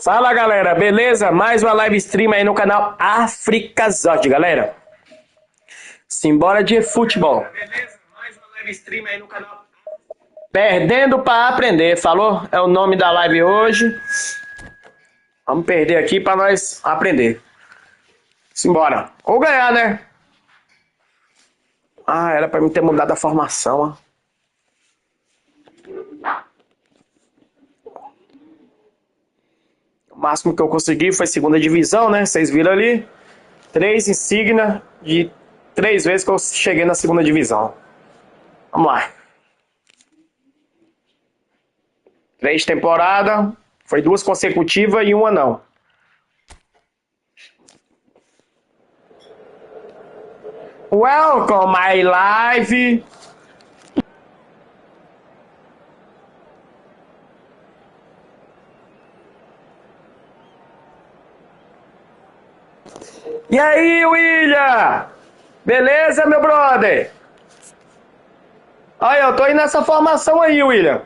Fala galera, beleza? Mais uma live stream aí no canal Africazord, galera. Simbora de futebol. Beleza? Mais uma live stream aí no canal Perdendo para aprender, falou? É o nome da live hoje. Vamos perder aqui para nós aprender. Simbora. Ou ganhar, né? Ah, era para mim ter mudado a formação, ó. O máximo que eu consegui foi segunda divisão, né? Vocês viram ali. 3 insígnias de 3 vezes que eu cheguei na segunda divisão. Vamos lá. 3 temporadas. Foi 2 consecutivas e 1 não. Welcome my live. E aí, William? Beleza, meu brother? Olha, eu tô aí nessa formação aí, William.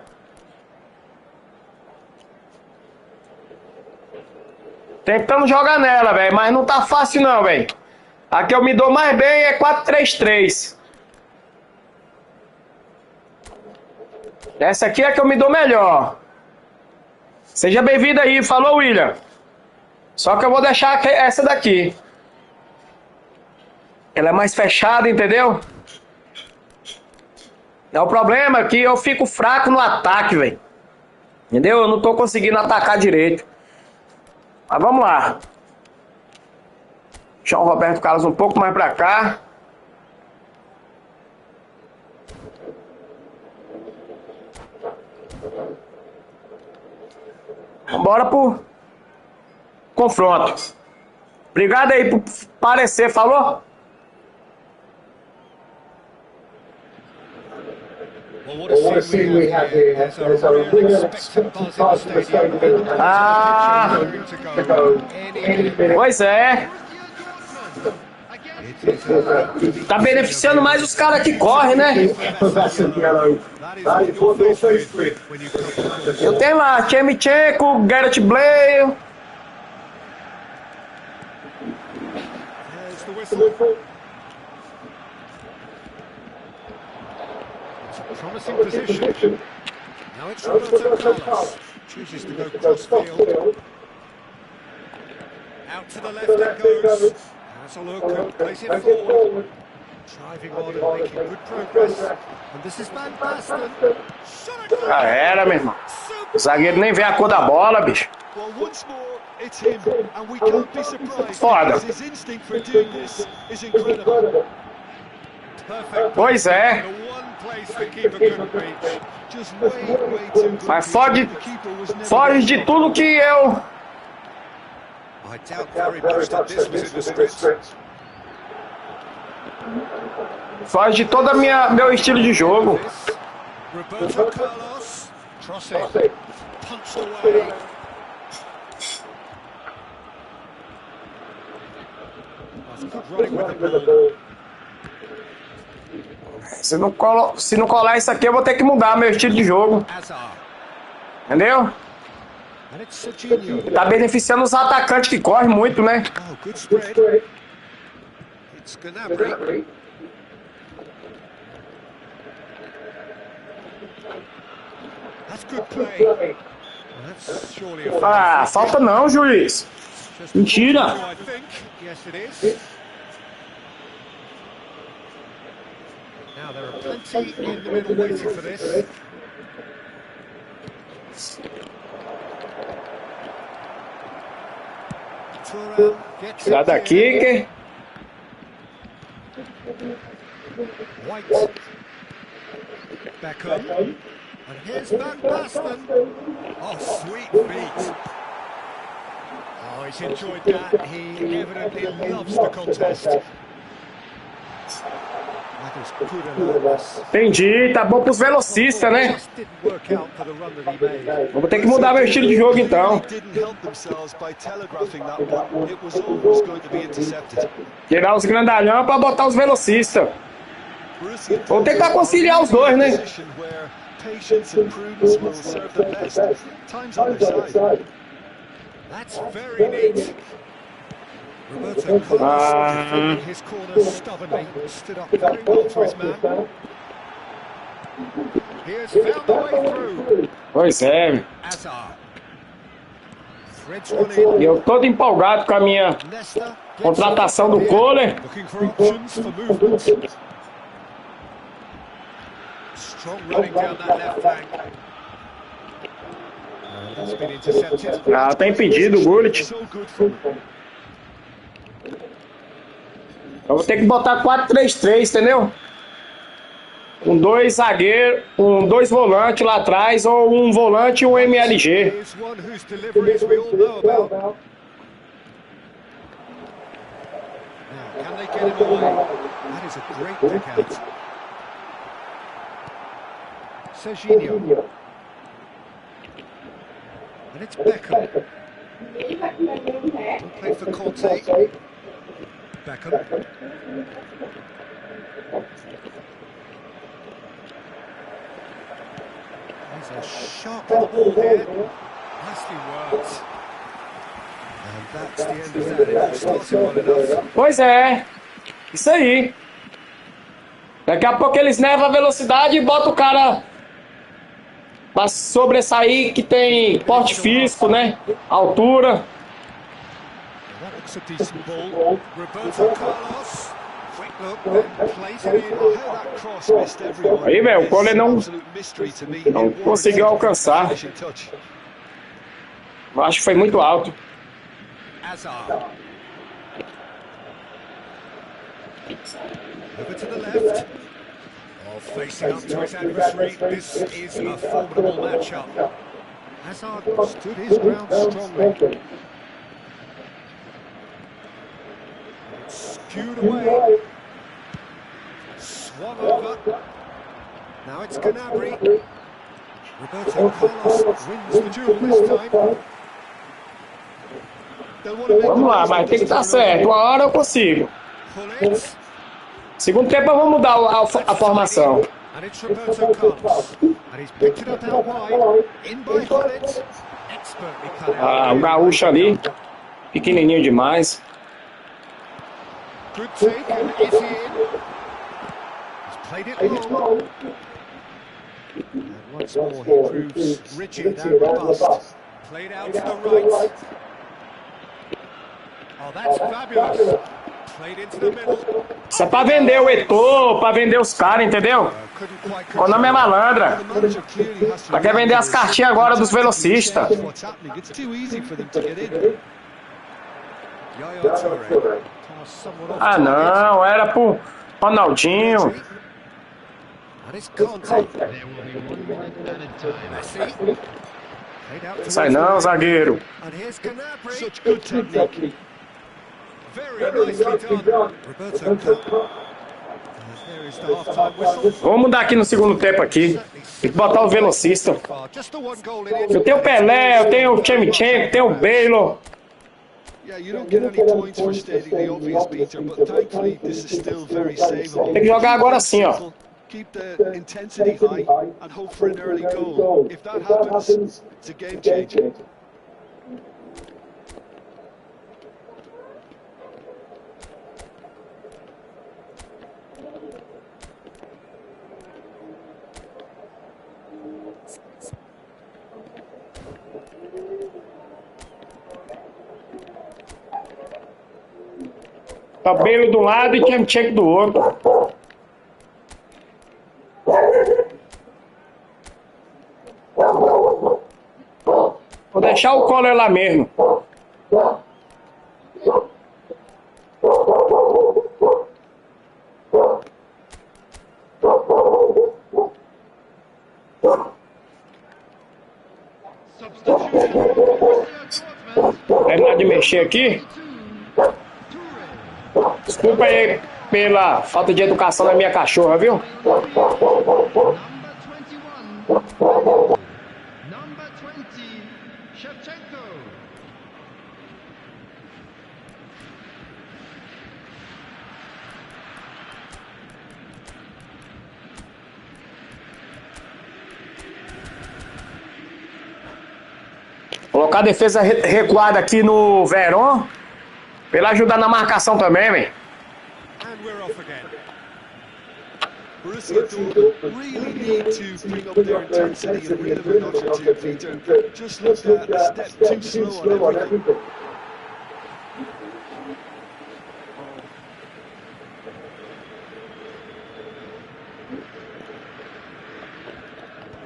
Tentando jogar nela, velho, mas não tá fácil não, velho. A que eu me dou mais bem é 4-3-3. Essa aqui é a que eu me dou melhor. Seja bem-vindo aí, falou, William. Só que eu vou deixar essa daqui. Ela é mais fechada, entendeu? É o problema que eu fico fraco no ataque, velho. Entendeu? Eu não tô conseguindo atacar direito. Mas vamos lá. Deixar o Roberto Carlos um pouco mais pra cá. Vambora pro confronto. Obrigado aí por aparecer, falou? Ah, pois é. Tá beneficiando mais os caras que correm, né? Eu tenho lá Chemichenko, Gareth Bale. Promising position. Now it's Roberto Carlos. Chooses to go cross field. Out to the left it goes. Has a look, plays it forward. Driving on and making good progress. And this is Van Basten. Já era, meu irmão. O zagueiro nem vê a cor da bola, bicho. Well, once more, it's him. And we can't be surprised Foda. because his instinct for doing this is incredible. Pois é. Mas foge de tudo que eu... Foge de todo meu estilo de jogo. Roberto Carlos, crossing, punched away. Good running with the ball. Se não colar isso aqui, eu vou ter que mudar meu estilo de jogo. Entendeu? Tá beneficiando os atacantes que correm muito, né? Ah, falta não, juiz. Mentira. Now there are plenty in the middle waiting for this. Sai daqui, que... White. Beckham. And here's Van Basten. Oh, sweet feet. Oh, he's enjoyed that. He evidently loves the contest. Entendi, tá bom pros velocistas, né? Vou ter que mudar meu estilo de jogo então. Tirar os grandalhão pra botar os velocistas. Vou tentar conciliar os dois, né? That's very neat. Roberto Carlos defending his corner stubbornly, stood up very well for his man. He has found the way through. Pois é. Hazard. Threads one in. Eu todo empolgado com a minha contratação do Kohler. Looking for options for movement. Strong running down that left flank. That's been intercepted. Ah, tá impedido o Gullit. Eu vou ter que botar 4-3-3, entendeu? Com 2 zagueiros, com 2 volantes lá atrás, ou um volante e um MLG. Can they get him away? That is a great pick out. Serginho. And it's Beckham. Will play for Conte. Beckham. There's a shot on the ball here. Nicely worked. And that's the end of that. It all started well enough. Pois é. Isso aí. Daqui a pouco eles levam a velocidade e botam o cara pra sobressair, que tem porte físico, né? Altura. That looks a decent ball. Roberto Carlos. Quick look, then plays it in. How that cross missed everyone. Aí, velho, o Kohler não Não conseguiu alcançar. Eu acho que foi muito alto. Hazard. Over to the left. Oh, facing up to his adversary. This is a formidable matchup. Hazard stood his ground strongly. Skewed away. Swung over. Now it's Gnabry. Roberto Carlos wins the duel this time. Vamos lá, mas tem que estar certo. Uma hora eu consigo. Segundo tempo eu vou mudar a formação. And it's Roberto Carlos. And he's picked it up out wide. In by Gullit. Expertly cut out. Ah, o gaúcho ali. Pequenininho demais. Good take, and is he in? He's played it long. And once more he proves rigid and robust. Played out to the right. Oh, that's fabulous. Played into the middle. Isso é pra vender o Eto'o, pra vender os caras, entendeu? O nome é malandra. Ela quer vender as cartinhas agora dos velocistas. Ah, não, era pro Ronaldinho. Sai não, zagueiro. Vamos mudar aqui no segundo tempo aqui. Tem que botar o velocista. Eu tenho o Pelé, eu tenho o Chemichenko, tenho o Baylor. Tem que jogar agora sim, ó. Keep the intensity high and hope for an early goal. If that happens, it's a game changer. Tá Baylor de um lado e Chemichenko do outro. Vou deixar o Kohler lá mesmo. Terminar de mexer aqui. Desculpa aí pela falta de educação da minha cachorra, viu? Vou colocar a defesa recuada aqui no Verón. Pra ele ajudar na marcação também, velho. And we're off again. Borussia Dortmund really need to bring up their intensity and reel them a notch or two, Peter. Just look a step too slow on everything.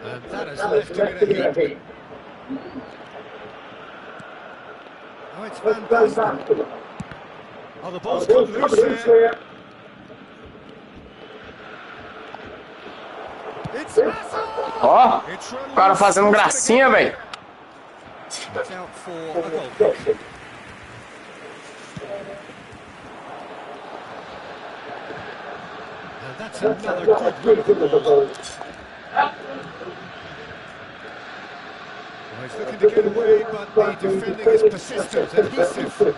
And that has left him in a heap. Oh, it's Van Basten. Oh, the ball's come loose there. Ó, o cara fazendo gracinha, velho. It's out for a goal kick. And that's another good run of the ball. Well, he's looking to get away, but the defending is persistent, adhesive.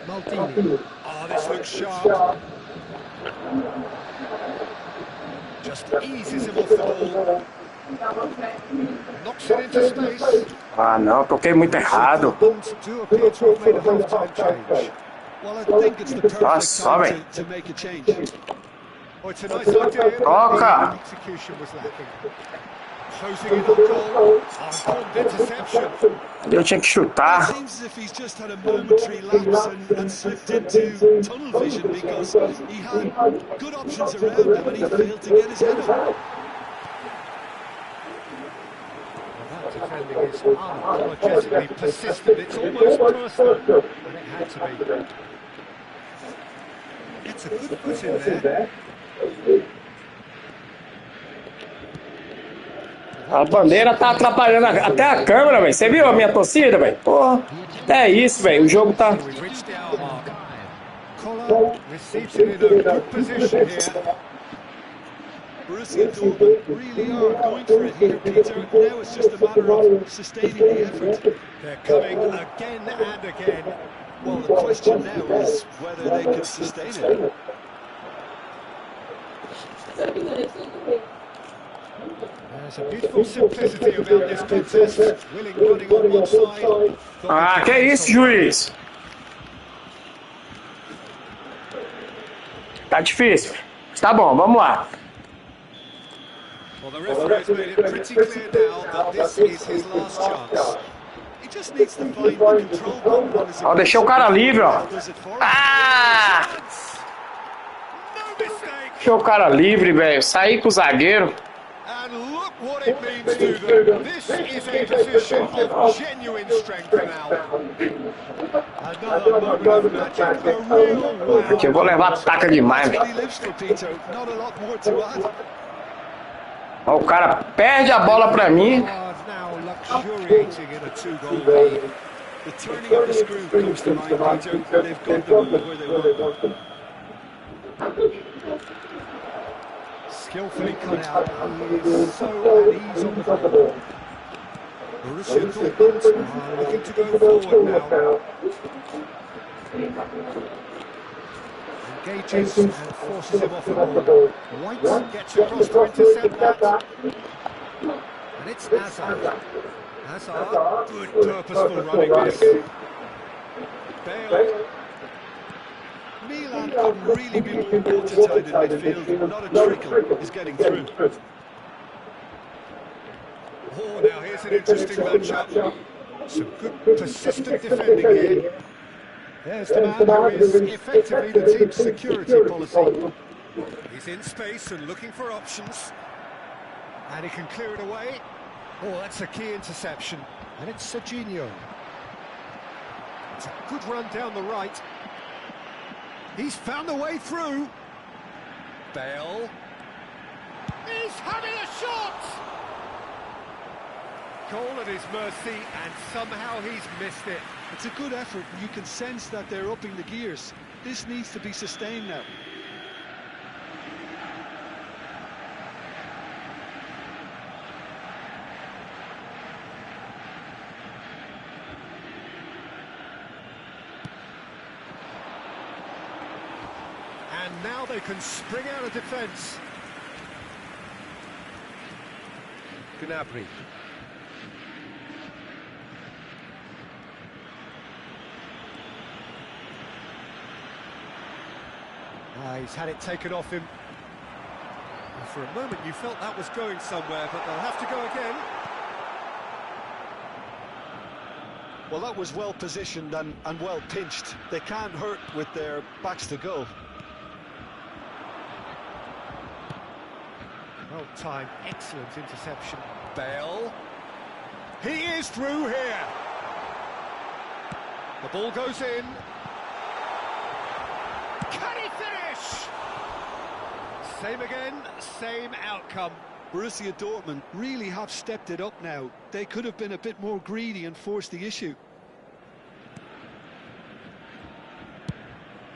Maldini. Oh, this looks sharp. Just eases him off the ball. Knocks it into space. Ah, não, toquei muito errado. Do appear to have made a half-time change. Well, I think it's the perfect time to make a change. Oh, it's a nice idea. Toca! Execution was lacking. Closing in on goal. Oh, interception. Eu tinha que chutar. It seems as if he's just had a momentary lapse and slipped into tunnel vision because he had good options around him and he failed to get his head up. That defending is unapologetically persistent. It's almost personal, and it had to be. It's a good foot in there. A bandeira tá atrapalhando até a câmera, velho. Você viu a minha torcida, velho? Porra, até isso, velho. O jogo tá... Receives it in a good position here. Borussia Dortmund really are going for it here, Peter. Now it's just a matter of sustaining the effort. They're coming again and again. Well, the question now is whether they can sustain it. There's a beautiful simplicity about this contest. Willing running on one side. Ah, que isso, juiz? Tá difícil. Tá bom, vamos lá. Well, the referee's made it pretty clear now that this is his last chance. He just needs to find the control button on his Ó, deixei o cara livre, ó. Ah! No mistake. Deixei o cara livre, velho. Saí com o zagueiro. And look what it means to them. This is a position of genuine strength now. Another moment of magic, a real wow. Eu vou levar taca demais, velho. He lives for Peter. Not a lot more to add. Ó, o cara perde a bola pra mim. Now luxuriating in a two-goal lead. The turning of the screw comes to mind, Peter. They've got the ball where they want them. Skillfully cut out. He is so at ease on the ball. Borussia Dortmund are looking to go forward now. Engages and forces him off the ball. White gets across to intercept that. And it's Hazard. Hazard, good purposeful running this. Bale. Milan could really be more watertight in midfield. Not a trickle is getting through. Oh, now here's an interesting matchup. Some good persistent defending here. There's the man who is effectively the team's security policy. He's in space and looking for options. And he can clear it away. Oh, that's a key interception. And it's Serginho. It's a good run down the right. He's found a way through. Bale. He's having a shot! Goal at his mercy, and somehow he's missed it. It's a good effort. You can sense that they're upping the gears. This needs to be sustained now. And now they can spring out of defence. Gnabry. He's had it taken off him. And for a moment you felt that was going somewhere, but they'll have to go again. Well, that was well positioned and well pinched. They can't hurt with their backs to goal. Well timed, excellent interception. Bale. He is through here. The ball goes in. Can he finish? Same again, same outcome. Borussia Dortmund really have stepped it up now. They could have been a bit more greedy and forced the issue.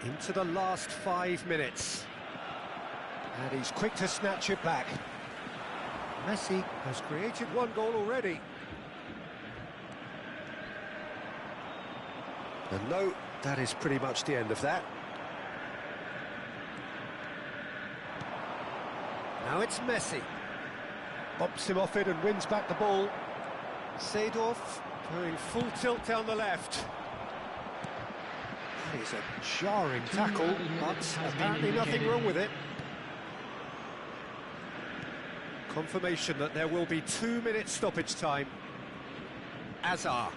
Into the last 5 minutes. And he's quick to snatch it back. Messi has created one goal already. And no, that is pretty much the end of that. Now it's Messi. Bumps him off it and wins back the ball. Seedorf going full tilt down the left. That is a jarring tackle, but apparently nothing wrong with it. Confirmation that there will be 2 minutes stoppage time. Azar.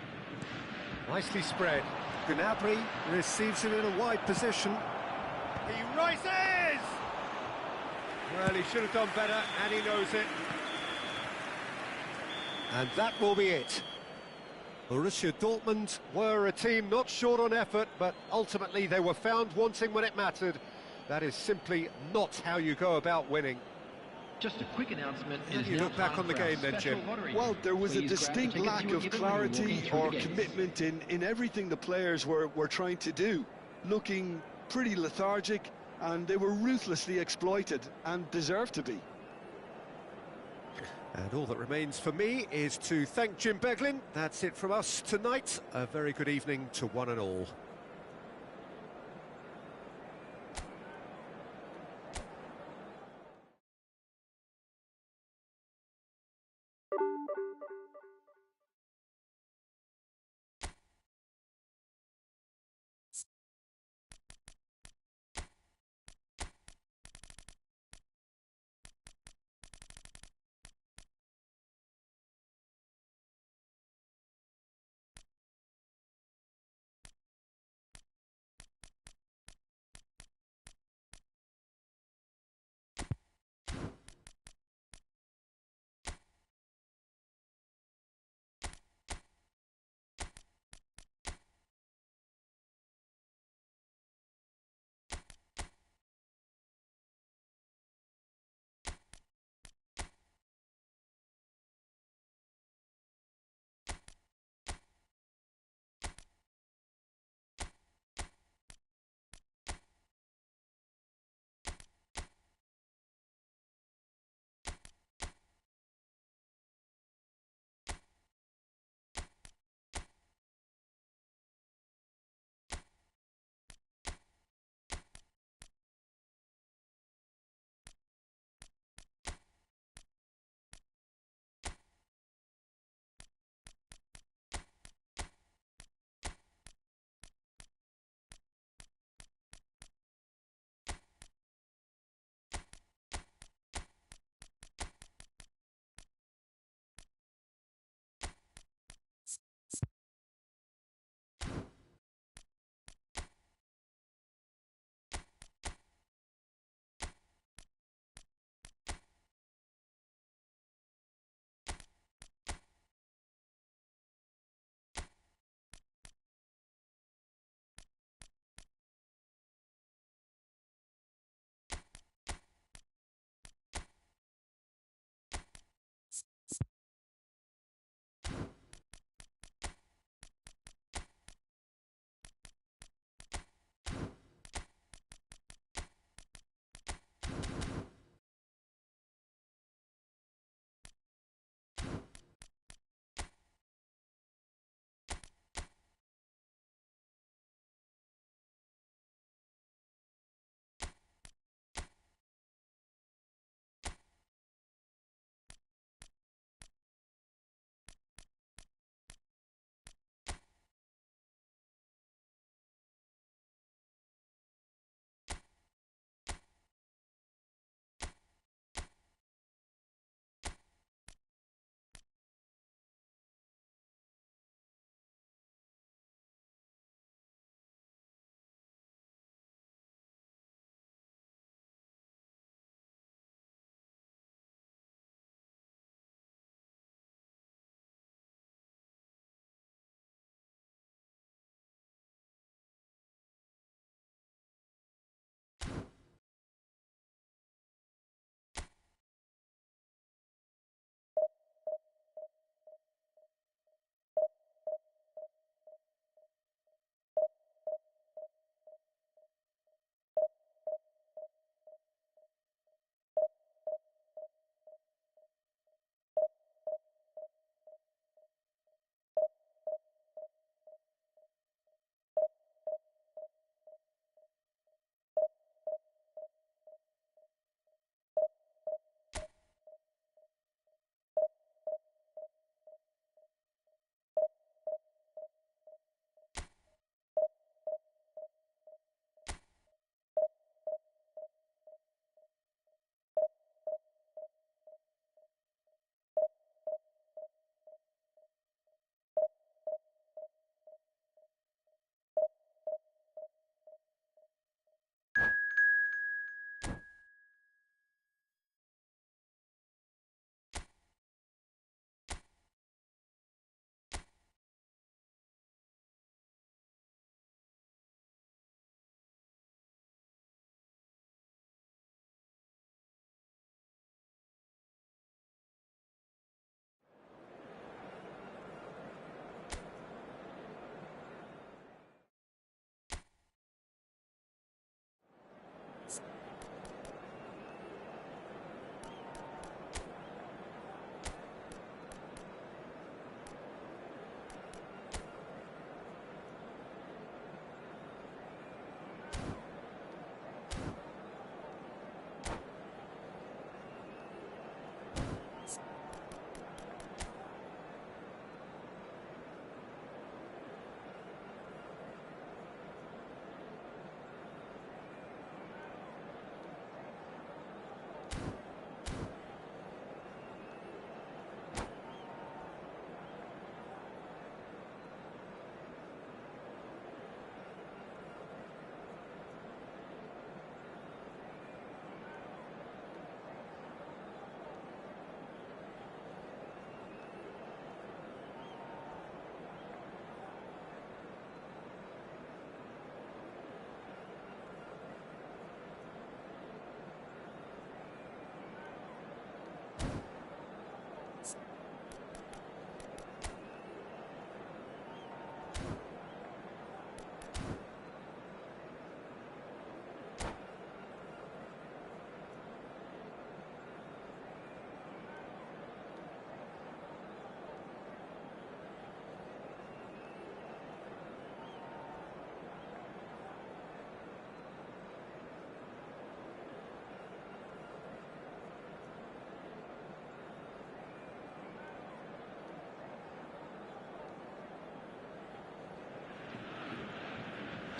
Nicely spread. Gnabry receives him in a wide position. He rises! Well, he should have done better, and he knows it. And that will be it. Borussia Dortmund were a team not short on effort, but ultimately they were found wanting when it mattered. That is simply not how you go about winning. Just a quick announcement. How do you look back on the game then, Jim? Well, there was a distinct lack of clarity or commitment in everything the players were trying to do. Looking pretty lethargic, and they were ruthlessly exploited and deserved to be. And all that remains for me is to thank Jim Beglin. That's it from us tonight. A very good evening to one and all.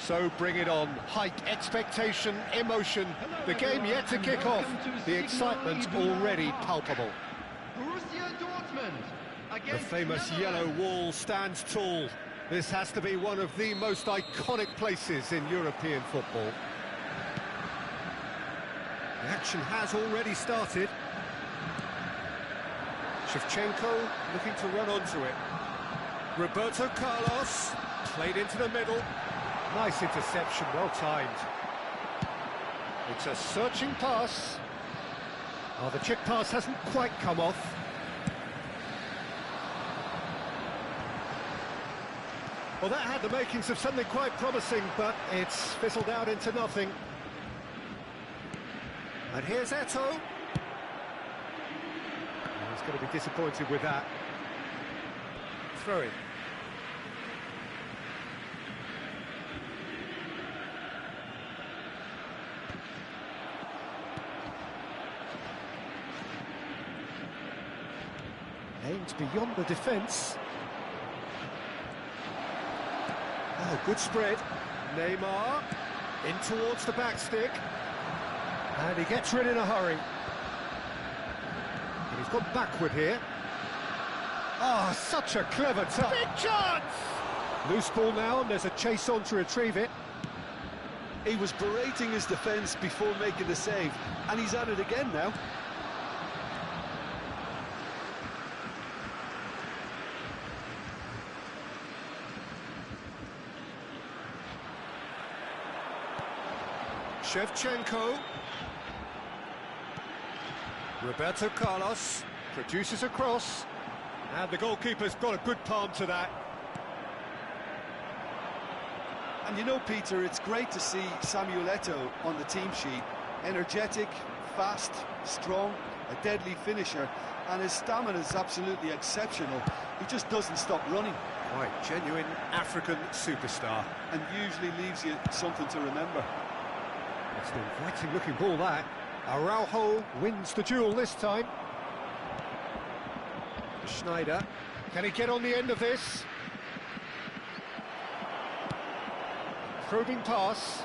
So bring it on. Hype, expectation, emotion. The game yet to kick off. The excitement already palpable. The famous yellow wall stands tall. This has to be one of the most iconic places in European football. The action has already started. Shevchenko looking to run onto it. Roberto Carlos played into the middle. Nice interception, well timed. It's a searching pass. Oh, the chip pass hasn't quite come off. Well, that had the makings of something quite promising, but it's fizzled out into nothing. And here's Eto'o. Oh, he's going to be disappointed with that. Throw in. Aimed beyond the defence. Oh, good spread. Neymar in towards the back stick. And he gets rid in a hurry. And he's gone backward here. Oh, such a clever touch. Big chance! Loose ball now, and there's a chase on to retrieve it. He was berating his defence before making the save, and he's at it again now. Shevchenko. Roberto Carlos produces a cross, and the goalkeeper's got a good palm to that. And you know, Peter, it's great to see Samuel Eto'o on the team sheet. Energetic, fast, strong, a deadly finisher, and his stamina is absolutely exceptional. He just doesn't stop running. Quite genuine African superstar. And usually leaves you something to remember. It's an inviting looking ball, that. Araujo wins the duel this time. Schneider, can he get on the end of this? Probing pass.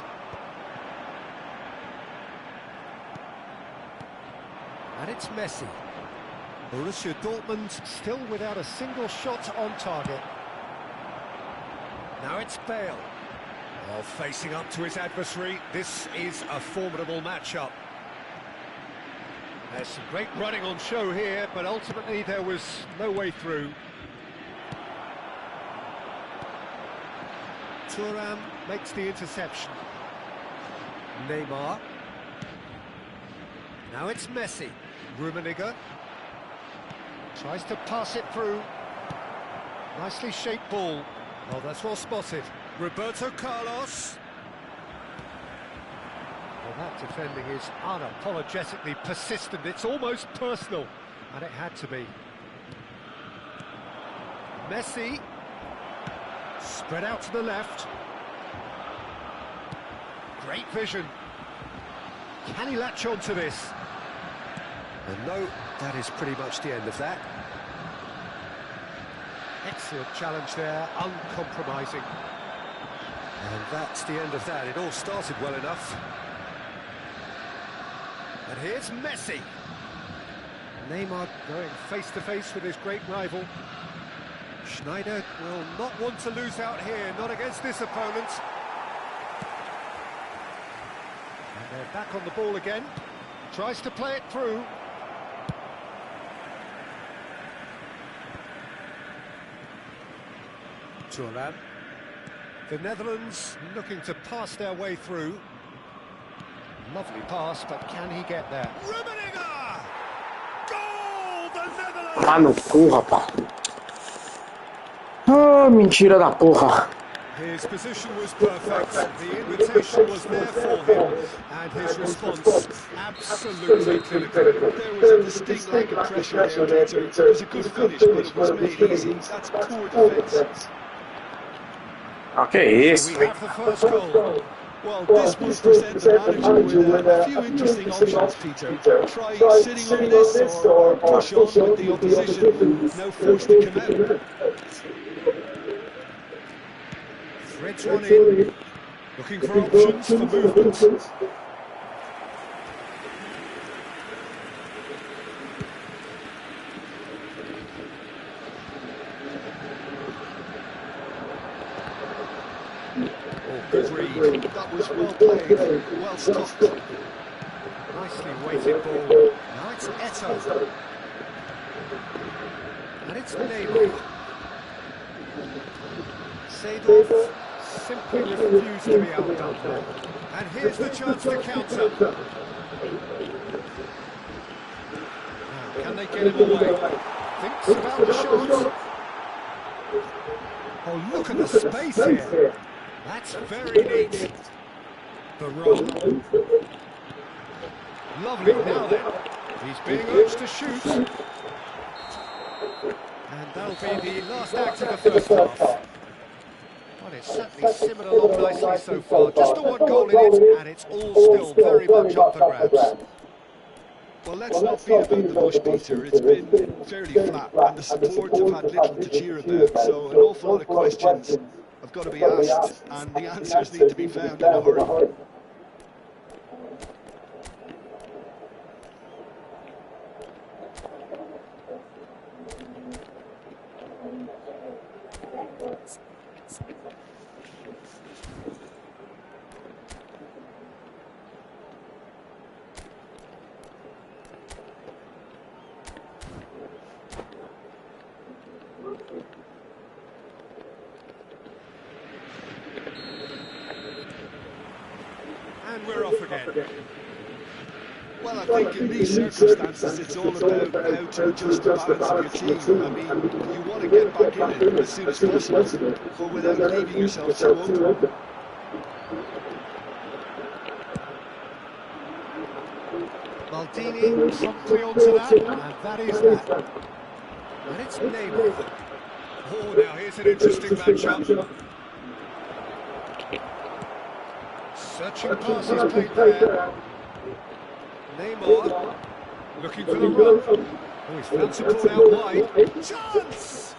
And it's Messi. Borussia Dortmund still without a single shot on target. Now it's Bale. Oh, facing up to his adversary. This is a formidable matchup. There's some great running on show here, but ultimately there was no way through. Thuram makes the interception. Neymar. Now it's Messi. Rummenigge tries to pass it through. Nicely shaped ball. Oh, that's well spotted. Roberto Carlos. Well, that defending is unapologetically persistent. It's almost personal, and it had to be. Messi. Spread out to the left. Great vision. Can he latch on to this? And no, that is pretty much the end of that. Excellent challenge there, uncompromising. And that's the end of that. It all started well enough. And here's Messi. Neymar going face-to-face with his great rival. Schneider will not want to lose out here, not against this opponent. And they're back on the ball again. Tries to play it through. Thuram. The Netherlands looking to pass their way through. Lovely pass, but can he get there? Rummenigge! Goal! The Netherlands! Ah, no cu, rapaz. Ah, mentira da porra. His position was perfect, the invitation was there for him, and his response absolutely clinical. There was a distinct lack of pressure there, Peter. It was a good finish, but it was made easy. That's poor defence. Ah, que isso? We have the first goal. Well, this must present the manager with a few interesting options, Peter. Try sitting on this or push on with the opposition. No force to come out. Threads one in. Looking for options for movement. Good read. That was well played, well stopped. Nicely weighted ball. Now it's Eto. And it's Neymar. Seedorf simply refused to be outdone there. And here's the chance to counter. Now, can they get him away? Thinks about the shot. Oh, look at the space here. That's very neat. The run. Lovely. Now then, he's being urged to shoot. And that'll be the last act of the first half. Well, it's certainly simmered along nicely so far. Just the one goal in it, and it's all still very much up for grabs. Well, let's not beat about the bush, Peter. It's been fairly flat, and the support have had little to cheer about, so an awful lot of questions have got to be asked, and the answers need to be found in a hurry. And we're off again. Well, I think in these circumstances it's all about how to adjust the balance of your team. I mean, you want to get back in it as soon as possible, but without leaving yourself too open. Maldini promptly onto that, and that is that. And it's Neymar. Oh, now here's an interesting matchup. Searching passes played there. Neymar looking for the run. Oh, he's found support out wide. Chance!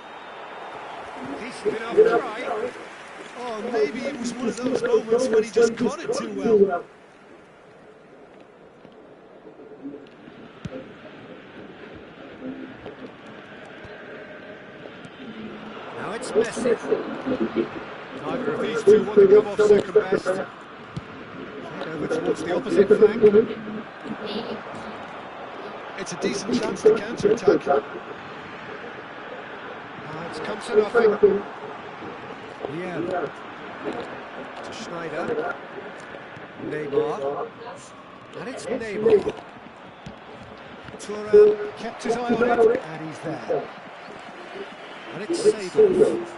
Decent enough try. Oh, maybe it was one of those moments when he just caught it too well. Now it's Messi. Neither of these two want to come off second best. Played over towards the opposite flank. It's a decent chance to counter-attack. It's come to nothing. Yeah. To Schneider. Neymar. And it's Neymar. Thuram kept his eye on it, and he's there. And it's Seedorf.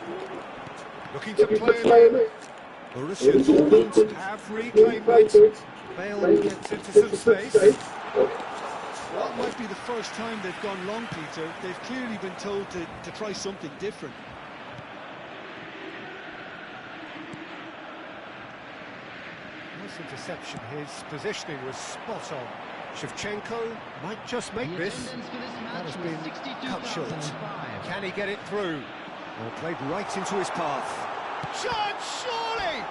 Looking to play him in. Borussia Dortmund have reclaimed it. Bale gets into some space. Well, it might be the first time they've gone long, Peter. They've clearly been told to try something different. Nice interception. His positioning was spot on. Shevchenko might just make this. That has been cut short. Can he get it through? Well, played right into his path. Chance, surely!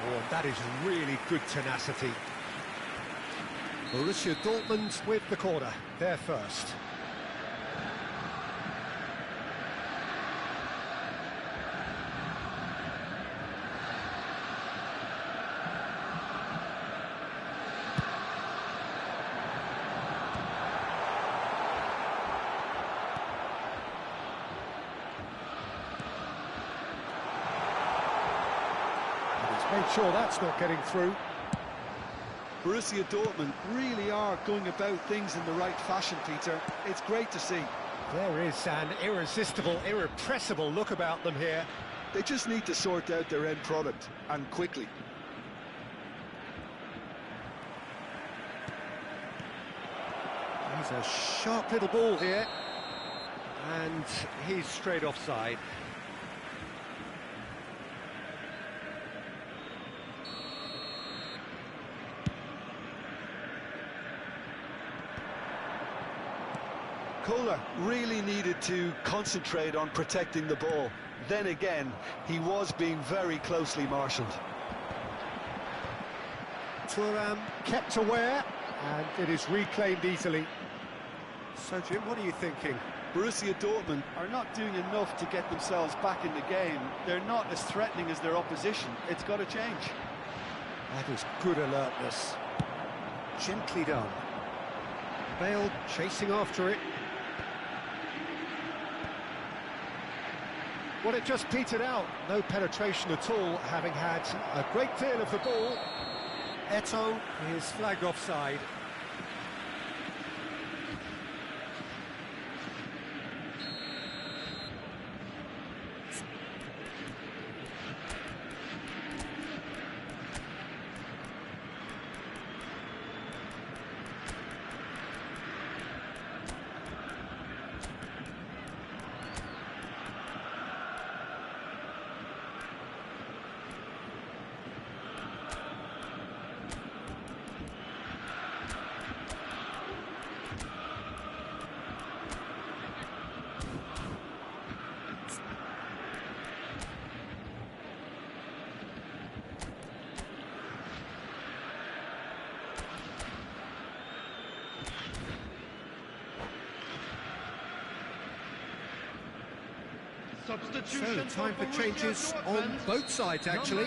Oh, that is really good tenacity. Borussia Dortmund with the corner. They're first. Made sure that's not getting through. Borussia Dortmund really are going about things in the right fashion, Peter. It's great to see. There is an irresistible, irrepressible look about them here. They just need to sort out their end product, and quickly. He's a sharp little ball here. And he's straight offside. Kohler really needed to concentrate on protecting the ball. Then again, he was being very closely marshalled. Thuram kept aware, and it is reclaimed easily. So, Jim, what are you thinking? Borussia Dortmund are not doing enough to get themselves back in the game. They're not as threatening as their opposition. It's got to change. That is good alertness. Gently done. Bale chasing after it. Well, it just petered out. No penetration at all, having had a great deal of the ball. Eto'o is flagged offside. So, time for changes on both sides, actually.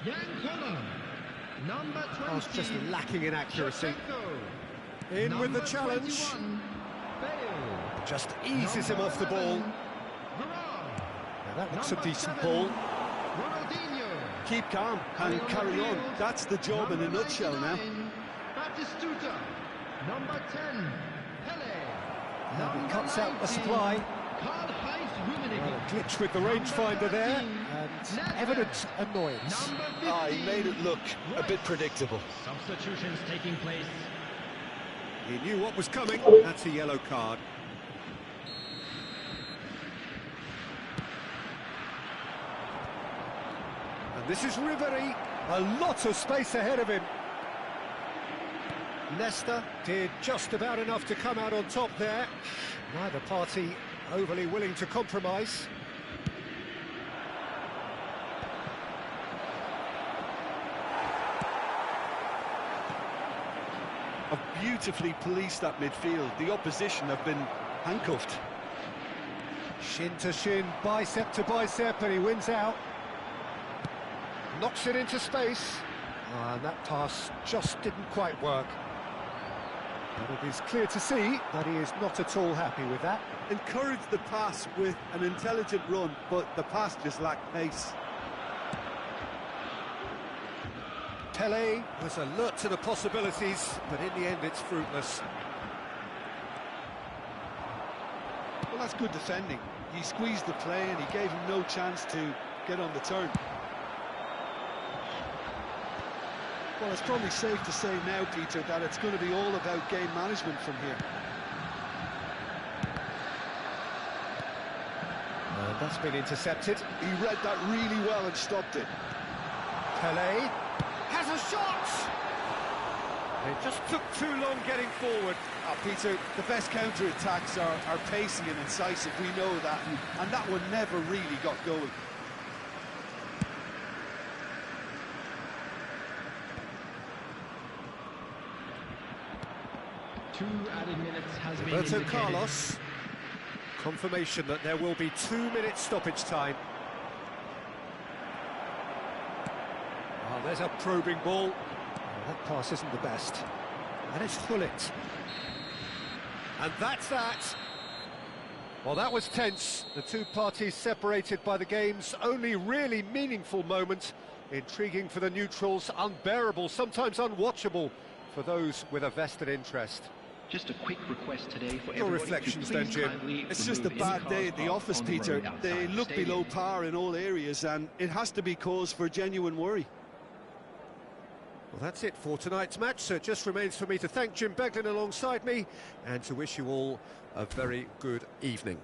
I was just lacking in accuracy. In with the challenge. Just eases him off the ball. Now that looks a decent ball. Keep calm and carry on. That's the job in a nutshell now. He cuts out the supply. Well, a glitch with the rangefinder there, and evident annoyance. He made it look a bit predictable. Substitutions taking place. He knew what was coming. That's a yellow card. And this is Ribery. A lot of space ahead of him. Leicester did just about enough to come out on top there. Neither party overly willing to compromise. Have beautifully policed that midfield. The opposition have been handcuffed. Shin to shin, bicep to bicep, and he wins out. Knocks it into space. And that pass just didn't quite work. But it is clear to see that he is not at all happy with that. Encouraged the pass with an intelligent run, but the pass just lacked pace. Pele was alert to the possibilities, but in the end it's fruitless. Well, that's good defending. He squeezed the play and he gave him no chance to get on the turn. Well, it's probably safe to say now, Peter, that it's going to be all about game management from here. And that's been intercepted. He read that really well and stopped it. Pele has a shot! It just took too long getting forward. Peter, the best counter-attacks are pacey and incisive, we know that, and that one never really got going. Two added minutes has been Roberto indicated. Carlos. Confirmation that there will be 2 minutes stoppage time. Oh, there's a probing ball. Oh, that pass isn't the best. And it's Hullet. And that's that. Well, that was tense. The two parties separated by the game's only really meaningful moment. Intriguing for the neutrals, unbearable, sometimes unwatchable for those with a vested interest. Just a quick request today for Your everybody reflections to then, please Jim. kindly It's just a remove bad any day cars at the parked office, on the Peter. road outside They the look stadium. below par in all areas, and it has to be cause for genuine worry. Well, that's it for tonight's match, so it just remains for me to thank Jim Beglin alongside me and to wish you all a very good evening.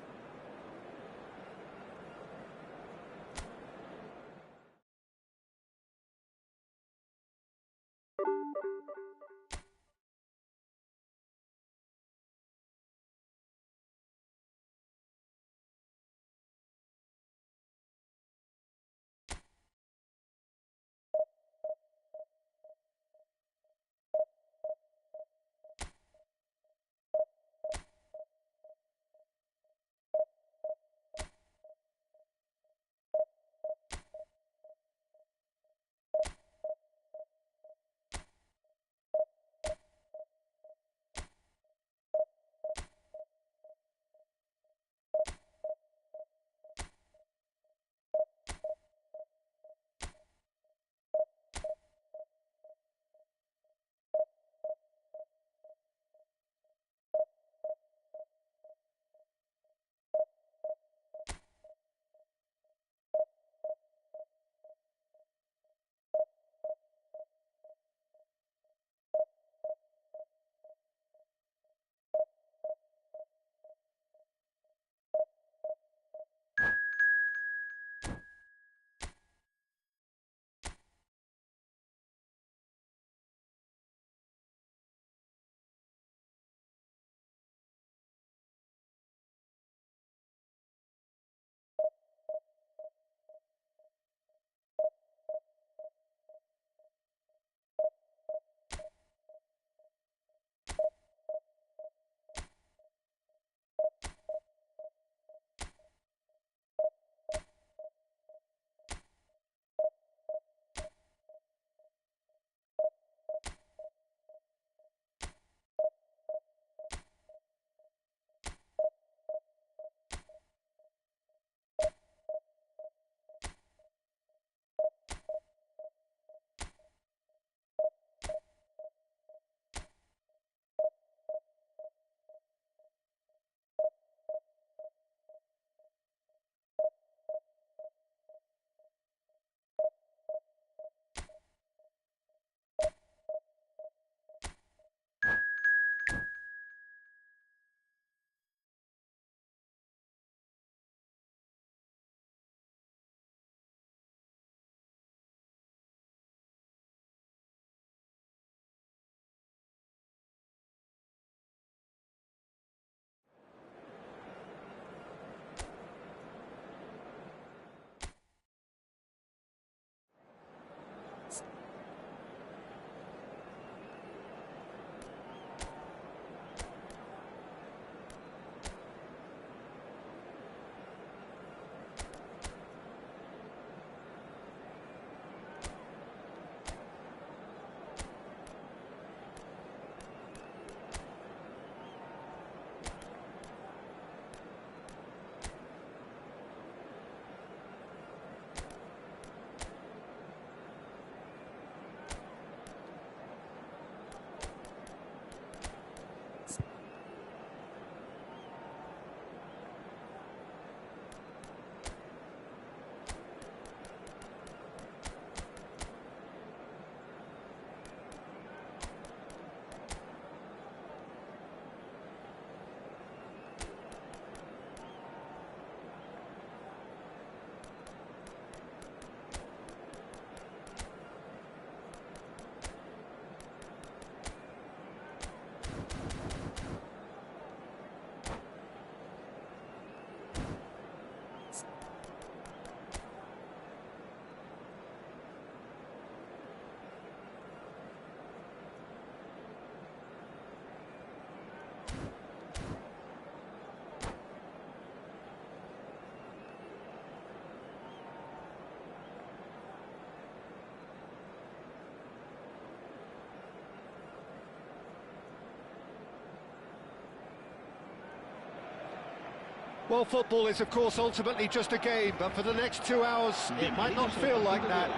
Well, football is, of course, ultimately just a game, but for the next 2 hours, it might not feel like that.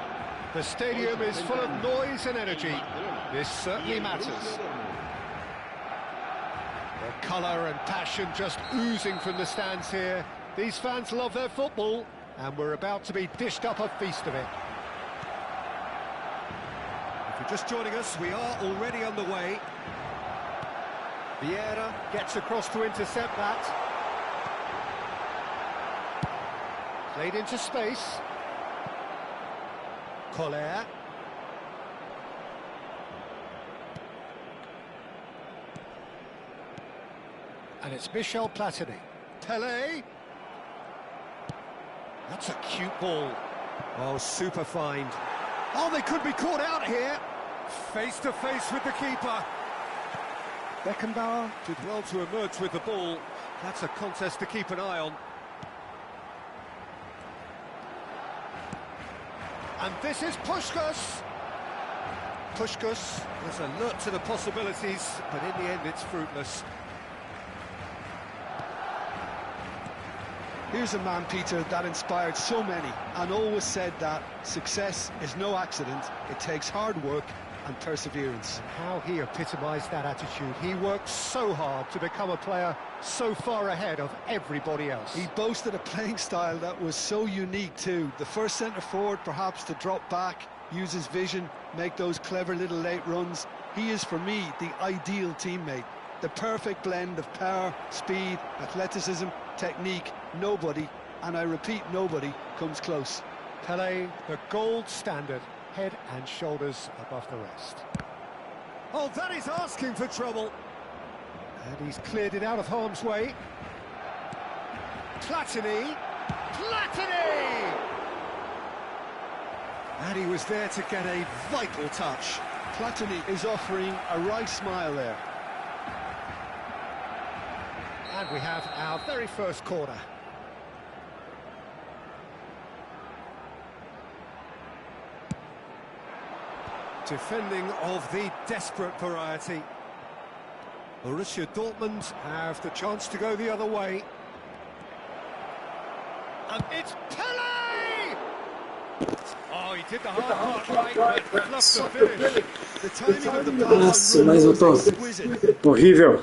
The stadium is full of noise and energy. This certainly matters. The colour and passion just oozing from the stands here. These fans love their football, and we're about to be dished up a feast of it. If you're just joining us, we are already underway. Vieira gets across to intercept that. Played into space. Collier. And it's Michel Platini. Pelé. That's a cute ball. Oh, super find. Oh, they could be caught out here. Face to face with the keeper. Beckenbauer did well to emerge with the ball. That's a contest to keep an eye on. And this is Puskás. Puskás is alert to the possibilities, but in the end it's fruitless. Here's a man, Peter, that inspired so many and always said that success is no accident. It takes hard work and perseverance. How he epitomised that attitude. He worked so hard to become a player so far ahead of everybody else. He boasted a playing style that was so unique too. The first centre-forward perhaps to drop back, use his vision, make those clever little late runs. He is, for me, the ideal teammate. The perfect blend of power, speed, athleticism, technique. Nobody, and I repeat, nobody, comes close. Pelé, the gold standard, head and shoulders above the rest. Oh, that is asking for trouble. And he's cleared it out of harm's way. Platini! Platini! And he was there to get a vital touch. Platini is offering a right smile there. And we have our very first corner. Defending of the desperate variety. Borussia Dortmund have the chance to go the other way. And it's Pelé! Oh, he did the hard part right, but fluffed the finish. The timing of the pass Nossa, mas eu tô exquisite. horrível.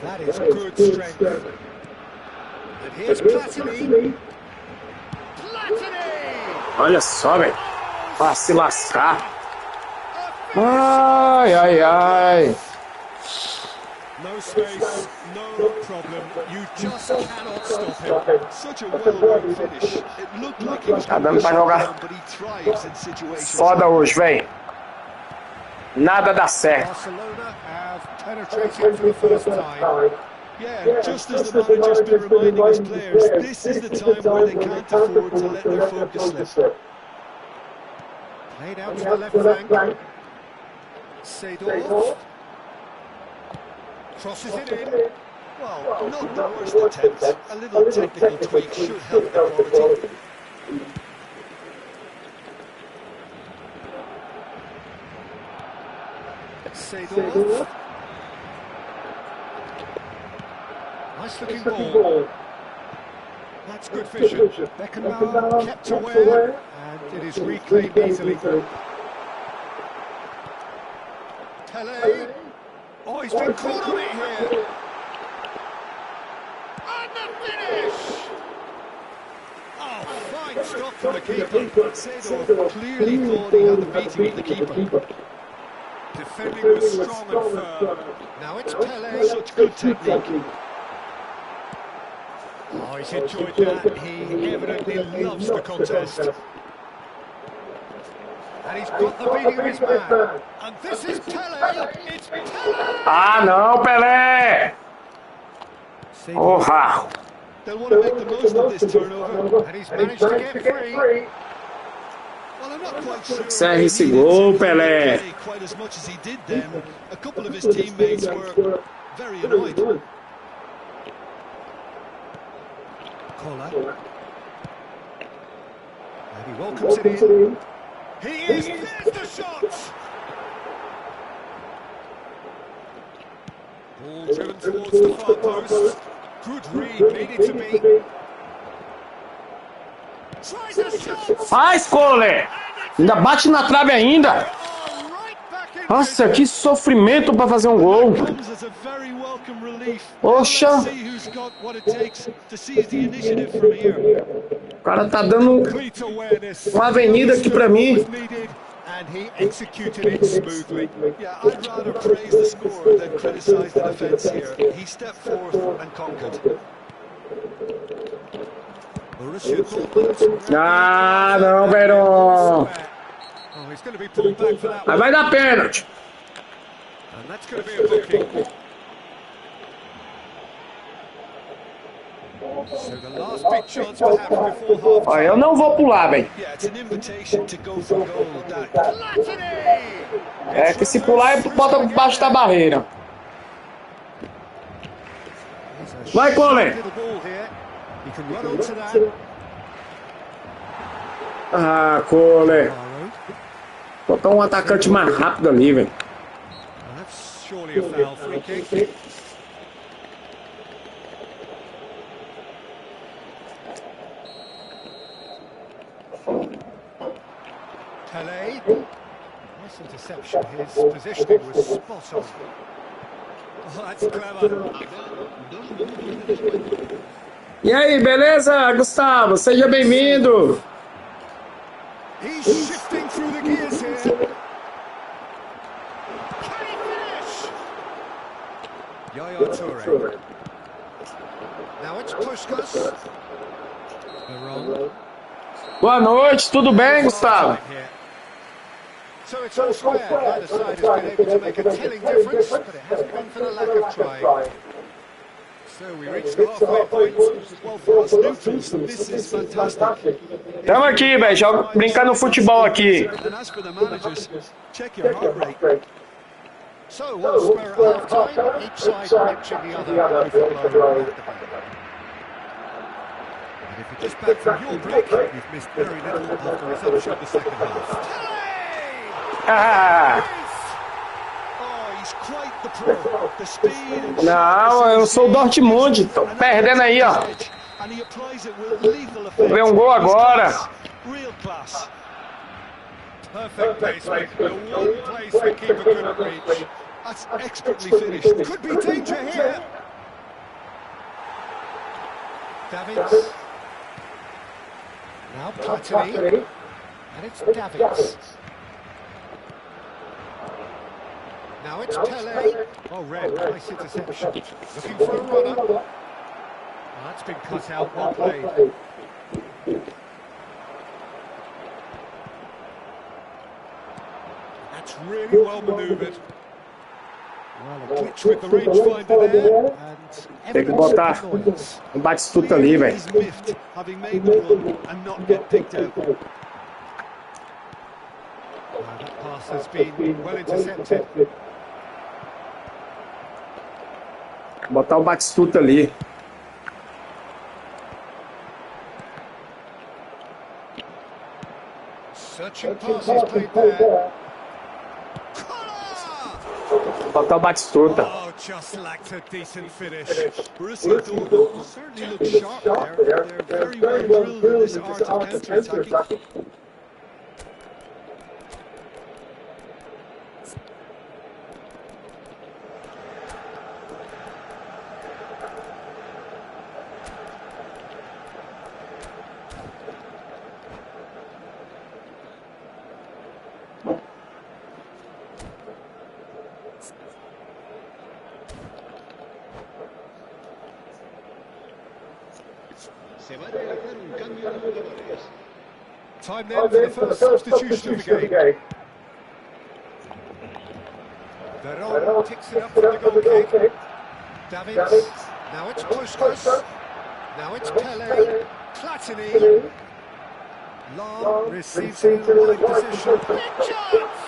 That is good strength. And here's Platini. Platini! Olha só, velho. Ah, se lascar. Ai, ai, ai. No space, no problem. You just cannot stop him. Such a well-worked finish. It looked like he was Tá going dando to pra shut jogar down, but he thrives in situations. foda hoje, velho. Nada dá certo. Barcelona have penetrated for the first time. Yeah, just as the manager's been reminding his players, this is the time where they can't afford to let their focus slip. Played out to the left flank. Seedorf. Crosses it in. Well, not the worst attempt. A little technical tweak should help the quality. Seedorf. Nice looking ball. That's good vision. Beckenbauer kept aware, and it is reclaimed easily. Pelé. Oh, he's been caught on it here. And the finish! Oh, fine stop from the keeper. Seedorf clearly thought he had the beating of the keeper. Defending was strong and firm. Now it's Pelé. Such good technique. Oh, he's enjoyed that. He evidently loves the contest. And he's got the beating of his man. And this is Pelé. It's Pelé! Ah, não, Pelé! Porra! They'll want to make the most of this turnover. And he's managed to get free. Well, I'm not quite sure Encerra he esse needed gol, to Pelé. play quite as much as he did then. A couple of his teammates were very annoyed. Kola. And he welcomes it in. He is, there's the shot! Ball driven towards the far post. Good read, needed to be. Tries a shot! Faz, Kohler! Ainda bate na trave ainda. Right back in. Nossa, que sofrimento para fazer um gol. Comes as a very welcome relief. Poxa. Let's see who's got what it takes to seize the initiative from here. O cara tá dando Complete awareness. uma avenida aqui para mim. And he executed it smoothly. Yeah, I'd rather praise the score than criticise the defence here. He stepped forth and conquered. Borussia Dortmund. Ah, não, Verón. Oh, he's going to be pulled back for that Aí one. vai dar pênalti. And that's going to be a booking. So the last big chance perhaps before half. Ó, eu não vou pular, velho. Yeah, it's an invitation to go for goal. That É que se pular, bota debaixo da barreira. Vai, Kohler. Little ball here. He can run onto that. Ah, Kohler. Barrow. Botar um atacante mais rápido ali, velho. Well, that's surely a foul free kick. Pelé. Nice interception. His positioning was spot on. Oh, that's clever. E aí, beleza, Gustavo? Seja bem-vindo. He's shifting through the gears here. Can he finish? Yaya Toure. Now it's Puskas. Veron. Boa noite, tudo bem, Gustavo? So it's all square. Neither side has been able to make a telling difference, but it hasn't been for the lack of trying. So we reach the halfway point. well, for us neutrals, this is fantastic. Tamo aqui, velho, brincando futebol aqui. And as for the managers, check your heart rate. So all square at half time, each side matching the other before blowing at the back. And if you're just back from your break, you've missed very little after resumption of the second half. Ah, Oh, he's quite the pro. The speed and não, eu sou o Dortmund, tô perdendo aí, ó. and he applies it with lethal Vou effect. ver um gol agora. Real class. Perfect placement, the one place the keeper couldn't reach. That's expertly finished. Could be danger here. Davids. Now Platini. And it's Davids. Now it's Pelé. Oh, red, nice interception. Looking for a runner. Oh, that's been cut out, well played. That's really well manoeuvred. Well, a glitch with the rangefinder there, and Tem que evidence botar of annoyance. um batistuta ali, velho. He's miffed, having made the run and not get picked out. That pass has been well intercepted. Botar o batistuta ali. Searching passes played there. Botar o batistuta. Oh, just lacked a decent finish. Borussia Dortmund certainly look sharp there. They're very well drilled in this art of counter-attacking. Time then for the first substitution of the game. Veron picks it up for the goal kick. Davids. Now it's Puskas. Now it's Pelé. Platini. Lam receives it in a wide position. Big chance!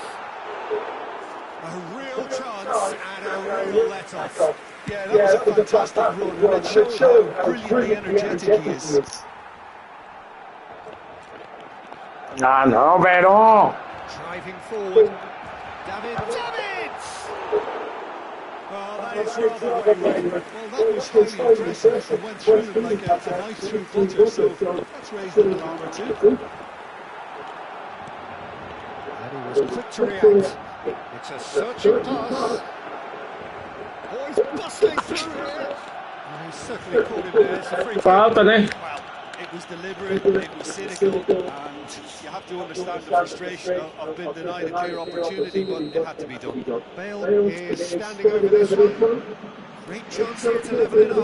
A real chance and a real let-off. Yeah, that was a fantastic run, and it showed how brilliantly energetic he is. Ah, não, Verón. Driving forward. David! Oh, that is rather wayward. Well, that was highly impressive. He went through them like a knife through butter, so that's raised an alarm or two. And he was quick to react. It's a searching pass. Oh, he's bustling through here. And he's certainly caught him there. It's a free kick. Falta, né? Well, it was deliberate, it was cynical, and you have to understand the frustration of being denied a clear opportunity, but it had to be done. Bale is standing over this one. Great chance here to level it up.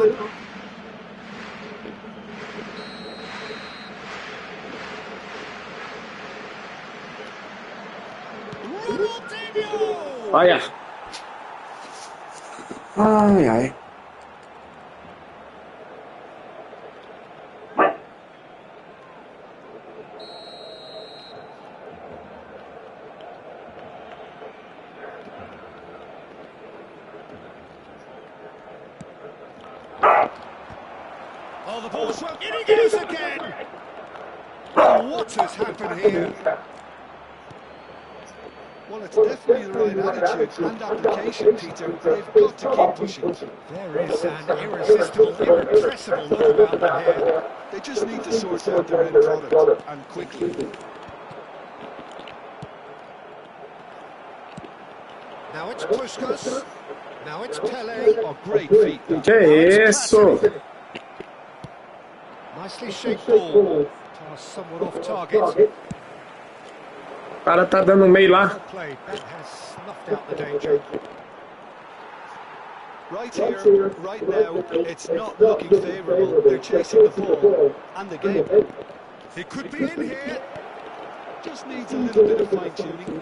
Ronaldinho! Olha. Ai, ai. Oh, the ball's in he goes again! Oh, what has happened here? Well, it's definitely the right attitude and application, Peter. They've got to keep pushing. There is an irresistible, irrepressible look about them here. They just need to sort out their end product, and quickly. Now it's Puskas. Now it's Pele. Oh, great feet. Que isso? Nicely shaped ball. Pass somewhat off target. O cara tá dando meio lá. Well played. That has snuffed out the danger. Right here, right now, it's not looking favourable. They're chasing the ball and the game. It could be in here. Just needs a little bit of fine-tuning.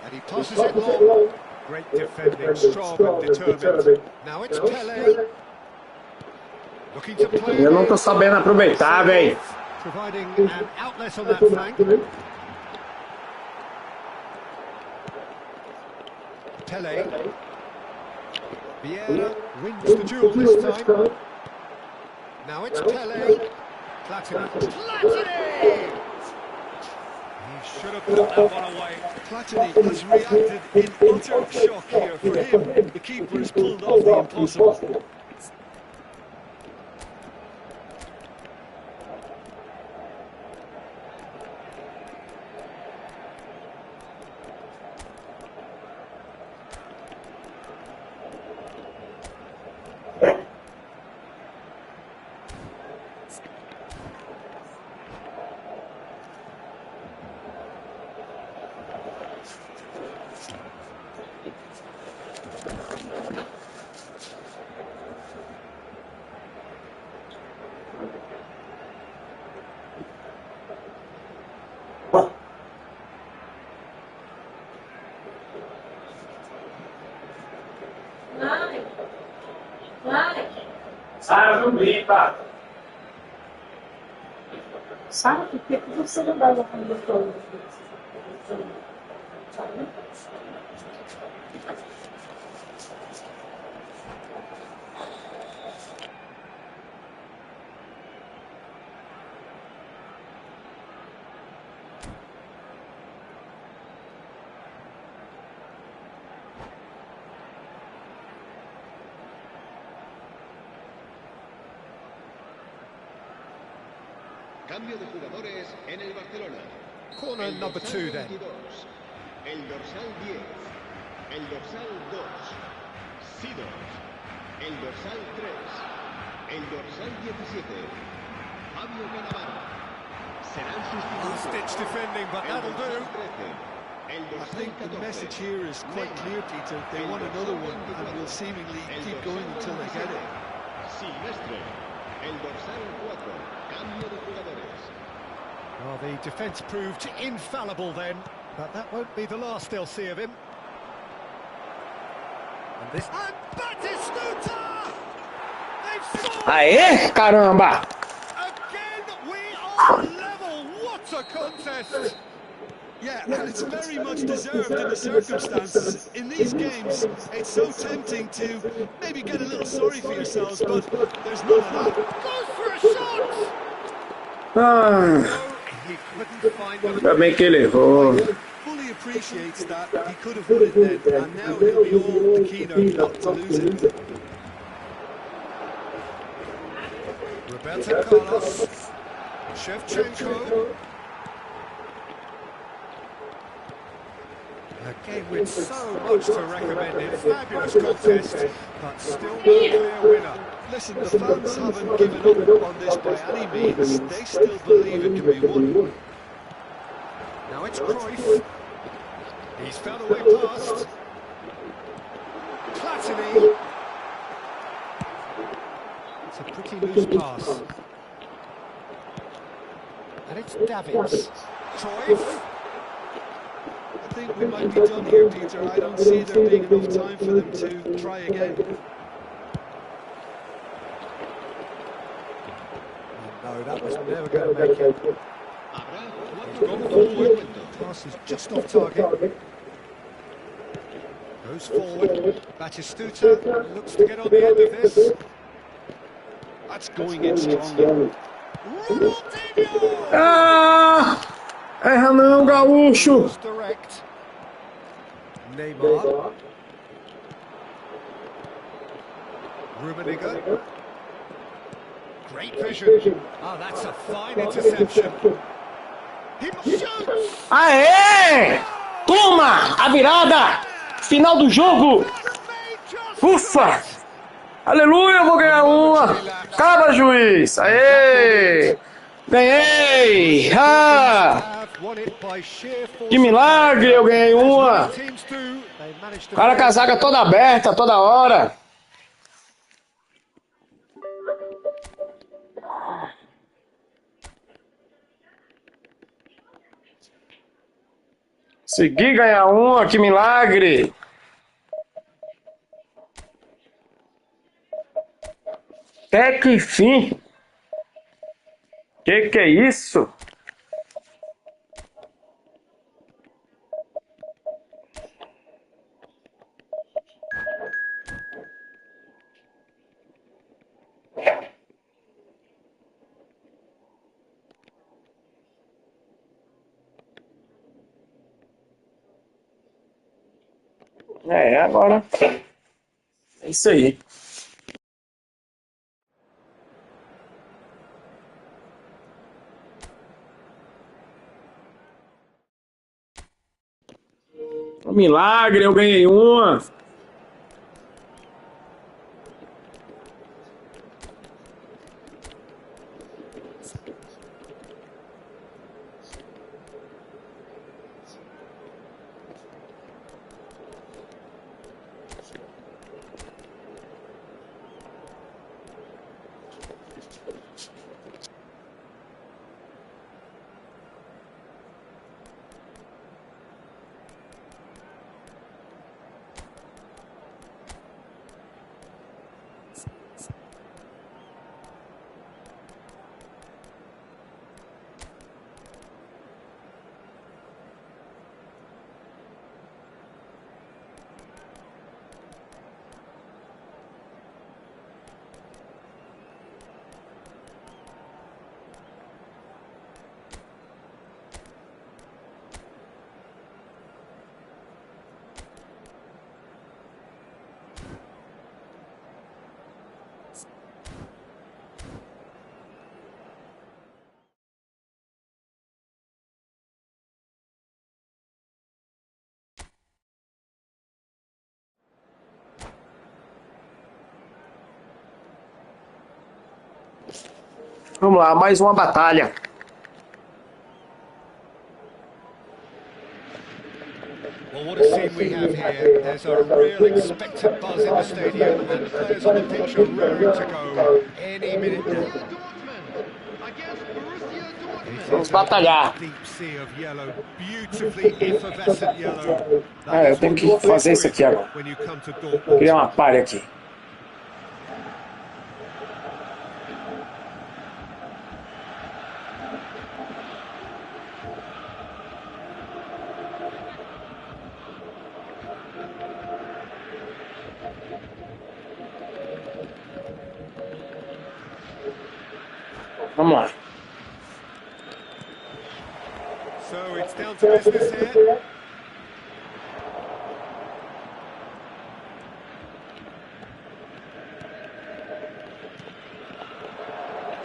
And he passes it long. Great defending, strong and determined. Now it's Pele. Looking to play. Eu não tô sabendo aproveitar, velho. Providing an outlet on that flank. Pele. Vieira wins the duel this time. Now it's Pele. Platini. He should have put that one away. Platini has reacted in utter shock here. For him, the keeper has pulled off the impossible. Sara, não grita. Sara, por que você não dá uma família toda? Cambio de jugadores en el Barcelona. Corner number 2 then. El dorsal 10. El dorsal 2. Sidorf. El dorsal 3. El dorsal 17. Fabio Cannavaro. Serán sustituidos. Stitch defending, but that'll do. I think the message here is quite clear, Peter. They want another one and will seemingly keep going until they get it. Silvestre. El dorsal 4. Cambio de jugadores. Well, the defence proved infallible then, but that won't be the last they'll see of him. And this... And Batistuta! They've scored! Aê, caramba! Again, we are level! What a goal! contest. Yeah, and it's very much deserved in the circumstances. In these games, it's so tempting to maybe get a little sorry for yourselves, but there's none of that. Goes for a shot. Ah, He couldn't find the ainda bem que ele errou. Fully appreciates that he could have won it then, and now he'll be all the keener not to lose it. Roberto Carlos. Shevchenko. A game with so much to recommend it. Fabulous contest, but still no clear winner. Listen, the fans haven't given up on this by any means. They still believe it can be won. Now it's Cruyff. He's found a way past. Platini. It's a pretty loose pass. And it's Davids. Cruyff. I think we might be done here, Peter. I don't see there being enough time for them to try again. No, that was never going to make it. He's gone forward. Pass is just off target. Goes forward. Batistuta looks to get on the end of this. That's going in strong. Ah! Erra não, gaúcho! Direct. Neymar. Rummenigge. Great vision. Oh, that's a fine interception. He shoots. Aê! Toma! A virada! Final do jogo! Ufa! Aleluia, eu vou ganhar uma! Acaba, juiz! Aê! Ganhei! Ah! Que milagre, eu ganhei uma! O cara com a zaga toda aberta, toda hora! Consegui ganhar uma, que milagre! Até que enfim! Que é isso? Agora é isso aí. Um milagre, eu ganhei uma. Vamos lá, mais uma batalha. Well, what a scene we have here. There's a real expectant buzz in the stadium, and the players on the pitch are raring to go any minute now. Vamos batalhar. Deep sea of yellow, beautifully effervescent yellow. Eu tenho que fazer isso aqui agora. When you come to Dortmund. Criar uma palha aqui. Vamos lá. So it's down to business here.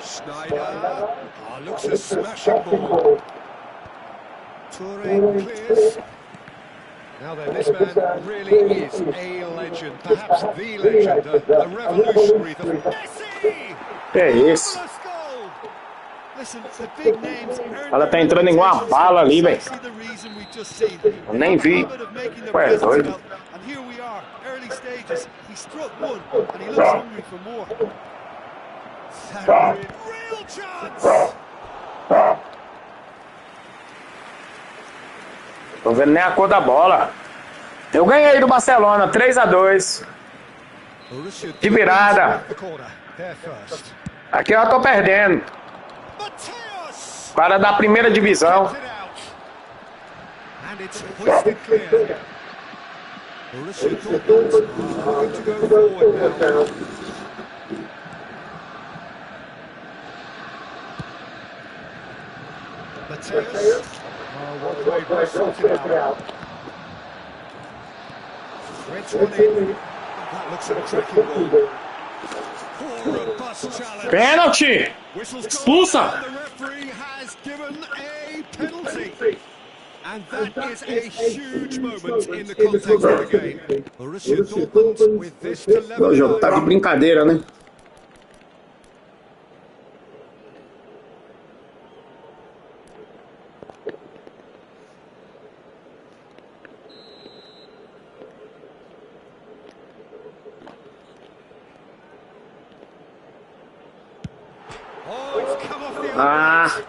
Schneider. Oh, looks a smashing ball. Toure clears. Now then, this man really is a legend, perhaps the legend, a revolutionary. The Messi! Que isso? Marvelous goal! Listen, the big names earn Ela tá their entrando igual uma reputations bala for ali, velho. precisely the reason we've just seen. Eu nem They vi. have a habit of making their Ué, presence doido. felt, and here we are, early stages. He struck one, and he looks hungry for more. Sanguine, real chance! Tô vendo nem a cor da bola. Eu ganhei do Barcelona, 3-2. De virada. Aqui eu tô perdendo. Para da primeira divisão. And it's hoisted clear. Borussia Dortmund are going to go forward now. Mateus. Oh, well played, well sorted out. Threads one in. That looks a cracking ball. Oh, robust challenge. Pênalti! Whistle's Expulsa! gone, and the referee has given a penalty. And that is a huge moment in the context of the game. Borussia Dortmund with this to level O jogo it tá de out. brincadeira, né? Oh, it's come off the Ah! outside.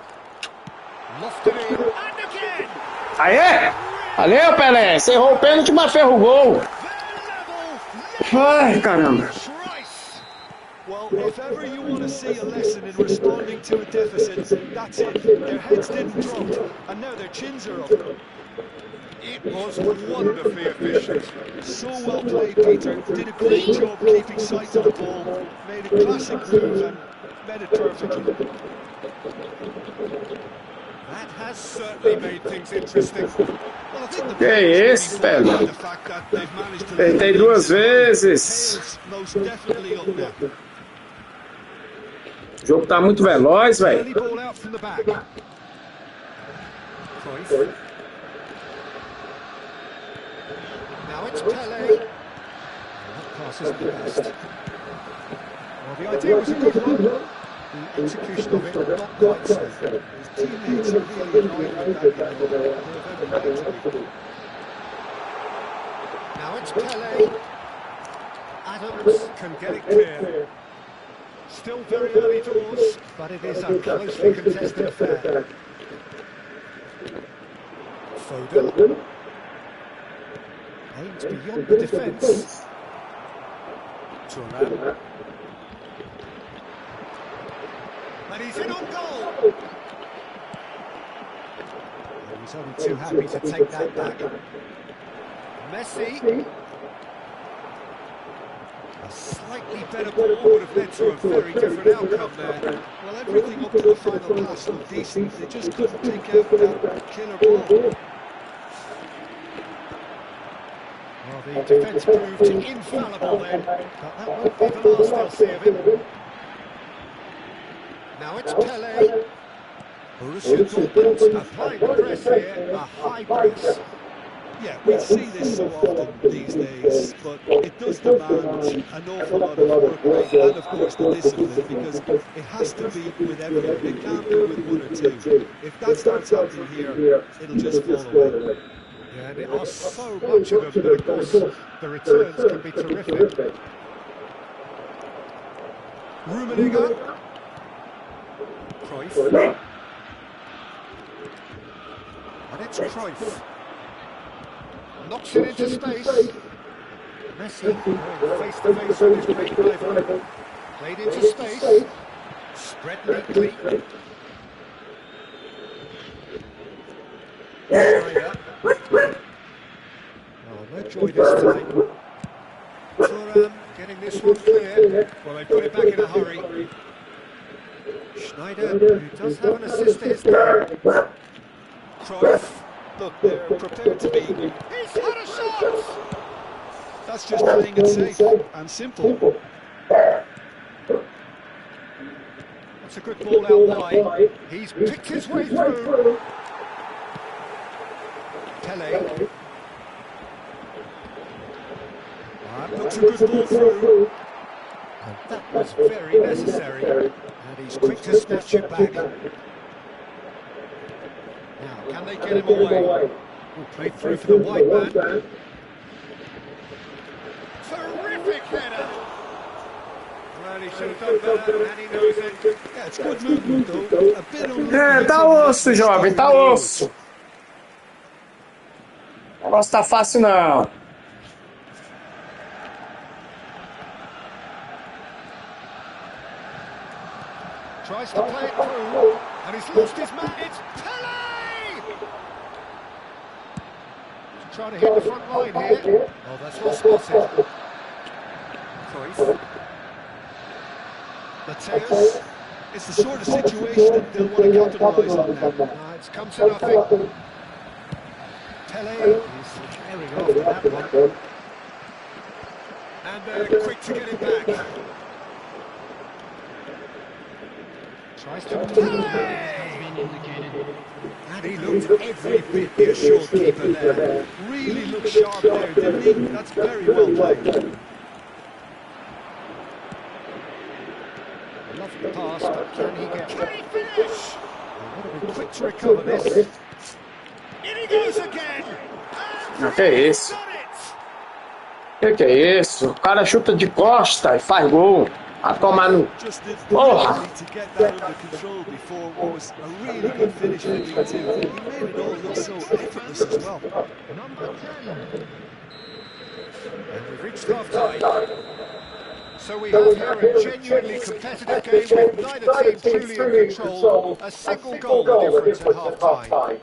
Lofted in, and again! Aê! Valeu, Pelé! Você errou o pênalti, mas ferrou o gol. Ai, caramba. Trice. Well, if ever you want to see a lesson in responding to a deficit, that's it. Their heads didn't drop, and now their chins are up. It was wonderfully efficient. So well played, Peter. Did a great job keeping sight of the ball. Made a classic move and met it perfectly. That has certainly made things interesting. Well, I think the Que isso, velho? the fact that they've managed to Tentei duas vezes. most definitely up now. O jogo tá muito veloz, velho. Early ball out from the back. Cruyff. Now it's Pele. That pass isn't the best. Well, the idea was a good one. The execution of it, not quite so. His teammates are really annoyed with that. Now it's Pele. Adams Can get it clear. still very early doors, but it is a closely contested affair. Foden. Aims beyond the defence. Thuram. And he's in on goal. And he's only too happy to take that back. Messi. A slightly better ball would have led to a very different outcome there. Well, everything up to the final pass looked decent. They just couldn't take out that killer ball. Well, the defence proved infallible then, but that won't be the last they'll see of him. Now it's Pele. Borussia Dortmund applying the press here, a high press. Yeah, we see this so often these days, but it does demand an awful lot of work rate and of course the discipline, because it has to be with everyone. It can't be with one or two. If that starts happening here, it'll just fall away. Yeah, and it was so much of them, but of course the returns can be terrific. Rummenigge. Cruyff. And it's Cruyff. Knocks it into space. Messi going face to face with his great rival. Played into space. Spread neatly. Schneider. Oh, no joy this time. Thuram getting this one clear. Well, they put it back in a hurry. Schneider, who does have an assist to his game. Cruyff. Look, they're prepared to be. He's had a shot! That's just playing it safe and simple. That's a good ball out wide. He's picked his way through. Pele. That looks a good ball through. And that was very necessary. And he's quick to snatch it back. Now, can they get him away? Oh, played through for the white man. Terrific header! Well, he should have done better, and he knows it. Yeah, it's good movement though. A bit of É, tá osso, jovem, tá osso. O negócio tá fácil, não. Tries to play it through, and he's lost his man. It's Pele! He's trying to hit the front line here. Oh, that's well spotted. Cruyff. Mateus. It's the sort of situation that they'll want to capitalise on now. It's come to nothing. Pele is carrying off to that one. And they're quick to get it back. Tries to Pele! And he looked every bit the assured keeper there. Really looked sharp there, didn't he? That's very well played. Loved the pass, but can he finish? He would have been quick to recover this. In he goes again! And Que é isso? Que é isso? O cara chuta de costa e faz gol. A tomar no... Just did Porra! to get that under control before what was a really good finish for me too. He made it all look so effortless as well. Number 10. And we've reached half-time. So we have here a genuinely competitive game with neither team truly in control. A single goal difference at half-time.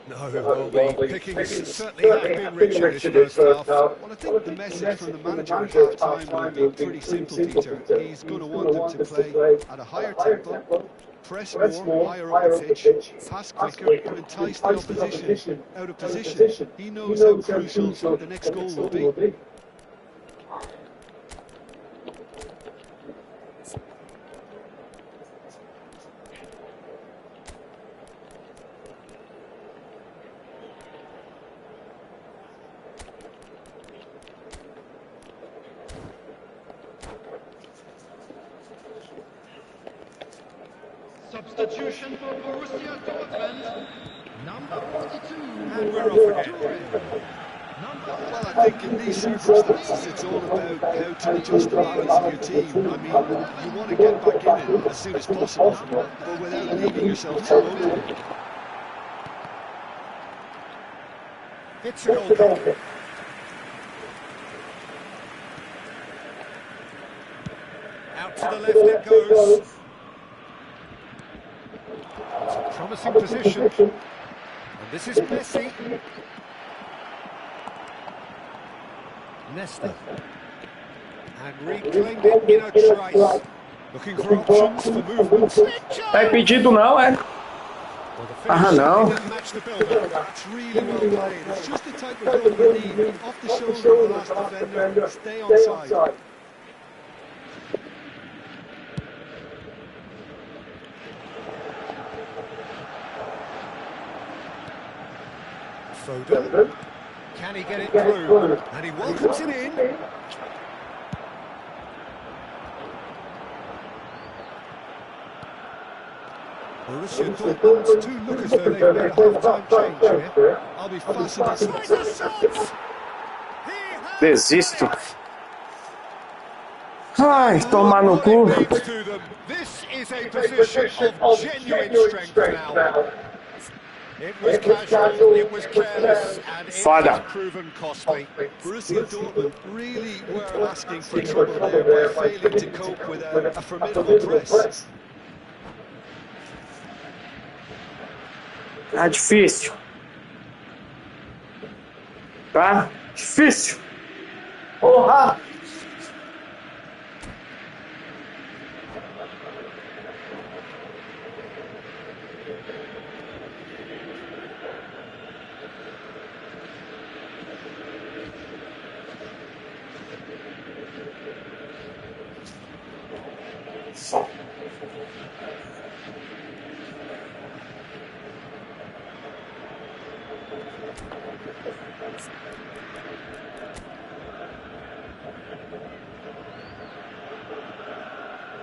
No, well, the pickings certainly have been rich in this first half. Well, I think the message from the manager at half-time will be pretty simple, Peter. He's going to want them to play at a higher tempo, press more, higher up the pitch, pass quicker, and entice the opposition out of position. He knows how crucial the next goal will be. Substitution for Borussia Dortmund. Number 42. And we're off again. Well, I think in these circumstances it's all about how to adjust the balance of your team. I mean, you want to get back in it as soon as possible, but without leaving yourself too open. It's a goal kick. Out to the left it goes. It's a promising position. And this is Messi. Nesta. And reclaimed it in a trice. Looking for options for movement. Tá impedido não, é? Ah, não. That's really well played. It's just the type of goal you need. Off the shoulder of the last defender, stay on side. Foden. Can he get it through? And he welcomes it in. Borussia Dortmund do look as though they've made a half-time change here. I'll be fascinated. Desisto. Ai, tomar no cu. This is a position of genuine strength now. It was casual, it was careless, and it has proven costly. Borussia Dortmund really were asking for trouble there by failing to cope with a formidable press. Tá difícil. Tá difícil. Porra!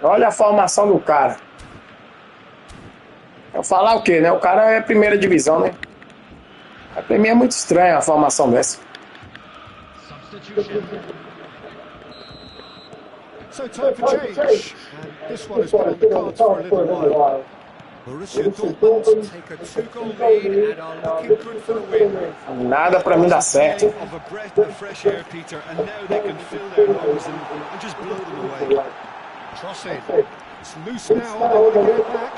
Olha a formação do cara. Eu falar o quê, né? O cara é primeira divisão, né? Pra mim é muito estranha a formação dessa. Substitution. So time for change, and this one has been on the cards for a little while. Borussia Dortmund take a 2-goal lead and are looking good for the win. Nada pra mim dar certo. Of a breath of fresh air, Peter, and now they can fill their lungs and just blow them away. Cross in. It's loose now, they want to get it back.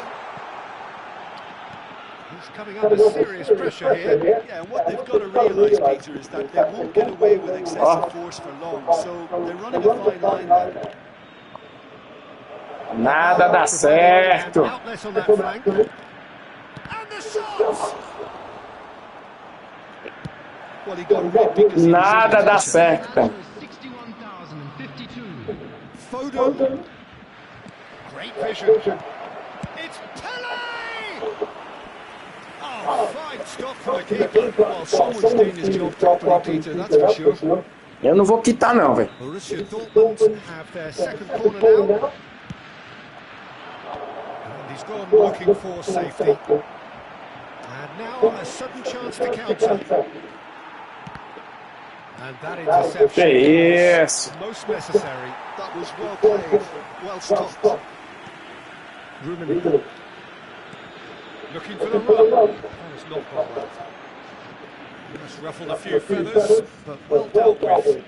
He's coming under serious pressure here. Yeah, and what they've got to realise, Peter, is that they won't get away with excessive force for long, so they're running a fine line there. Nada dá certo. Outlet on that flank. And the shot! Well, he got rid because he was Nada under dá pressure. certo. 61,052. Foden. Great vision. It's Pele! Oh, fine stop from the keeper. Well, someone's doing his job properly, Peter, that's for sure. Eu não vou quitar não, velho. Borussia Dortmund have their second corner now. And he's gone looking for safety. And now a sudden chance to counter. And that interception Que was isso. most necessary. That was well played, well stopped. Rummenigge. Looking for the run. That has not gone well. That's ruffled a few feathers, but well dealt with.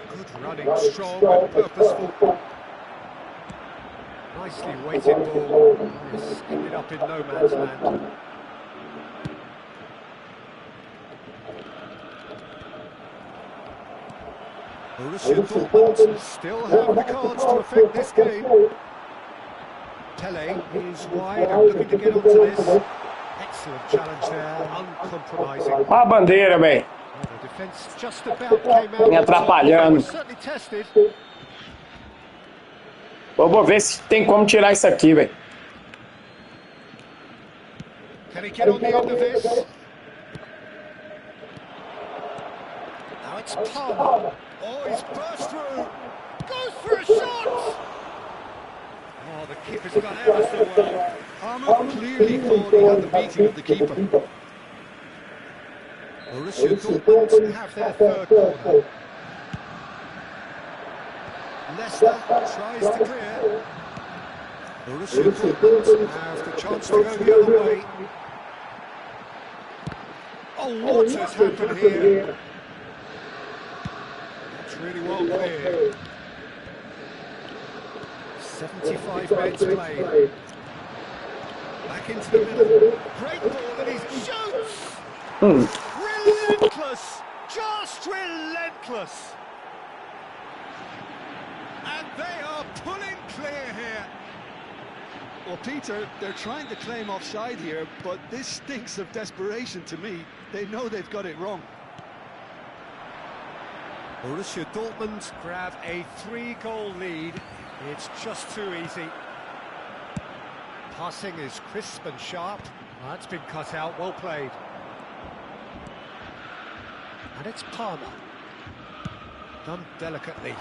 Good running, strong and purposeful. Nicely weighted ball. It's ended up in no man's land. Borussia Dortmund still have the cards to affect this game. Pele is wide and looking to get onto this. Excellent challenge there, uncompromising. Olha a bandeira, velho. Well, the defence just about came out. Me atrapalhando. Was certainly tested. Eu vou ver se tem como tirar isso aqui, velho. Can he get on the end of this? Now it's Palmer. Oh, he's burst through. Goes for a shot. Oh, the keeper's gone ever so well. Palmer clearly thought he had the beating of the keeper. Borussia Dortmund have their third corner. Leicester tries to clear. Borussia Dortmund have the chance to go the other way. Oh, what has happened here? That's really well cleared. 75 minutes played. Back into the middle. Great ball and he shoots! Relentless! Just relentless! And they are pulling clear here. Well, Peter, they're trying to claim offside here, but this stinks of desperation to me. They know they've got it wrong. Borussia Dortmund grab a 3-goal lead. It's just too easy. Passing is crisp and sharp. That's been cut out, well played. And it's Palmer. Done delicately.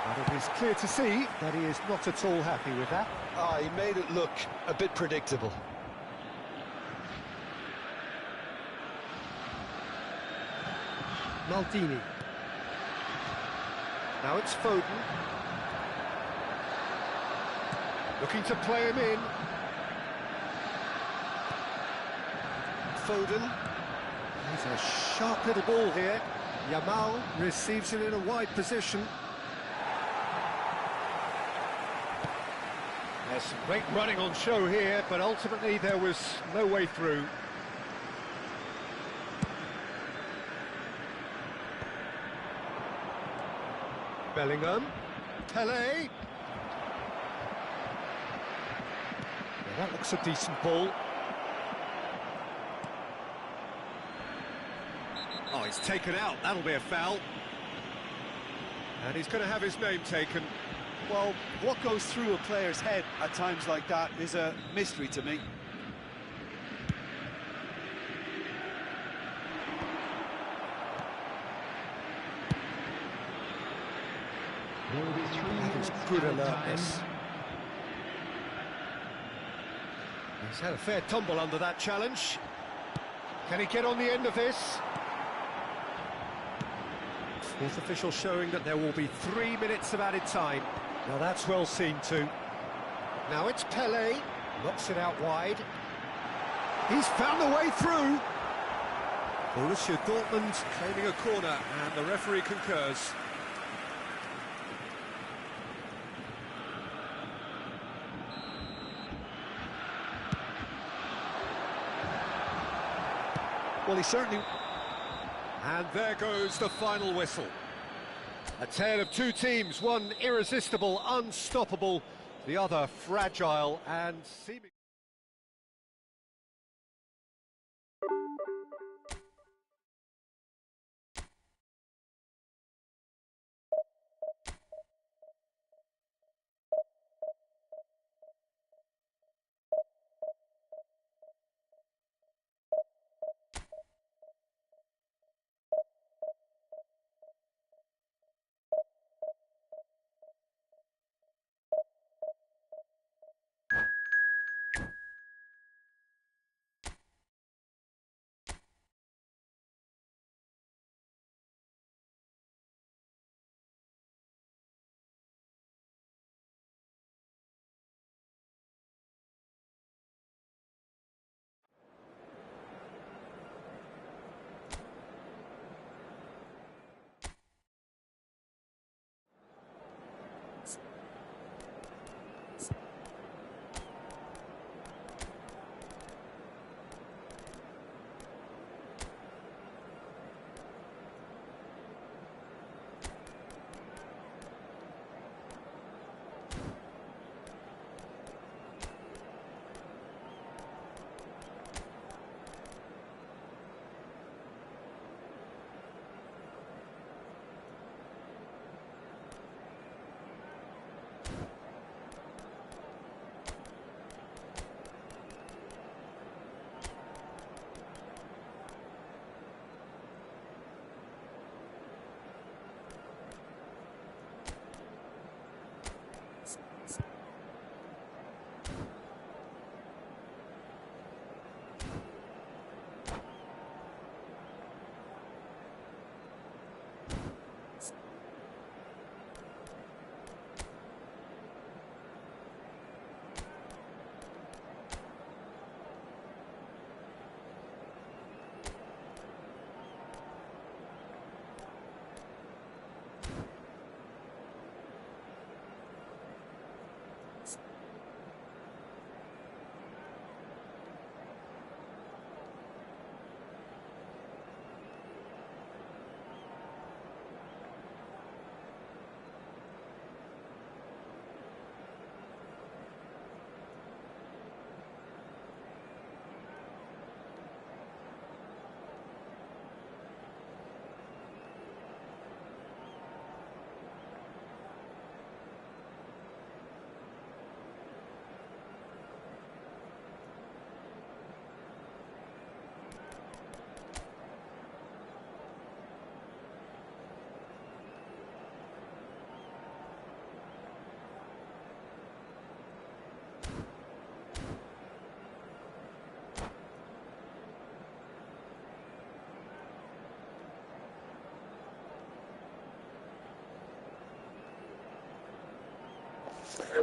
But it is clear to see that he is not at all happy with that. Ah, he made it look a bit predictable. Maldini. Now it's Foden. Looking to play him in. Foden. He's a sharp little ball here. Yamal receives it in a wide position. There's some great running on show here, but ultimately there was no way through. Bellingham. Pele. Yeah, that looks a decent ball. Oh, he's taken out. That'll be a foul. And he's going to have his name taken. Well, what goes through a player's head at times like that is a mystery to me. That is good alertness. He's had a fair tumble under that challenge. Can he get on the end of this? Fourth official showing that there will be 3 minutes of added time. Now that's well seen too. Now it's Pelé, knocks it out wide. He's found a way through. Borussia Dortmund claiming a corner, and the referee concurs. Well, he certainly... And there goes the final whistle. A tale of two teams, one irresistible, unstoppable, the other fragile and seeming...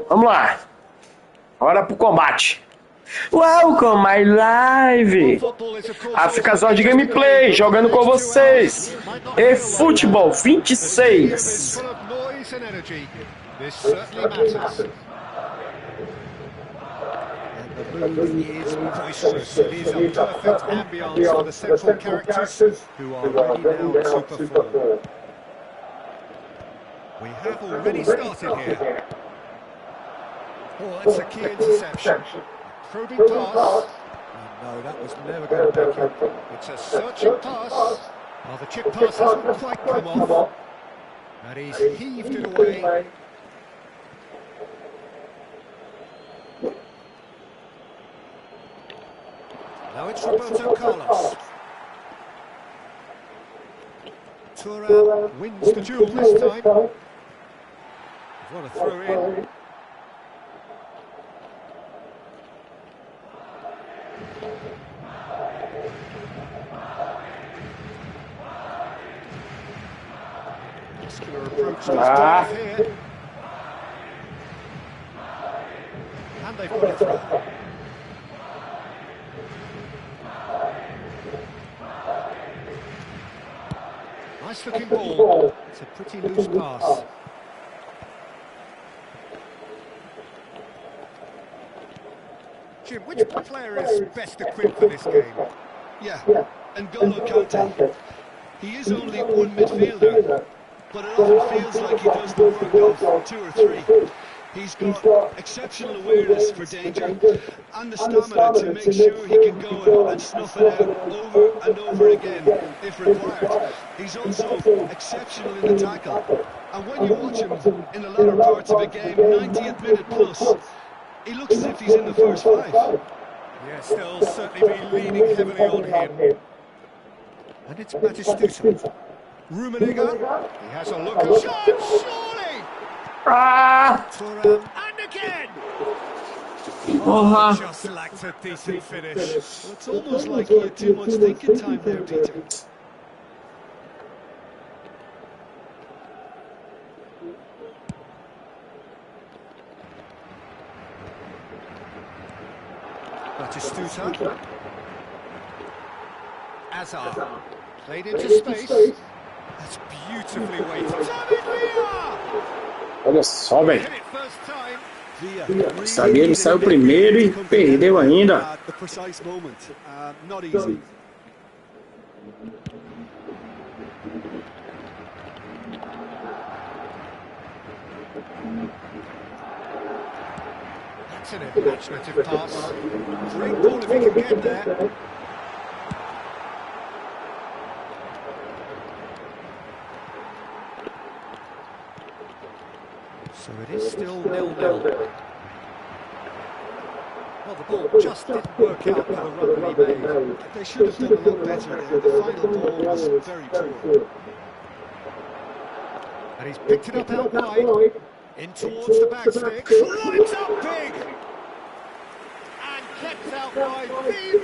Vamos lá. Hora pro combate. Welcome my live. Africazord Gameplay, jogando com vocês. eFootball 26. The mood is boisterous. It is a perfect ambience for the central characters who are ready now to perform. We have already started here. Oh, that's a key interception. Probing pass. No, that was never going to make it. It's a searching pass. Oh, the chip pass hasn't quite come off. And he's heaved it away. Now it's Roberto Carlos. Thuram wins the duel this time. What a throw in. Muscular approach does dive here. And they've got a throw. Nice looking ball. It's a pretty loose pass. Jim, which player is best equipped for this game? Yeah, and N'Golo Kante. He is only one midfielder, but it often feels like he does the work of two or three. He's got exceptional awareness for danger and the stamina to make sure he can go and snuff it out over and over again if required. He's also exceptional in the tackle. And when you watch him in the latter parts of a game, 90th minute plus, he looks as if he's in the first five. Yeah, still certainly be leaning heavily on him. And it's Batistuta. Rummenigge. He has a look at shot, surely! Thuram, and again! Oh, just lacked a decent finish. Well, it's almost like he had too much thinking time there, Peter. Batistuta. Azar. Played into space. That's beautifully weighted. David Villa! Olha só, velho. Hit it first time. O zagueiro saiu primeiro e perdeu ainda. The precise moment. Not easy. That's an imaginative pass. Great ball if he can get there. So it is still 0-0. Well, the ball just didn't work out for the run that he made. They should have done a lot better there. The final ball was very poor. And he's picked it up out wide. In towards the back stick. Climbs up big! And kept out by the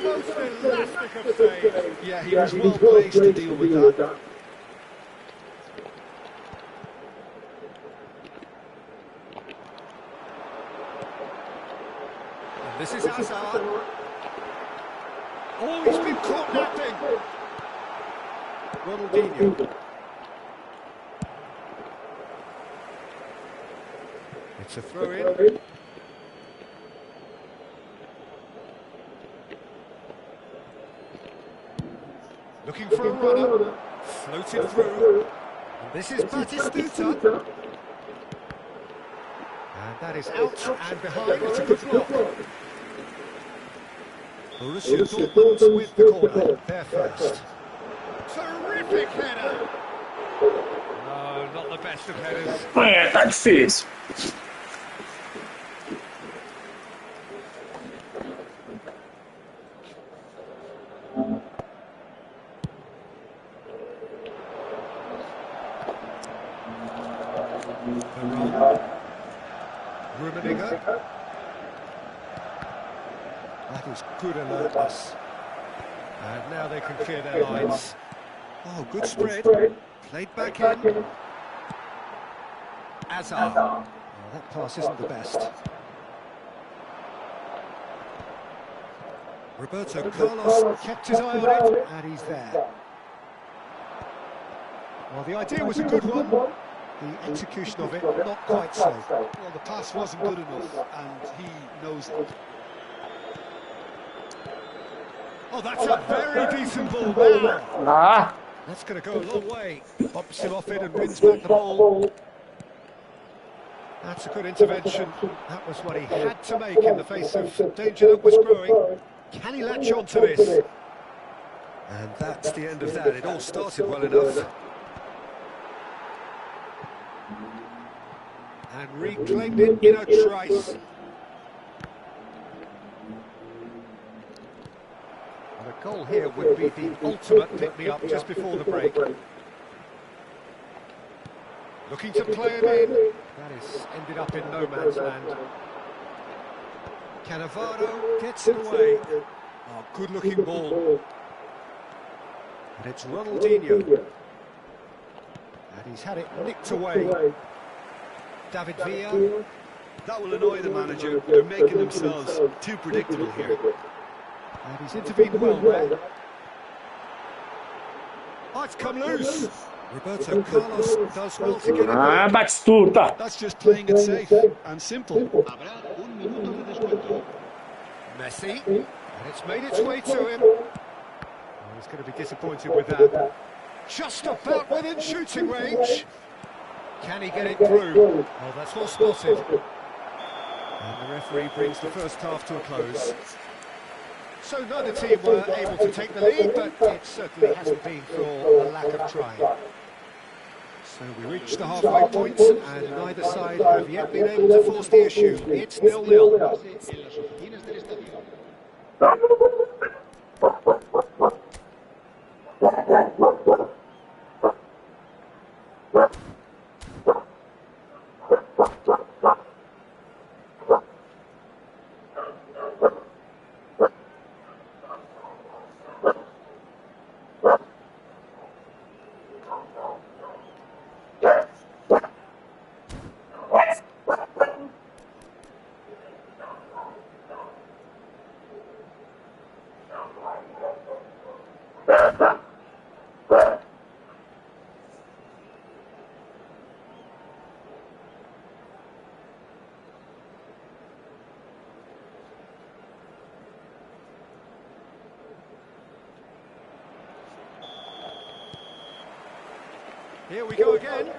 most elastic of saves. Yeah, he was well placed to deal with that. This is Hazard. Oh, he's been caught napping. Ronaldinho. It's a throw in. Looking for a runner. Floated through. And this is Batistuta. And that is out and behind. It's a good block. Borussia Dortmund with the corner. They're first. Terrific header. No, not the best of headers. É, tá difícil. Rummenigge. That is good alertness. And now they can clear their lines. Oh, good spread. Played back in. Azar. Oh, that pass isn't the best. Roberto Carlos kept his eye on it, and he's there. Well, the idea was a good one. The execution of it, not quite so. Well, the pass wasn't good enough, and he knows it. Oh, that's a very decent ball now. Ah, That's going to go a long way. Pops him off it and wins back the ball. That's a good intervention. That was what he had to make in the face of danger that was growing. Can he latch on to this? And that's the end of that. It all started well enough. And reclaimed it in a trice. A goal here would be the ultimate pick-me-up just before the break. Looking to play it in. That has ended up in no man's land. Cannavaro gets it away. Oh, good-looking ball. And it's Ronaldinho. And he's had it nicked away. David Villa. That will annoy the manager. They're making themselves too predictable here. And he's intervened well there. Oh, it's come loose. Roberto Carlos does well to get it Ah, back. Batistuta. That's just playing it safe and simple. Habrá un minuto de descuento. Messi. And it's made its way to him. Oh, he's going to be disappointed with that. Just about within shooting range. Can he get it through? Oh, that's well spotted. And the referee brings the first half to a close. So neither team were able to take the lead, but it certainly hasn't been for a lack of trying. So we reach the halfway point, and neither side have yet been able to force the issue. It's 0-0. En las oficinas del estadio. Here we go again.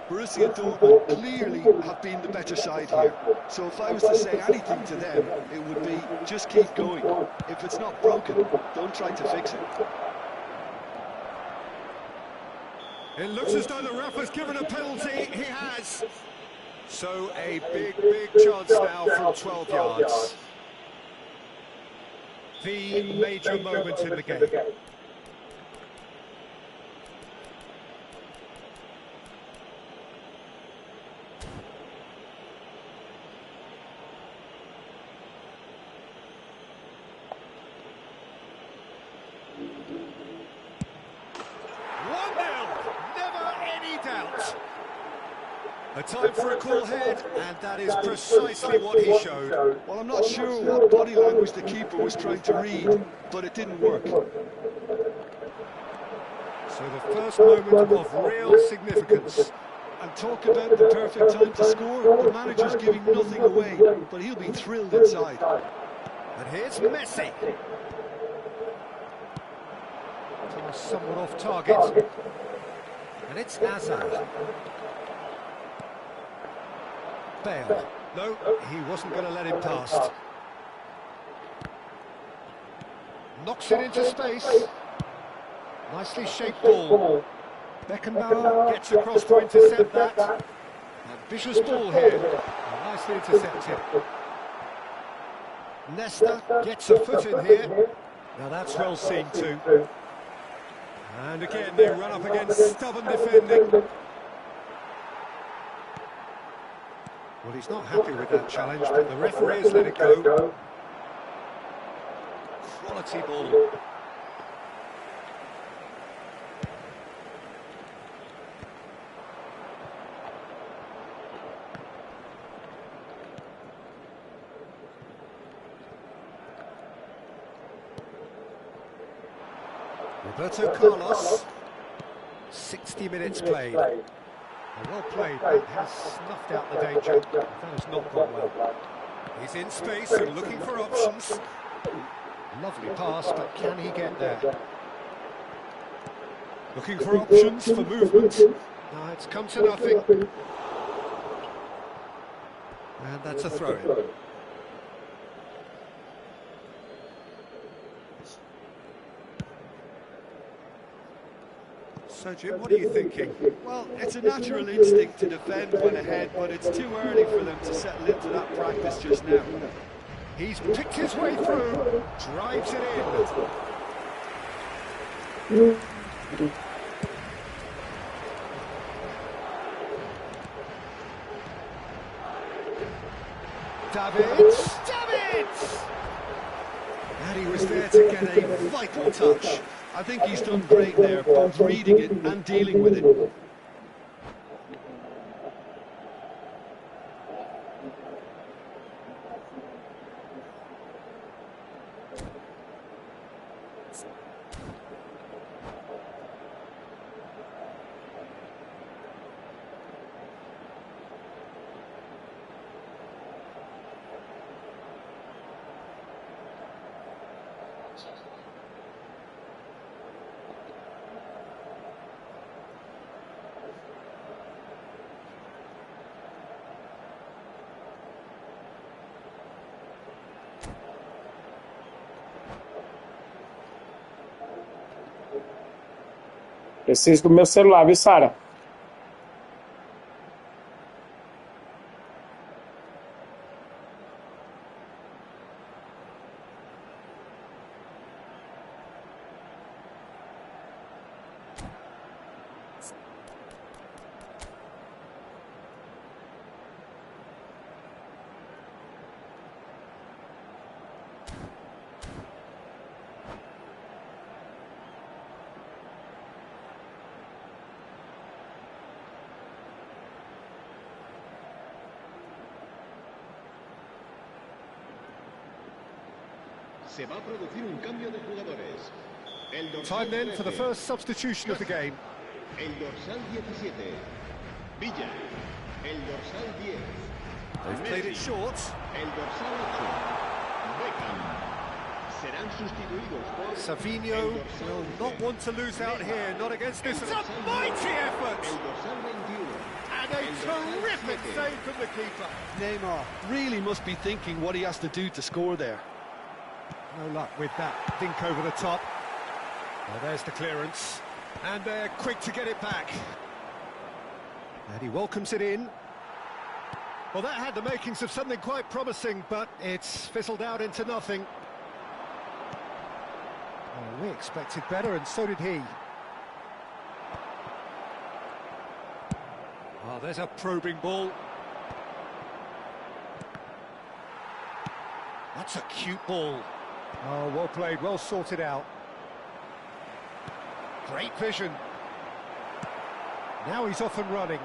Borussia Dortmund clearly have been the better side here. So if I was to say anything to them, it would be just keep going. If it's not broken, don't try to fix it. It looks as though the ref has given a penalty. He has. So a big, big chance now from 12 yards. The major moment in the game. A time for a cool head, and that is precisely what he showed. Well, I'm not sure what body language the keeper was trying to read, but it didn't work. So the first moment of real significance. And talk about the perfect time to score. The manager's giving nothing away, but he'll be thrilled inside. And here's Messi. Somewhat off target. And it's Hazard. Bale. No, he wasn't going to let him past. Knocks it into space. Nicely shaped ball. Beckenbauer gets across to intercept that. Ambitious ball here. Nicely intercepted. Nesta gets a foot in here. Now that's well seen too. And again they run up against stubborn defending. Well, he's not happy with that challenge, but the referee has let it go. Quality ball. Roberto Carlos. 60 minutes played. Well played, that has snuffed out the danger. That has not gone well. He's in space and looking for options. Lovely pass, but can he get there? Looking for options for movement. No, it's come to nothing. And that's a throw-in. So, Jim, what are you thinking? Well, it's a natural instinct to defend when ahead, but it's too early for them to settle into that practice just now. He's picked his way through, drives it in. Davids! And he was there to get a vital touch. I think he's done great there, both reading it and dealing with it. Preciso do meu celular, viu, Sara? Se va a producir un cambio de jugadores. El dorsal Time then for the 13, first substitution of the game. el dorsal 17, Villa. El dorsal 10, They've played it short. el dorsal 8, Beckham. Serán sustituidos por Savinho el dorsal will 11, not want to lose out here, not against this. It's a dorsal mighty 10, effort! El dorsal 21. And a terrific save from the keeper. Neymar really must be thinking what he has to do to score there. No luck with that dink over the top. Well, there's the clearance. And they're quick to get it back. And he welcomes it in. Well, that had the makings of something quite promising, but it's fizzled out into nothing. Well, we expected better, and so did he. Oh, there's a probing ball. That's a cute ball. Oh, well played, well sorted out. Great vision. Now he's off and running.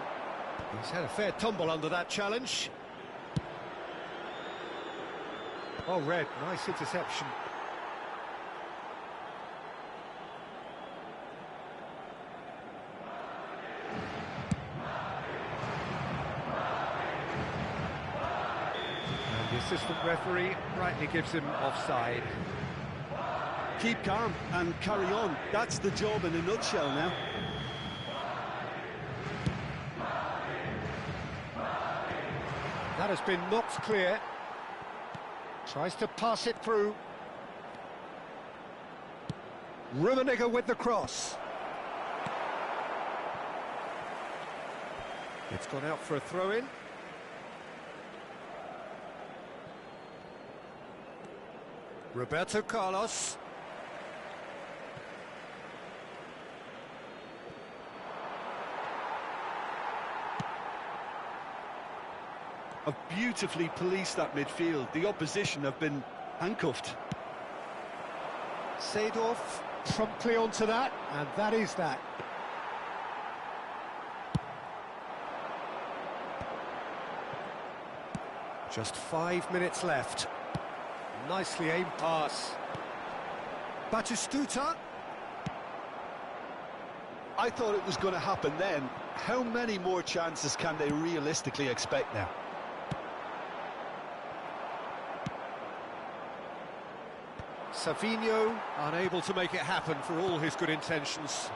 He's had a fair tumble under that challenge. Oh, Red, nice interception. And the assistant referee rightly gives him offside. Keep calm and carry on. That's the job in a nutshell now. That has been knocked clear. Tries to pass it through. Rummenigge with the cross. It's gone out for a throw-in. Roberto Carlos. Have beautifully policed that midfield. The opposition have been handcuffed. Seedorf promptly onto that, and that is that. Just 5 minutes left. Nicely aimed pass. Batistuta. I thought it was going to happen then. How many more chances can they realistically expect now? Savinho unable to make it happen for all his good intentions.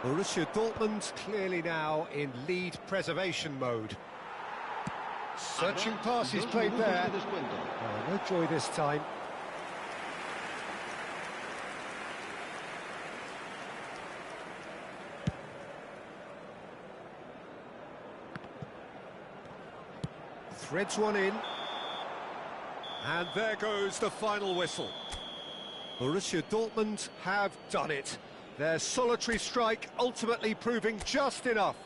Borussia Dortmund clearly now in lead preservation mode. Searching pass is played there. Oh, no joy this time. Threads one in. And there goes the final whistle. Borussia Dortmund have done it. Their solitary strike ultimately proving just enough.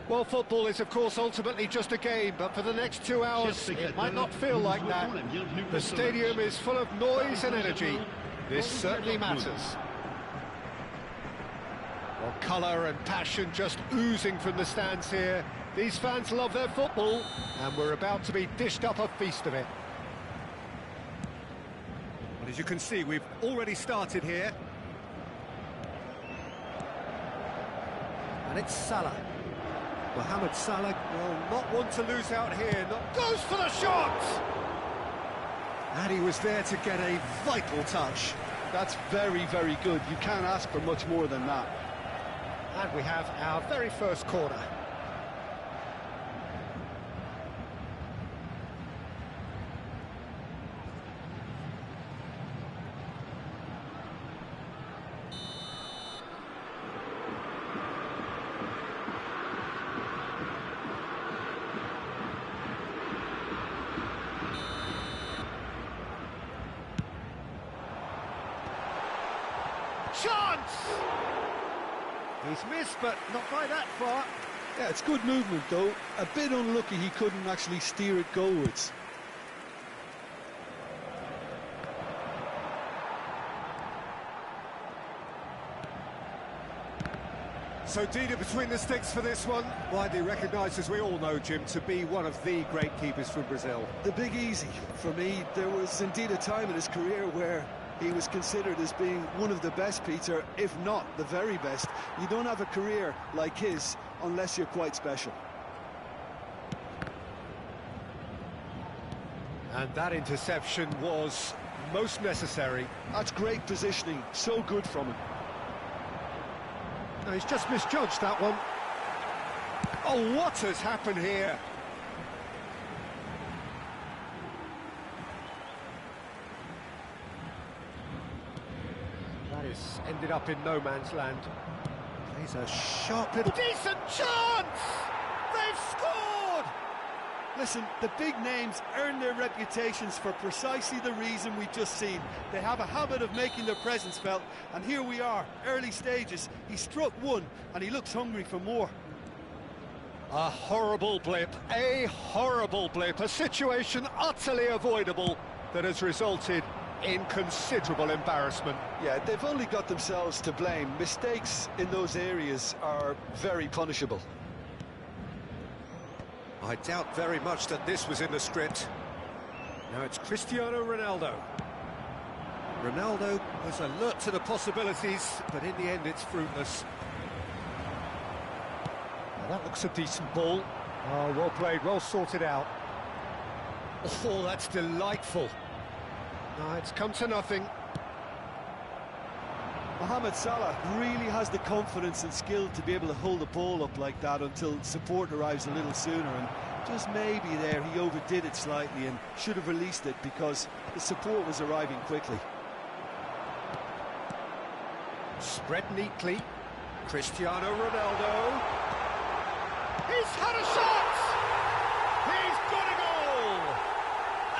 Well, football is, of course, ultimately just a game, but for the next 2 hours, it might not feel like that. The stadium is full of noise and energy. This certainly matters. Well, colour and passion just oozing from the stands here. These fans love their football, and we're about to be dished up a feast of it. Well, as you can see, we've already started here. And it's Salah. Mohamed Salah will not want to lose out here. Goes for the shot! And he was there to get a vital touch. That's very, very good. You can't ask for much more than that. And we have our very first corner. Chance! He's missed, but not by that far. Yeah, it's good movement, though. A bit unlucky he couldn't actually steer it goalwards. So Dida between the sticks for this one. Widely recognised, as we all know, Jim, to be one of the great keepers from Brazil. The big easy for me. There was indeed a time in his career where he was considered as being one of the best, Peter, if not the very best. You don't have a career like his unless you're quite special. And that interception was most necessary. That's great positioning, so good from him. No, he's just misjudged that one. Oh, what has happened here? That is ended up in no man's land. He's a sharp little... Decent chance! They've scored! Listen, the big names earn their reputations for precisely the reason we've just seen. They have a habit of making their presence felt, and here we are, early stages. He struck one, and he looks hungry for more. A horrible blip, a situation utterly avoidable that has resulted in considerable embarrassment. Yeah, they've only got themselves to blame. Mistakes in those areas are very punishable. I doubt very much that this was in the script. Now it's Cristiano Ronaldo. Ronaldo was alert to the possibilities, but in the end it's fruitless. Now that looks a decent ball. Oh, well played, well sorted out. Oh, that's delightful. No, it's come to nothing. Mohamed Salah really has the confidence and skill to be able to hold the ball up like that until support arrives a little sooner, and just maybe there he overdid it slightly and should have released it because the support was arriving quickly. Spread neatly. Cristiano Ronaldo. He's had a shot! He's got a goal!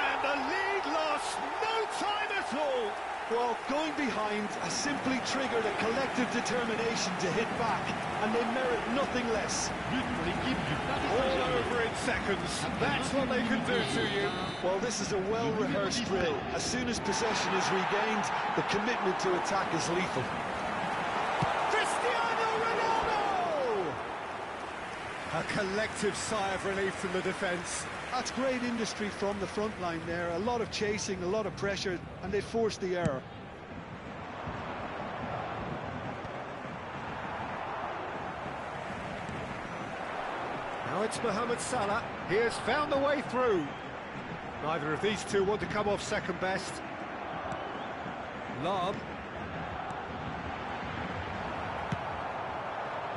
And the lead lasts no time at all! Well, going behind has simply triggered a collective determination to hit back, and they merit nothing less. All over in seconds. That's what they can do to you. Well, this is a well-rehearsed drill. As soon as possession is regained, the commitment to attack is lethal. Cristiano Ronaldo! A collective sigh of relief from the defence. That's great industry from the front line there. A lot of chasing, a lot of pressure, and they forced the error. Now it's Mohamed Salah. He has found the way through. Neither of these two want to come off second best. Lam.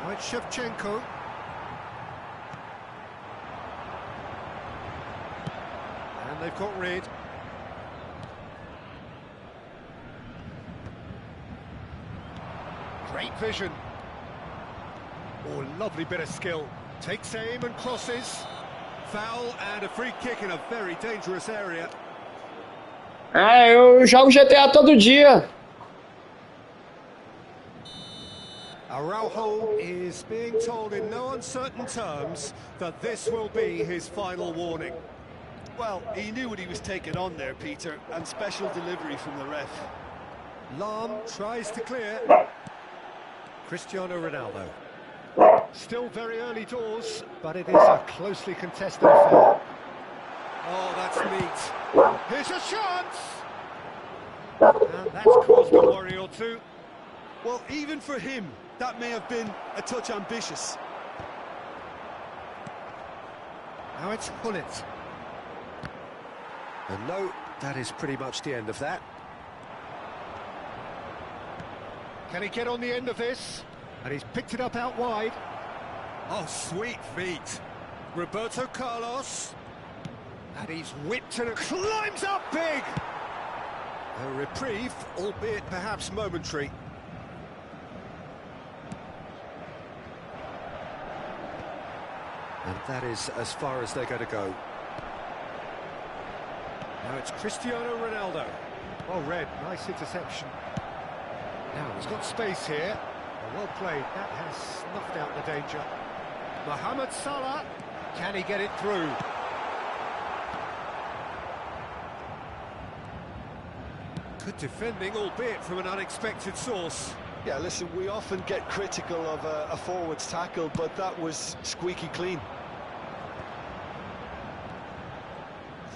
Now it's Shevchenko. And they've got rid. Great vision. Oh, lovely bit of skill. Takes aim and crosses. Foul and a free kick in a very dangerous area. Eu jogo GTA todo dia. Araujo is being told in no uncertain terms that this will be his final warning. Well, he knew what he was taking on there, Peter, and special delivery from the ref. Lam tries to clear. Cristiano Ronaldo. Still very early doors, but it is a closely contested affair. Oh, that's neat. Here's a chance! And that's caused a worry or two. Well, even for him, that may have been a touch ambitious. Now it's Gullit. And no, that is pretty much the end of that. Can he get on the end of this? And he's picked it up out wide. Oh, sweet feet. Roberto Carlos. And he's whipped and climbs up big. A reprieve, albeit perhaps momentary. And that is as far as they're going to go. Now it's Cristiano Ronaldo. Well read, nice interception. Now he's got space here. Well played, that has snuffed out the danger. Mohamed Salah, can he get it through? Good defending, albeit from an unexpected source. Yeah, listen, we often get critical of a forward's tackle, but that was squeaky clean.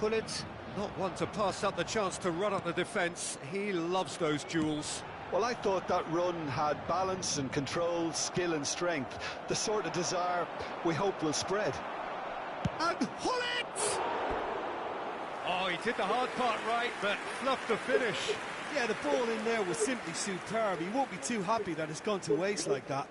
Gullit, not one to pass up the chance to run up the defence. He loves those duels. Well, I thought that run had balance and control, skill and strength. The sort of desire we hope will spread. And Gullit! Oh, he did the hard part right, but fluffed the finish. Yeah, the ball in there was simply superb. He won't be too happy that it's gone to waste like that.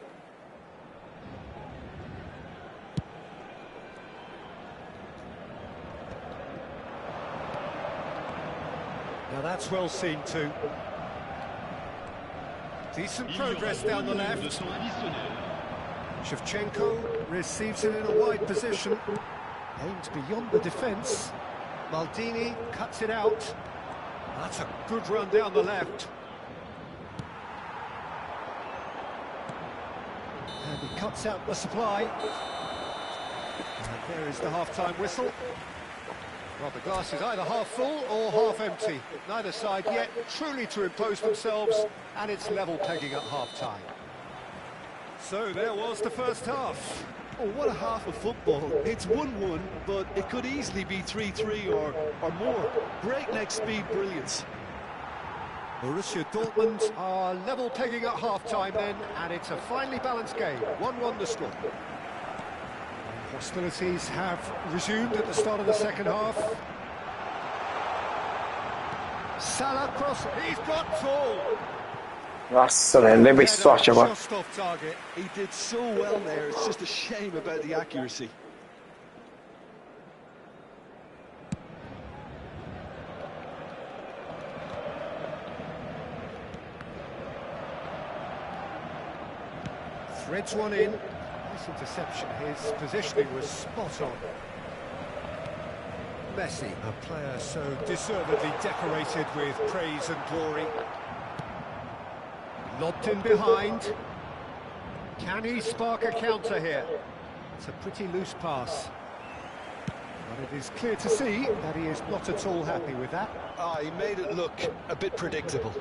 Now that's well seen too. Decent progress down the left. Shevchenko receives it in a wide position. Aimed beyond the defence. Maldini cuts it out. That's a good run down the left. And he cuts out the supply. And there is the half-time whistle. Well, the glass is either half full or half empty. Neither side yet truly to impose themselves, and it's level pegging at half-time. So there was the first half. Oh, what a half of football. It's 1-1, but it could easily be 3-3 or more. Breakneck speed brilliance. Borussia Dortmund are level pegging at half-time then, and it's a finely balanced game. 1-1 the score. Hostilities have resumed at the start of the second half. Salah cross, he's got tall. Nossa, velho, levei sorte agora. Just off target. He did so well there, it's just a shame about the accuracy. Threads one in. Nice interception. His positioning was spot on. Messi, a player so deservedly decorated with praise and glory. Lobbed in behind. Can he spark a counter here? It's a pretty loose pass. But it is clear to see that he is not at all happy with that. Ah, he made it look a bit predictable.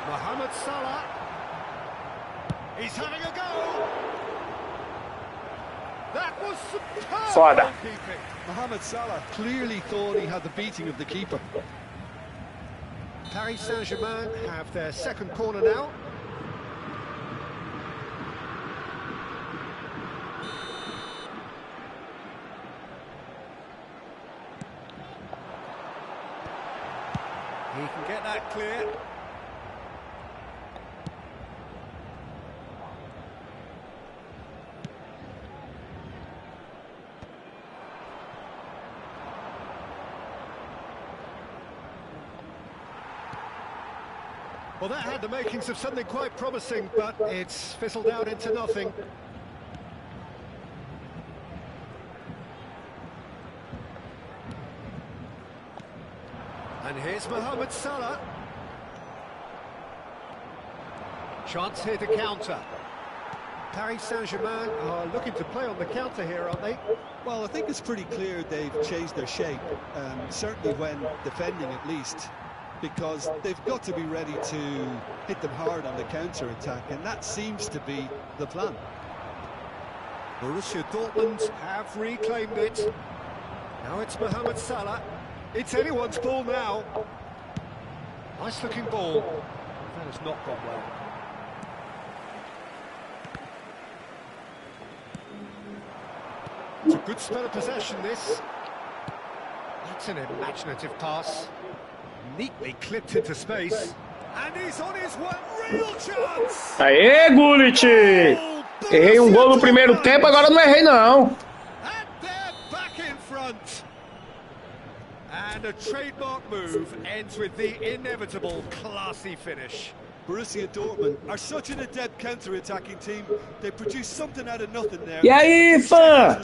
Mohamed Salah. He's having a go. That was superb Foda. goalkeeping. Mohamed Salah clearly thought he had the beating of the keeper. Paris Saint-Germain have their second corner now. He can get that clear. Well, that had the makings of something quite promising, but it's fizzled out into nothing. And here's Mohamed Salah. Chance here to counter. Paris Saint-Germain are looking to play on the counter here, aren't they? Well, I think it's pretty clear they've changed their shape, certainly when defending at least, because they've got to be ready to hit them hard on the counter-attack, and that seems to be the plan. Borussia Dortmund have reclaimed it. Now it's Mohamed Salah. It's anyone's ball now. Nice looking ball. That has not gone well. It's a good spell of possession, this. That's an imaginative pass. Neatly clipped into space. And he's on his way. Real chance! Aê, Gullit! Errei um gol no primeiro tempo, agora não errei não. And they're back in front. And a trademark move ends with the inevitable classy finish. Borussia Dortmund are such an adept counter-attacking team. They produce something out of nothing there. E aí, fã?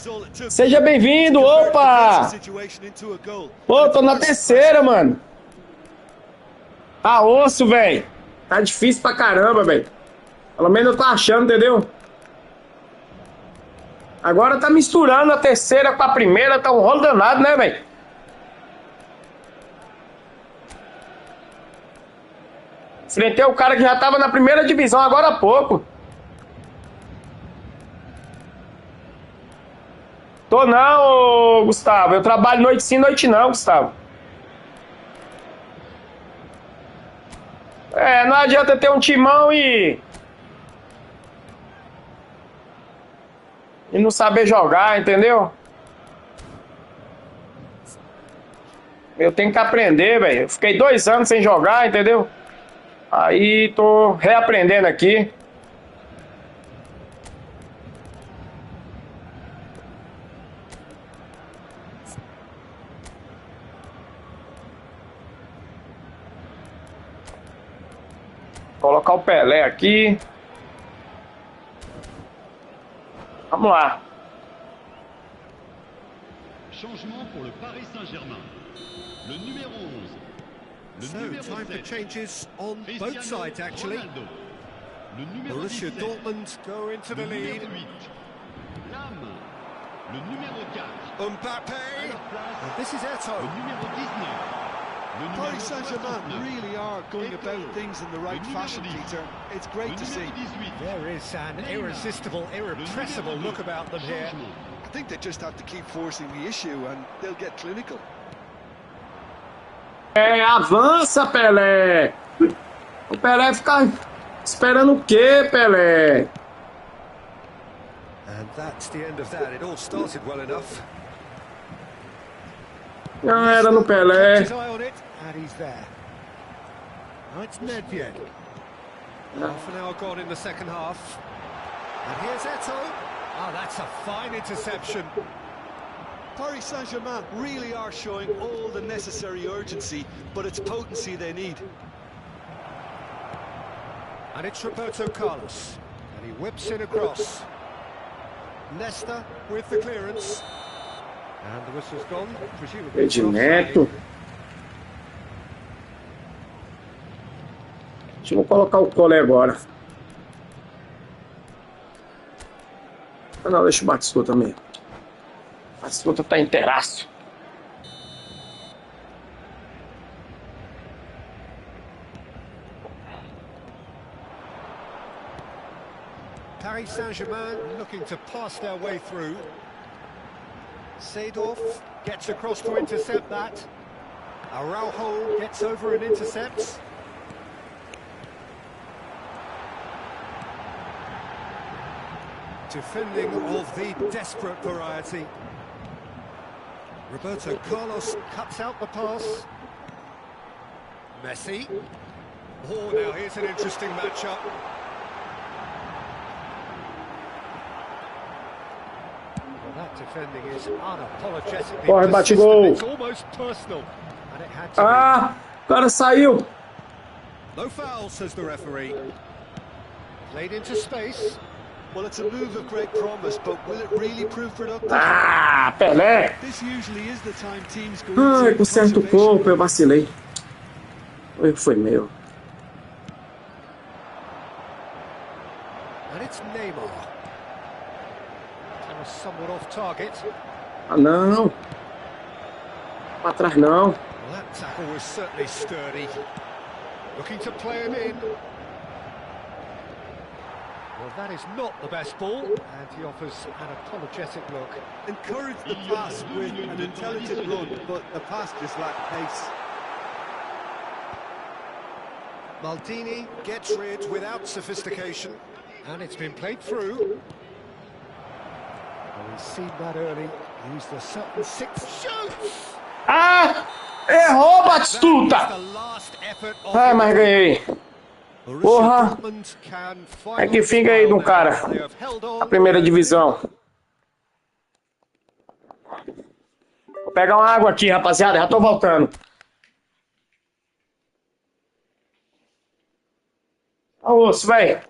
Seja bem-vindo, opa! Pô, tô na terceira, mano. Tá osso, velho. Tá difícil pra caramba, velho. Pelo menos eu tô achando, entendeu? Agora tá misturando a terceira com a primeira, tá um rolo danado, né, velho? Enfrentei o cara que já tava na primeira divisão agora há pouco. Tô não, ô, Gustavo. Eu trabalho noite sim, noite não, Gustavo. É, não adianta ter um timão e não saber jogar, entendeu? Eu tenho que aprender, velho. Eu fiquei 2 anos sem jogar, entendeu? Aí tô reaprendendo aqui. Colocar o Pelé aqui. Vamos lá. Changement pour le Paris Saint-Germain. Le numéro 11. So, time for changes on both sides, actually. Borussia Dortmund go into the lead. Lam. Le numéro 4. Mbappe. And this is Eto'o. Le numéro 19. Paris Saint-Germain really are going about things in the right fashion, Peter. It's great to see. There is an irresistible, irrepressible look about them here. I think they just have to keep forcing the issue and they'll get clinical. É, avança, Pelé. O Pelé fica esperando o quê, Pelé? And that's the end of that. It all started well enough. Não era no Pelé. His eye on it, and he's there. Now it's Nedved. Half an hour gone in the second half. And here's Eto'o. Oh, that's a fine interception. Paris Saint-Germain really are showing all the necessary urgency, but it's potency they need. And it's Roberto Carlos. And he whips in across. Nesta with the clearance. And the whistle's gone, presumably. Edneto. Deixa eu colocar o Cole agora. Ah, não, deixa o Batistuta também. O Batistuta tá inteiraço. Paris Saint-Germain looking to pass their way through. Seedorf gets across to intercept that. Araujo gets over and intercepts. Defending of the desperate variety. Roberto Carlos cuts out the pass. Messi. Oh, now here's an interesting matchup. That defending is unapologetically Corre, bate gol. It's almost personal. And it had to Ah, o cara saiu. be. No foul, says the referee. Played into space. Well, it's a move of great promise, but will it really prove productive? Ah, Pelé. This usually is the time teams go Ai, into com certo pouco eu vacilei. O erro foi meu. And it's Neymar. That was somewhat off target. Ah, não. Pra trás não. Well, that tackle was certainly sturdy. Looking to play him in. Well, that is not the best ball, and he offers an apologetic look. Encourage the pass with an intelligent run, but the pass just lacked pace. Maldini gets rid without sophistication, and it's been played through. Well, he's seen that early. Used the certain six shoots. Ah! Errou, That is the Batistuta! last effort of Ah, the mas team. ganhei. Borussia Porra! Dortmund can É que finally fica aí smile do now. cara. They have held A on primeira and divisão. Vou pegar uma água aqui, rapaziada. Já tô voltando. Ô, osso, velho.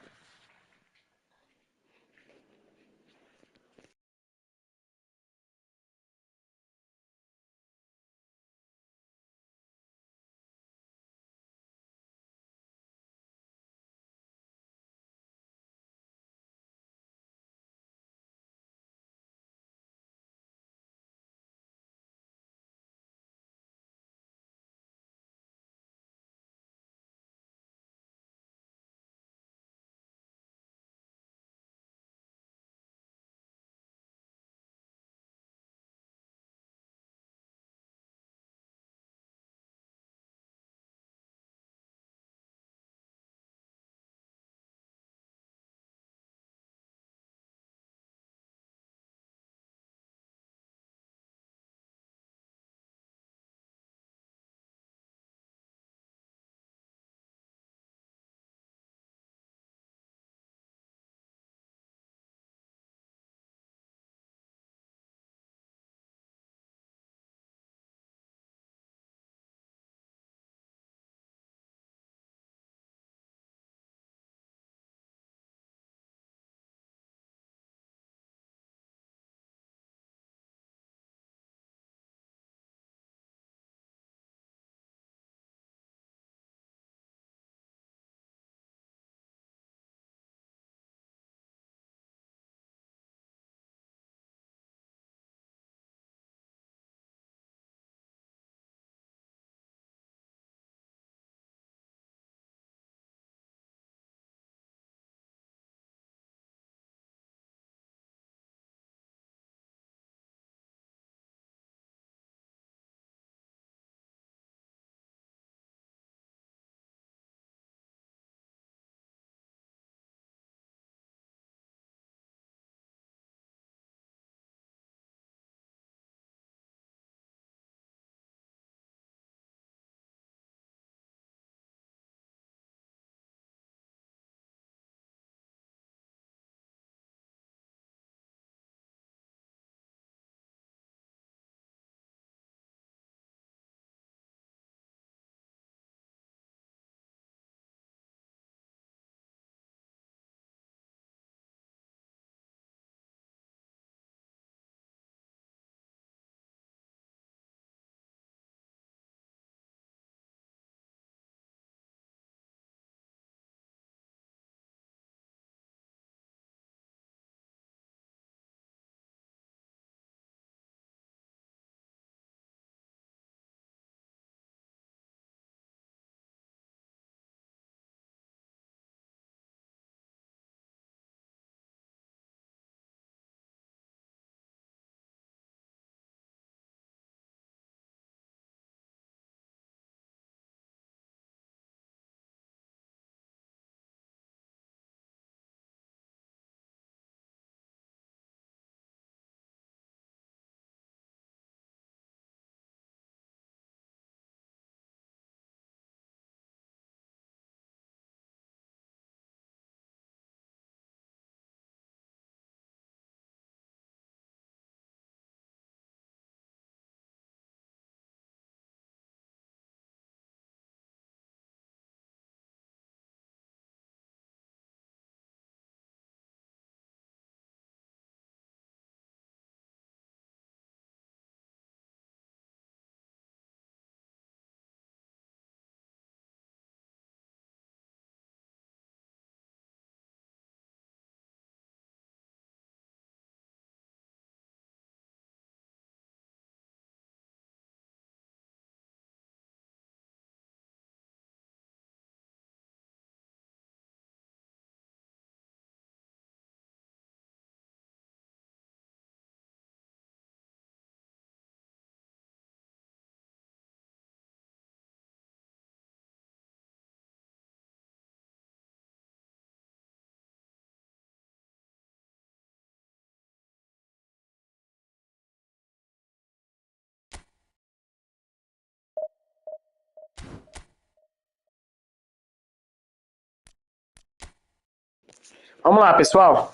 Vamos lá, pessoal.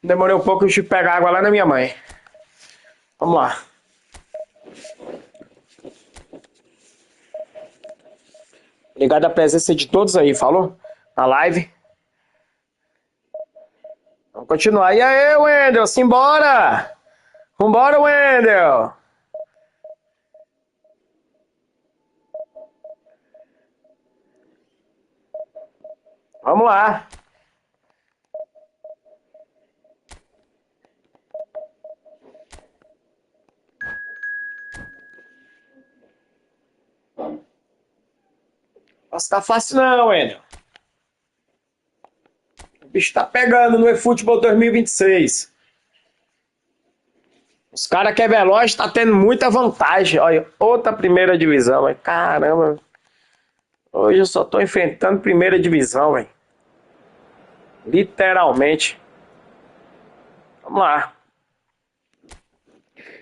Demorei um pouco de pegar água lá na minha mãe. Vamos lá. Obrigado a presença de todos aí, falou? Na live. Vamos continuar. E aí, Wendel, simbora! Vambora, Wendel! Vamos lá. Nossa, tá fácil não, Wendel. O bicho tá pegando no eFootball 2026. Os caras que é veloz tá tendo muita vantagem. Olha, outra primeira divisão, velho. Caramba. Hoje eu só tô enfrentando primeira divisão, velho. Literalmente. Vamos lá.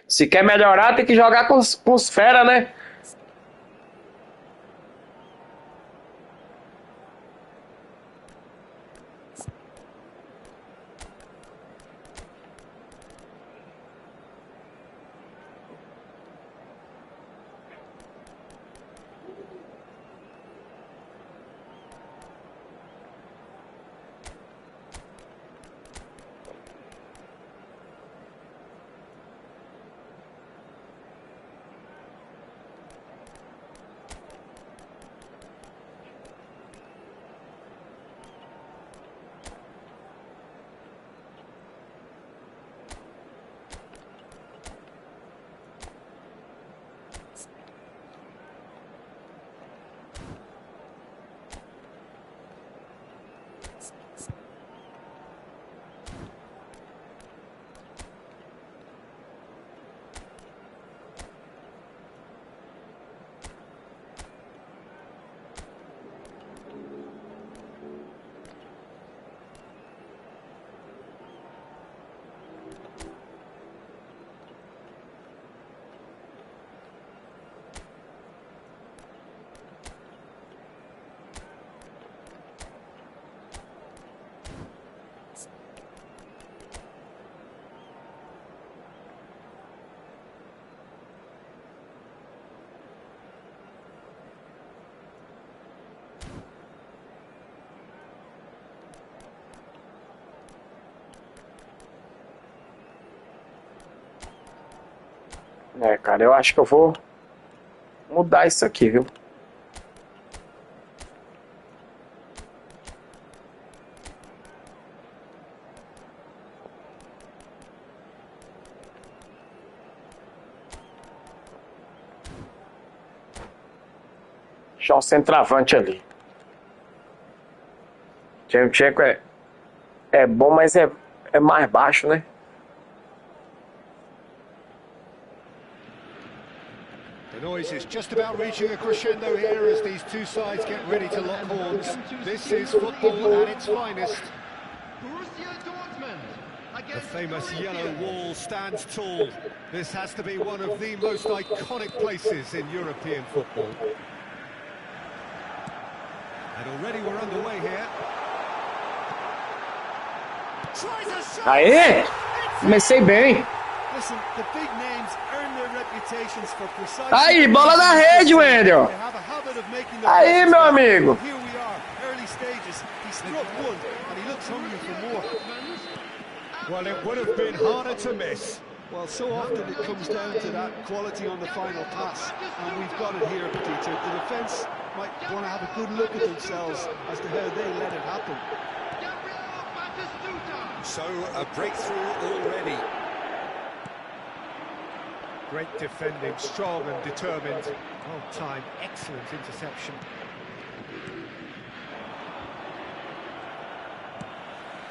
Se quer melhorar, tem que jogar com os fera, né? É, cara, eu acho que eu vou mudar isso aqui, viu? Deixar um centroavante ali. Tchevchenko é bom, mas é mais baixo, né? The noise is just about reaching a crescendo here as these two sides get ready to lock horns. This is football at its finest. The famous yellow wall stands tall. This has to be one of the most iconic places in European football. And already we're underway here. Aê! Comecei bem. Listen, the big names earn their reputations for precise. Aí, bola na rede, Wendel. Aí, meu amigo. Here we are, early stages. He struck one and he looks hungry for more. Well, it would have been harder to miss. Well, so often it comes down to that quality on the final pass, and we've got it here, Petita. The defence might want to have a good look at themselves as to how they let it happen. So, a breakthrough already. Great defending, strong and determined. Well timed, excellent interception.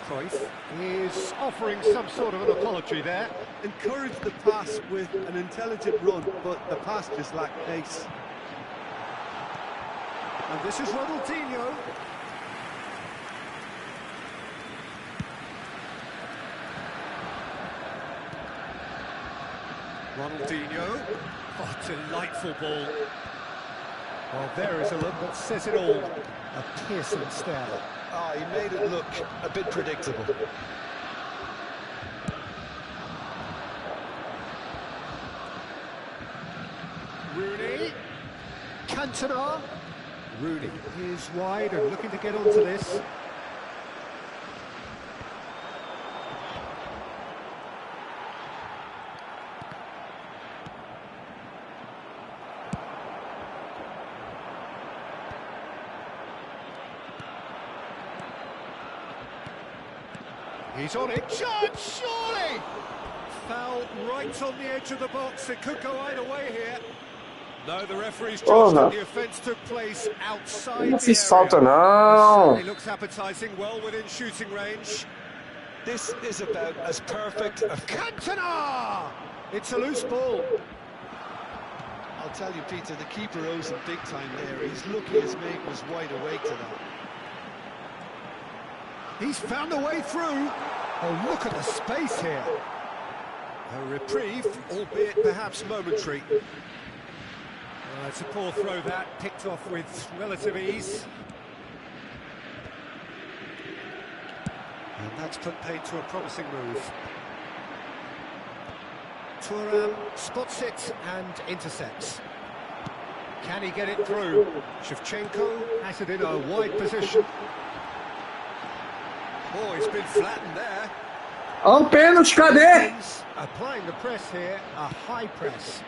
Cruyff is offering some sort of an apology there. Encourage the pass with an intelligent run, but the pass just lacked pace. And this is Ronaldinho. Ronaldinho. Oh, delightful ball. Well, there is a look that says it all. A piercing stare. Oh, he made it look a bit predictable. Rooney. Cantona. Rooney is wide and looking to get onto this. He's on it. Chance, surely! Foul right on the edge of the box. It could go either way here. No, the referee's judged that the offence took place outside Não the fiz falta, area. não. It looks appetising, well within shooting range. This is about as perfect a... Cantona! It's a loose ball. I'll tell you, Peter, the keeper owes him big time there. He's lucky his mate was wide awake to that. He's found a way through. Oh, look at the space here. A reprieve, albeit perhaps momentary. It's a poor throw that, picked off with relative ease. And that's put paid to a promising move. Thuram spots it and intercepts. Can he get it through? Shevchenko has it in a wide position. Oh, he's been flattened there. Ó, pênalti, cadê? Applying the press here, a high press.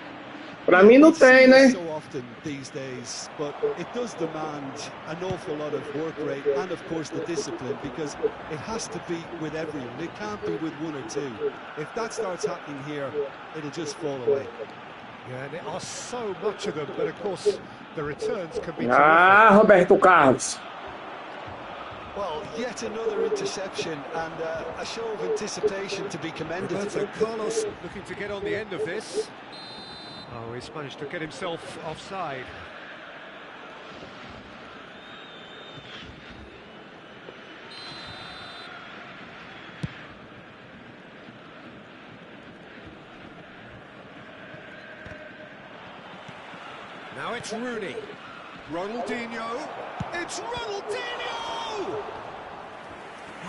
Pra mim não tem, né? So often these days, but it does demand an awful lot of work rate and, of course, the discipline, because it has to be with everyone. It can't be with one or two. If that starts happening here, it'll just fall away. Yeah, there are so much of them, but of course the returns can be Ah, Roberto Carlos. Well, yet another interception and a show of anticipation to be commended. Roberto Carlos looking to get on the end of this. Oh, he's managed to get himself offside. Now it's Rooney. Ronaldinho. It's Ronaldinho!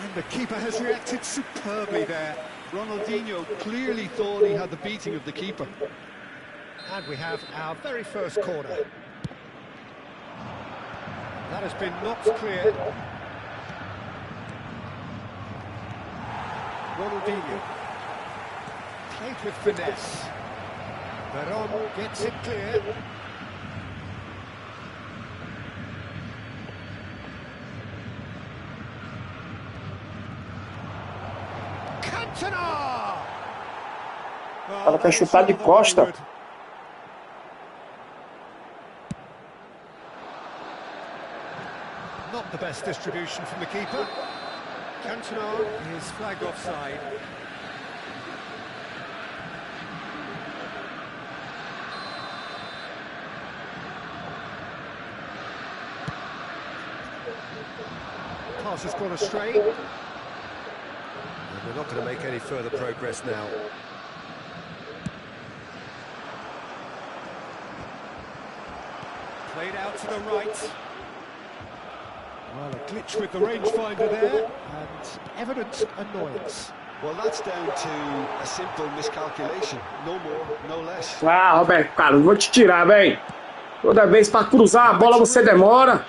And the keeper has reacted superbly there. Ronaldinho clearly thought he had the beating of the keeper. And we have our very first corner. That has been knocked clear. Ronaldinho. Played with finesse. Veron gets it clear. Cantona! Ela quer chutar de costa. Not the best distribution from the keeper. Cantona is flagged offside. Pass has gone astray. And we're not going to make any further progress now. Played out to the right. Well, a glitch with the rangefinder there, and evident annoyance. Well, that's down to a simple miscalculation. No more, no less. Ah, Roberto Carlos, vou te tirar, velho. Toda vez pra cruzar a bola você demora.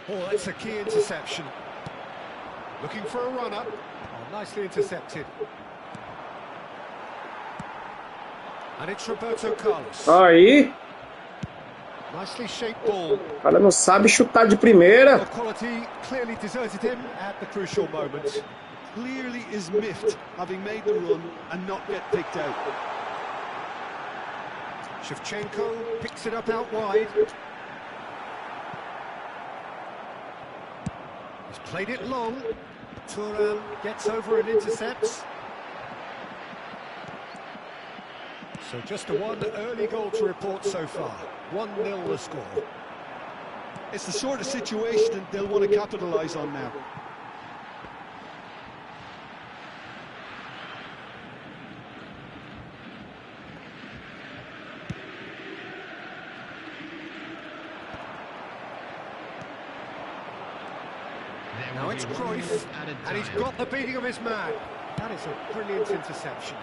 Oh, that's a key interception. Looking for a runner. Oh, nicely intercepted. And it's Roberto Carlos. Aí. Nicely shaped ball. O cara não sabe chutar de primeira. The quality clearly deserted him at the crucial moment. Clearly is miffed, having made the run and not get picked out. Shevchenko picks it up out wide. He's played it long. Thuram gets over and intercepts. So just a one early goal to report so far. 1-0 the score. It's the sort of situation they'll want to capitalise on now. Now it's Cruyff, and he's got the beating of his man. That is a brilliant interception.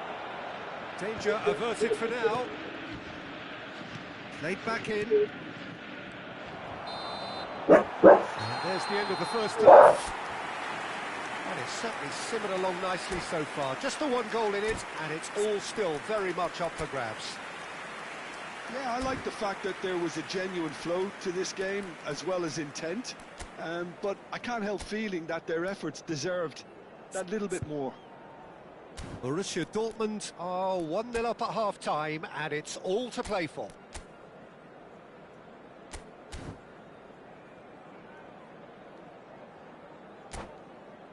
Danger averted for now. Played back in. And there's the end of the first half. And it's certainly simmered along nicely so far. Just the one goal in it, and it's all still very much up for grabs. Yeah, I like the fact that there was a genuine flow to this game, as well as intent. But I can't help feeling that their efforts deserved that little bit more. Borussia Dortmund are 1-0 up at half-time, and it's all to play for.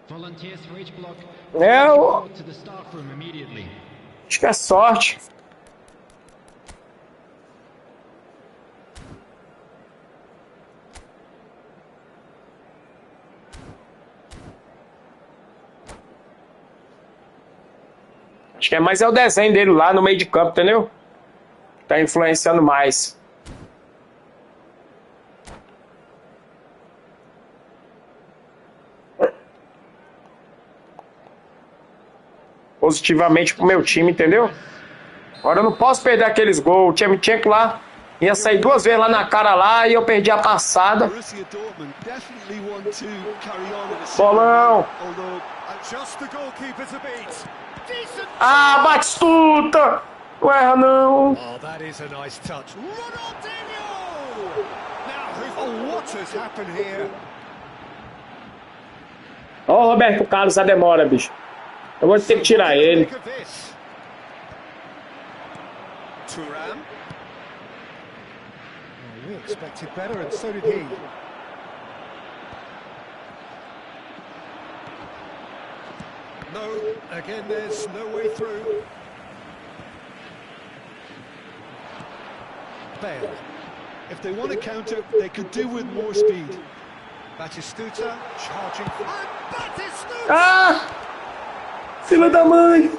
Volunteers for each block. É, To the staff room immediately. acho que é sorte. Acho que é mais o desenho dele lá no meio de campo, entendeu? Tá influenciando mais. Positivamente pro meu time, entendeu? Agora eu não posso perder aqueles gols. O time tinha que lá. Ia sair 2 vezes lá na cara lá e eu perdi a passada. Borussia Dortmund definitely want to carry on in a Bolão. although Just the goalkeeper to beat. Decent. Ah, Batistuta! Não erra não. Oh, that is a nice touch. Ronaldinho! Now, oh, what has happened here? Ó o Roberto Carlos, a demora, bicho. Eu vou ter que tirar ele. Thuram. We expected better, and so did he. No, again, there's no way through. Bale. if they want to counter, they could do with more speed. Batistuta charging. And Batistuta! Ah! Filha da mãe!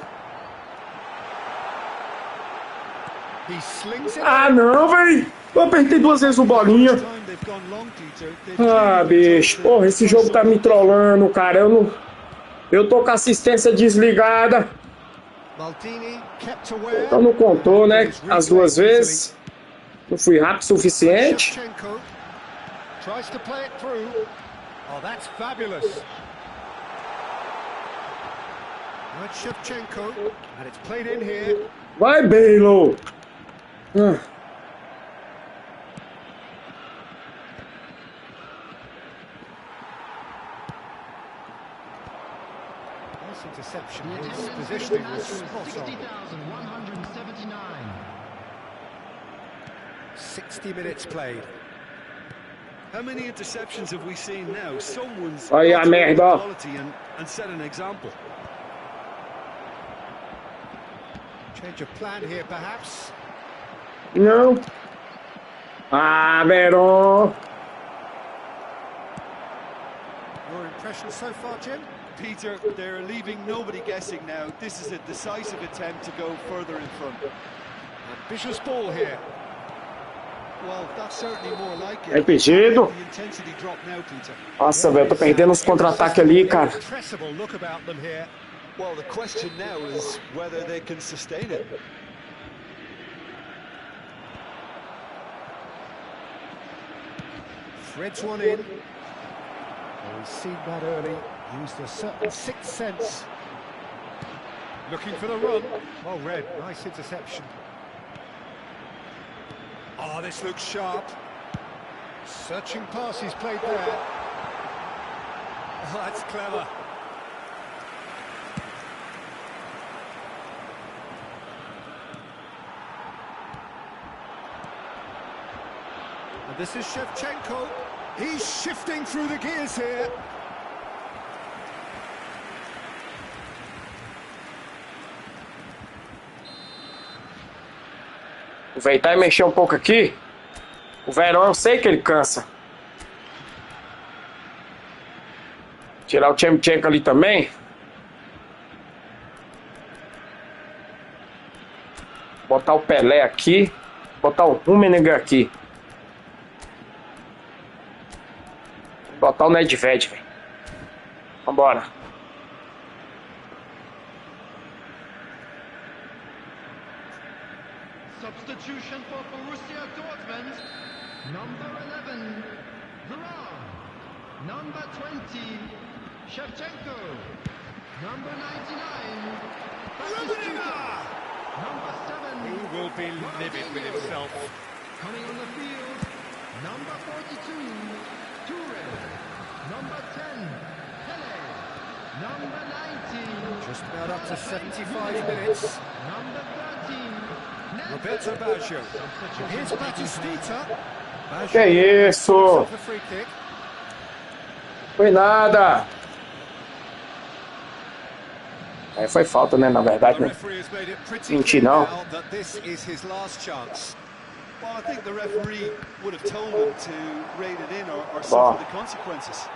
He slings it. Ah, não, véi! Eu apertei 2 vezes o bolinha. Ah, bicho. Porra, esse jogo tá me trollando, cara. Eu não... Eu tô com a assistência desligada. Então não contou, né? As 2 vezes. Não fui rápido o suficiente. Tries to play it through. Oh, that's fabulous. Right, Shevchenko, and it's played in here. Vai, Bale! Ah. Nice interception. His positioning was spot on. 60,179. 60 minutes played. How many interceptions have we seen now? Someone's Olha a merda. quality and set an example. Change of plan here, perhaps. Não. Ah, Verón. Your impression so far, Jim? Peter, they're leaving nobody guessing now. This is a decisive attempt to go further in front. Ambitious ball here. Well, that's certainly more like it. É impedido. The intensity drop now, Peter. Nossa, velho, eu tô perdendo os contra-ataques ali, cara. Impressible look about them here. Well, the question now is whether they can sustain it. Threads one in. Oh, he's seen that early. Used a certain sixth sense. Looking for the run. Well read. Nice interception. Oh, this looks sharp. Searching pass he's played there. Oh, that's clever. And this is Shevchenko. He's shifting through the gears here. Aproveitar e mexer um pouco aqui. O Verón, eu sei que ele cansa. Tirar o Shevchenko ali também. Botar o Pelé aqui. Botar o Rummenigge aqui. Botar o Nedved, velho. Vambora. Substitution for Borussia Dortmund. Number 11, Varane. Number 20, Shevchenko. Number 99, Batistuta. Number 7, He will be livid with himself. coming on the field, number 42, Toure. Number 10, Pele. Number 19, Just about up to 75 minutes. number 13, Roberto Baggio. Here's Batistuta. Que Baggio isso? off the free kick. Foi nada. Aí foi falta, né? Na verdade, The né? referee has made it pretty Menti clear não. now that this is his last chance. Well, I think the referee would have told him to rein it in or Bom. suffer the consequences.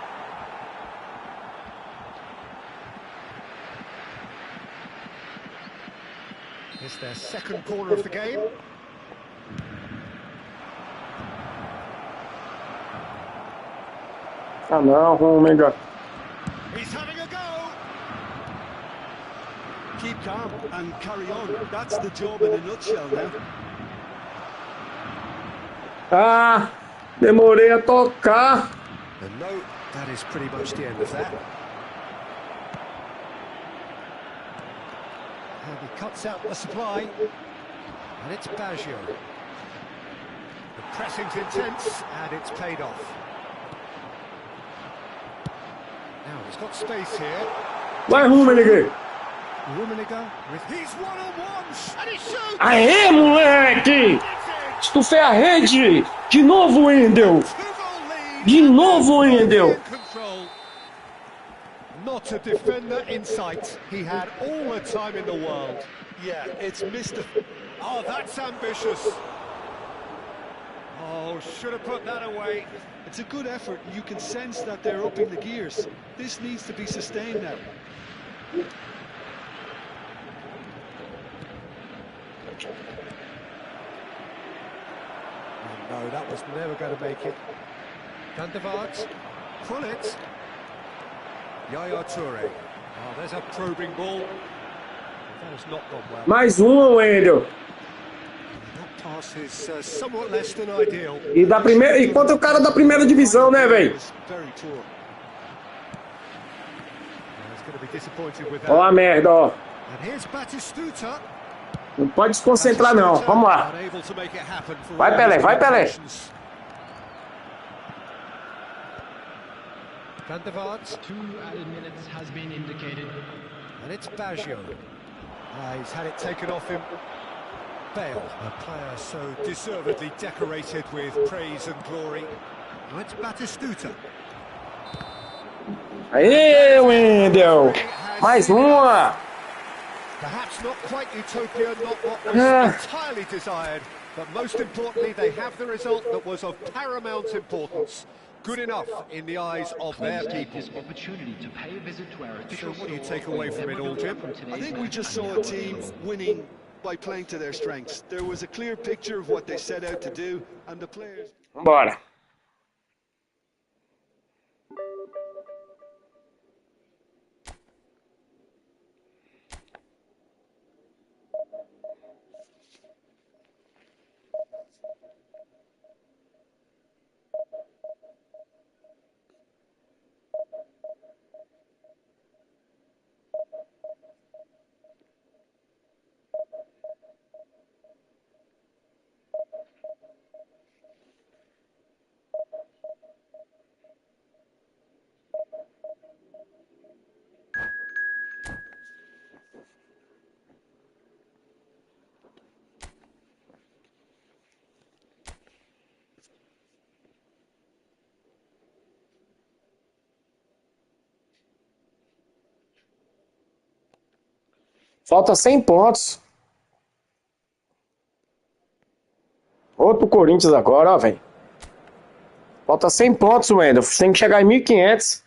It's their second corner of the game. Ah não, Rumenga. He's having a go. Keep calm and carry on. That's the job in a nutshell now. Ah, demorei a tocar. And no, that is pretty much the end of that. And he cuts out the supply. And it's Baggio. The pressing's intense, and it's paid off. Now he's got space here. Vai, Rumenga. Rummenigge with his one-on-ones, and he shoots! Aê, moleque! Estufei a rede. De novo, Wendel. Two-goal lead. De novo, Wendel. In control. Not a defender in sight. He had all the time in the world. Yeah, it's missed. Oh, that's ambitious. Oh, should have put that away. It's a good effort. You can sense that they're upping the gears. This needs to be sustained now. Oh, no, that was never going to make it. Van der Vaart. Pullet. Yaya Toure. Oh, there's a probing ball. That has not gone well. Mais uma, Wendel. That pass is somewhat less than ideal. E da primeira, e contra o cara da primeira divisão, né, velho? It's very poor. He's going to be disappointed with Ó a that. merda, ó. And here's Batistuta. Não pode desconcentrar, não. Vamos lá. Unable to make it happen for Vai, all Pelé, his vai, Pelé. limitations. Van der Vaart. 2 added minutes has been indicated. And it's Baggio. He's had it taken off him. Bale, a player so deservedly decorated with praise and glory. Now it's Batistuta. Aê, Wendel. Mais uma. Perhaps not quite utopia, not what was Ah. entirely desired, but most importantly, they have the result that was of paramount importance. Good enough in the eyes of their Take people. this opportunity to pay a visit to our So official what do you store take away from it all, Jim? I think we just saw a team winning by playing to their strengths. There was a clear picture of what they set out to do, and the players... Vambora. Falta 100 pontos. Outro Corinthians agora, ó, velho. Falta 100 pontos, Wendel. Tem que chegar em 1.500.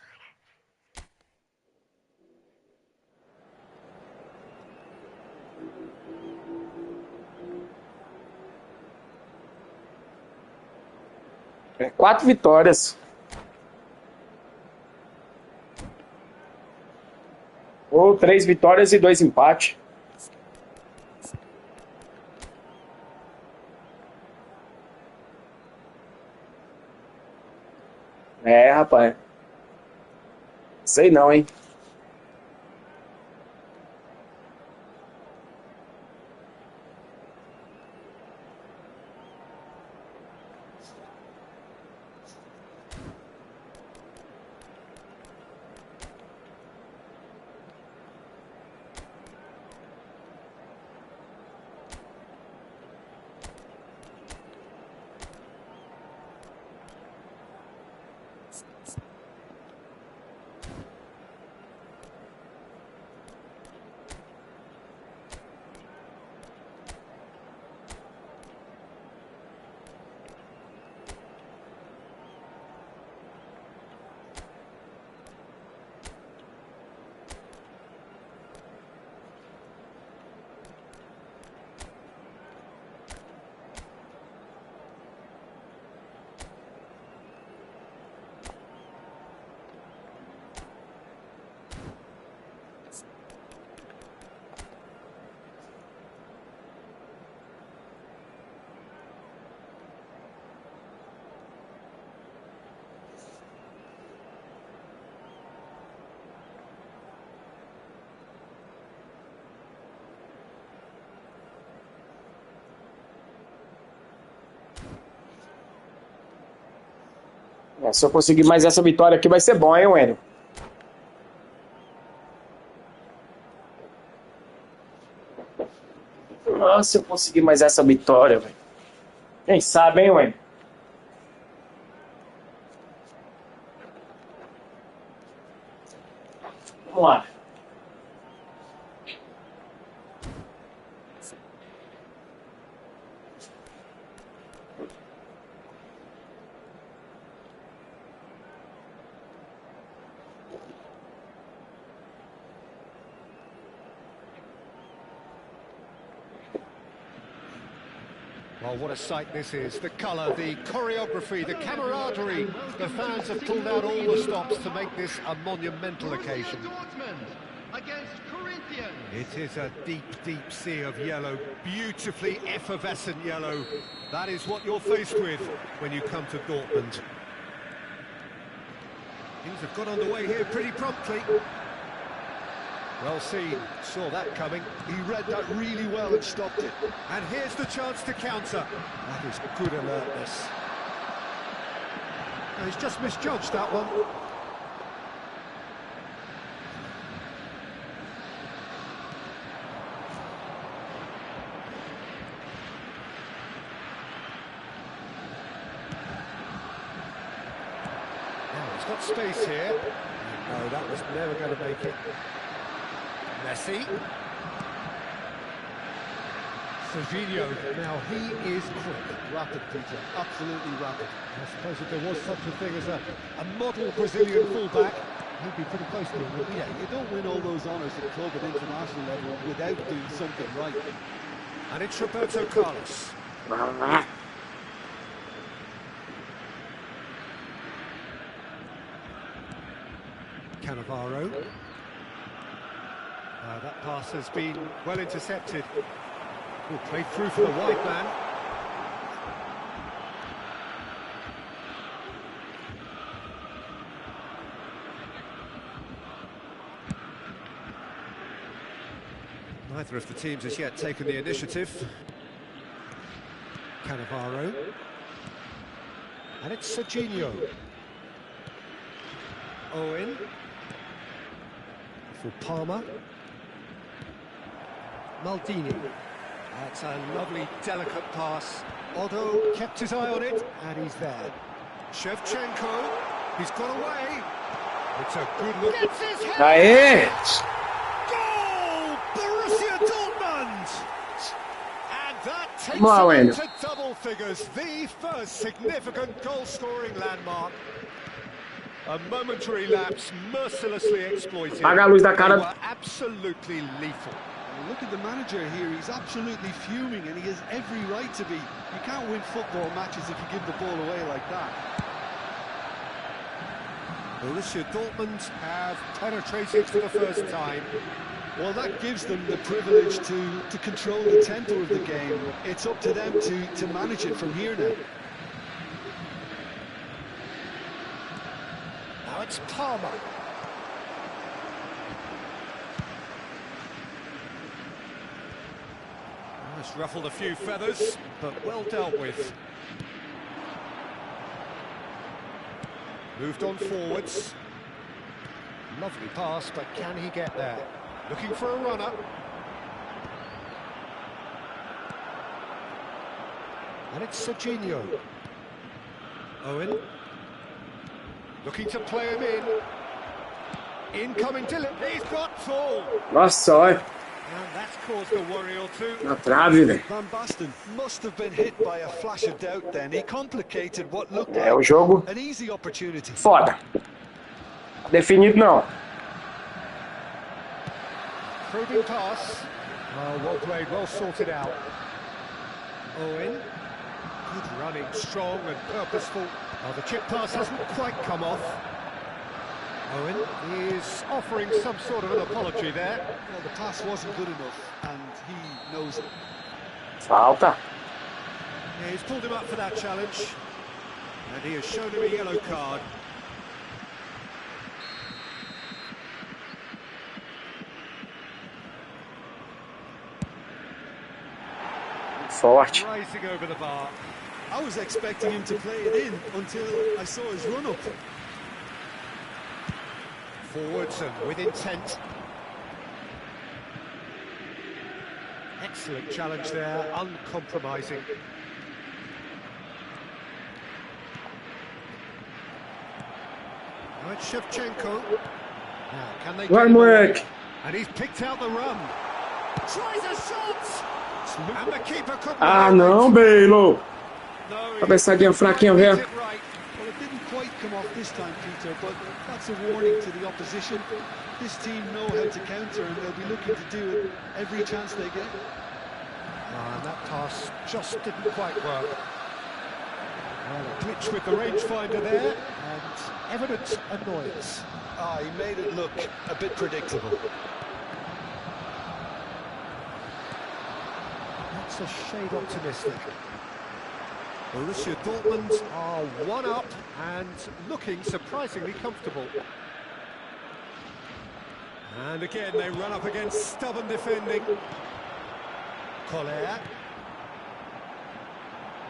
É 4 vitórias. Ou 3 vitórias e 2 empates. É, rapaz. Sei não, hein? É, se eu conseguir mais essa vitória aqui vai ser bom, hein, Wendel? Nossa, se eu conseguir mais essa vitória, velho. Quem sabe, hein, Wendel? Vamos lá. Well, what a sight this is. The colour, the choreography, the camaraderie. The fans have pulled out all the stops to make this a monumental occasion. Against Corinthians. It is a deep, deep sea of yellow, beautifully effervescent yellow. That is what you're faced with when you come to Dortmund. Things have got underway here pretty promptly. Well seen, saw that coming. He read that really well and stopped it. And here's the chance to counter. That is good alertness. Now, he's just misjudged that one. Now, he's got space here. No, that was never going to make it. Messi. Serginho. Now he is quick. Rapid, Peter. Absolutely rapid. I suppose if there was such a thing as a model Brazilian fullback, he'd be pretty close to him, wouldn't he? Yeah, you don't win all those honours at club and international level without doing something right. And it's Roberto Carlos. Cannavaro. That pass has been well intercepted. Oh, played through for the wide man. Neither of the teams has yet taken the initiative. Cannavaro. And it's Serginho. Owen. For Palmer. Maldini. That's a lovely, delicate pass. Otto kept his eye on it, and he's there. Shevchenko, he's got away. It's a good look. Gets his head. Aê! Goal! Borussia Dortmund! And that takes Vamos lá, it Wendel. into double figures. The first significant goal-scoring landmark. A momentary lapse mercilessly exploited. Apaga a luz da They cara. were absolutely lethal. Look at the manager here, he's absolutely fuming and he has every right to be. You can't win football matches if you give the ball away like that. Borussia Dortmund have penetrated for the first time. Well, that gives them the privilege to control the tempo of the game. It's up to them to manage it from here now. Now it's Palmer. It's ruffled a few feathers, but well dealt with. Moved on forwards. Lovely pass, but can he get there? Looking for a runner. And it's Serginho. Owen. Looking to play him in. Incoming Dylan. He's got tall. Nossa, olha. And that's caused a worry or two. Na trave, velho. Van Basten must have been hit by a flash of doubt then. He complicated what looked É, o like jogo an easy opportunity. foda. Definido não. Probing pass. Well played, well sorted out. Owen. Good running, strong and purposeful. The chip pass hasn't quite come off. Owen is offering some sort of an apology there. Well, the pass wasn't good enough, and he knows it. Falta. Yeah, he's pulled him up for that challenge. And he has shown him a yellow card. Forte. Rising over the bar. I was expecting him to play it in until I saw his run-up. Forwards and with intent. Excellent challenge there, uncompromising. Now it's Shevchenko. Now, can they Vai, get him away? moleque. And he's picked out the run. Tries a shot! And the keeper couldn't Ah, hold não, it. Belo. No, Cabeçadinha fraquinha, he velho. did it right. Well, it didn't quite come off this time, Peter, but that's a warning to the opposition. This team know how to counter, and they'll be looking to do it every chance they get. And that pass just didn't quite work. Well, a glitch with the rangefinder there, and evident annoyance. He made it look a bit predictable. That's a shade optimistic. Borussia Dortmund are one up and looking surprisingly comfortable. And again they run up against stubborn defending. Collier.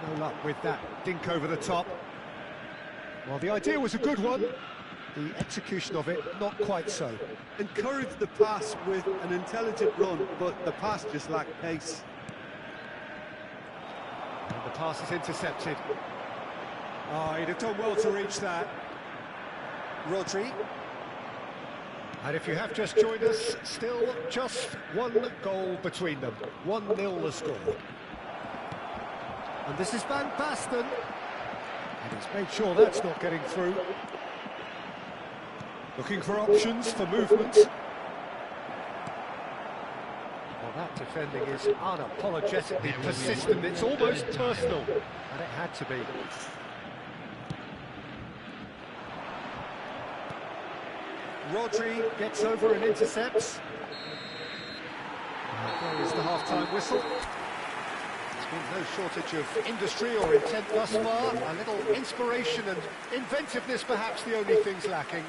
No luck with that dink over the top. Well, the idea was a good one. The execution of it, not quite so. Encouraged the pass with an intelligent run, but the pass just lacked pace. And the pass is intercepted. He'd have done well to reach that. Rodri. And if you have just joined us, still just one goal between them. 1-0 the score. And this is Van Basten. And he's made sure that's not getting through. Looking for options for movement. Well, that defending is unapologetically persistent. It's almost personal. And it had to be. Rodri gets over and intercepts. There is the half-time whistle. There's been no shortage of industry or intent thus far. A little inspiration and inventiveness, perhaps the only things lacking.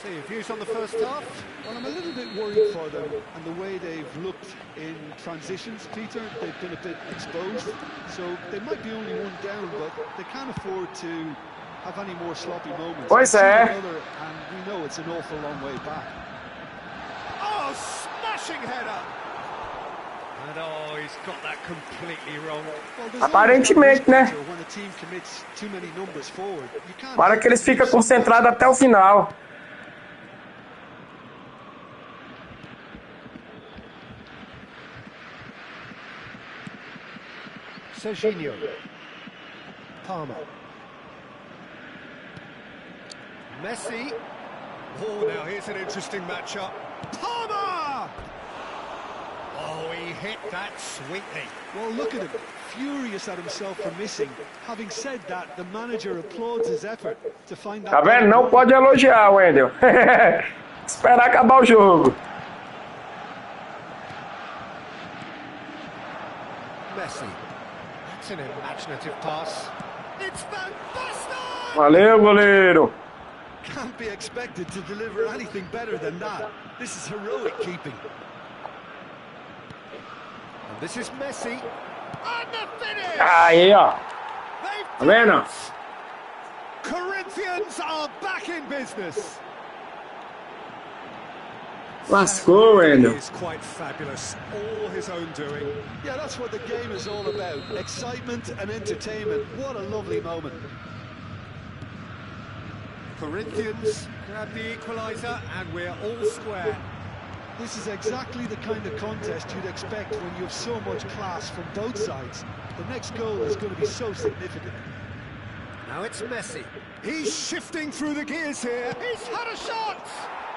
See your views on the first half? Well, I'm a little bit worried for them and the way they've looked in transitions, Peter. They've been a bit exposed, so they might be only one down, but they can't afford to have any more sloppy moments. Pois é. And we know it's an awful long way back. Oh, smashing header! And he's got that completely wrong. Well, there's Aparentemente, né? always when a team commits too many numbers forward, you can't. Para que eles ficam concentrados até o final. Serginho. Palmer. Messi. Oh, now here's an interesting matchup. Palmer! Oh, he hit that sweetly. Well, look at him, furious at himself for missing. Having said that, the manager applauds his effort to find that. Tá vendo? Não pode elogiar, Wendel. Esperar acabar o jogo. Messi. That's an imaginative pass. It's Van Basten! Valeu, goleiro. Can't be expected to deliver anything better than that. This is heroic keeping. And this is Messi. And the finish! Aí, ó. Tá vendo? Corinthians are back in business. Lascou, Wendel. It's quite fabulous, all his own doing. Yeah, that's what the game is all about. Excitement and entertainment. What a lovely moment. Corinthians grab the equaliser and we're all square. This is exactly the kind of contest you'd expect when you have so much class from both sides. The next goal is going to be so significant. Now it's Messi. He's shifting through the gears here. He's had a shot!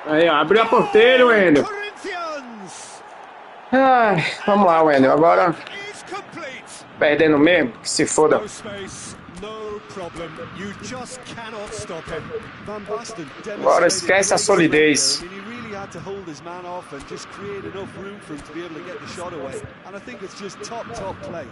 Aí, ó. Abriu a porteira, Wendel. Corinthians! Ai, vamos lá, Wendel. Agora, Is complete. perdendo mesmo, que se foda. No space, no problem. You just cannot stop him. Van Basten Agora esquece a solidez. I mean, he really had to hold his man off and just create enough room for him to be able to get the shot away. And I think it's just top play.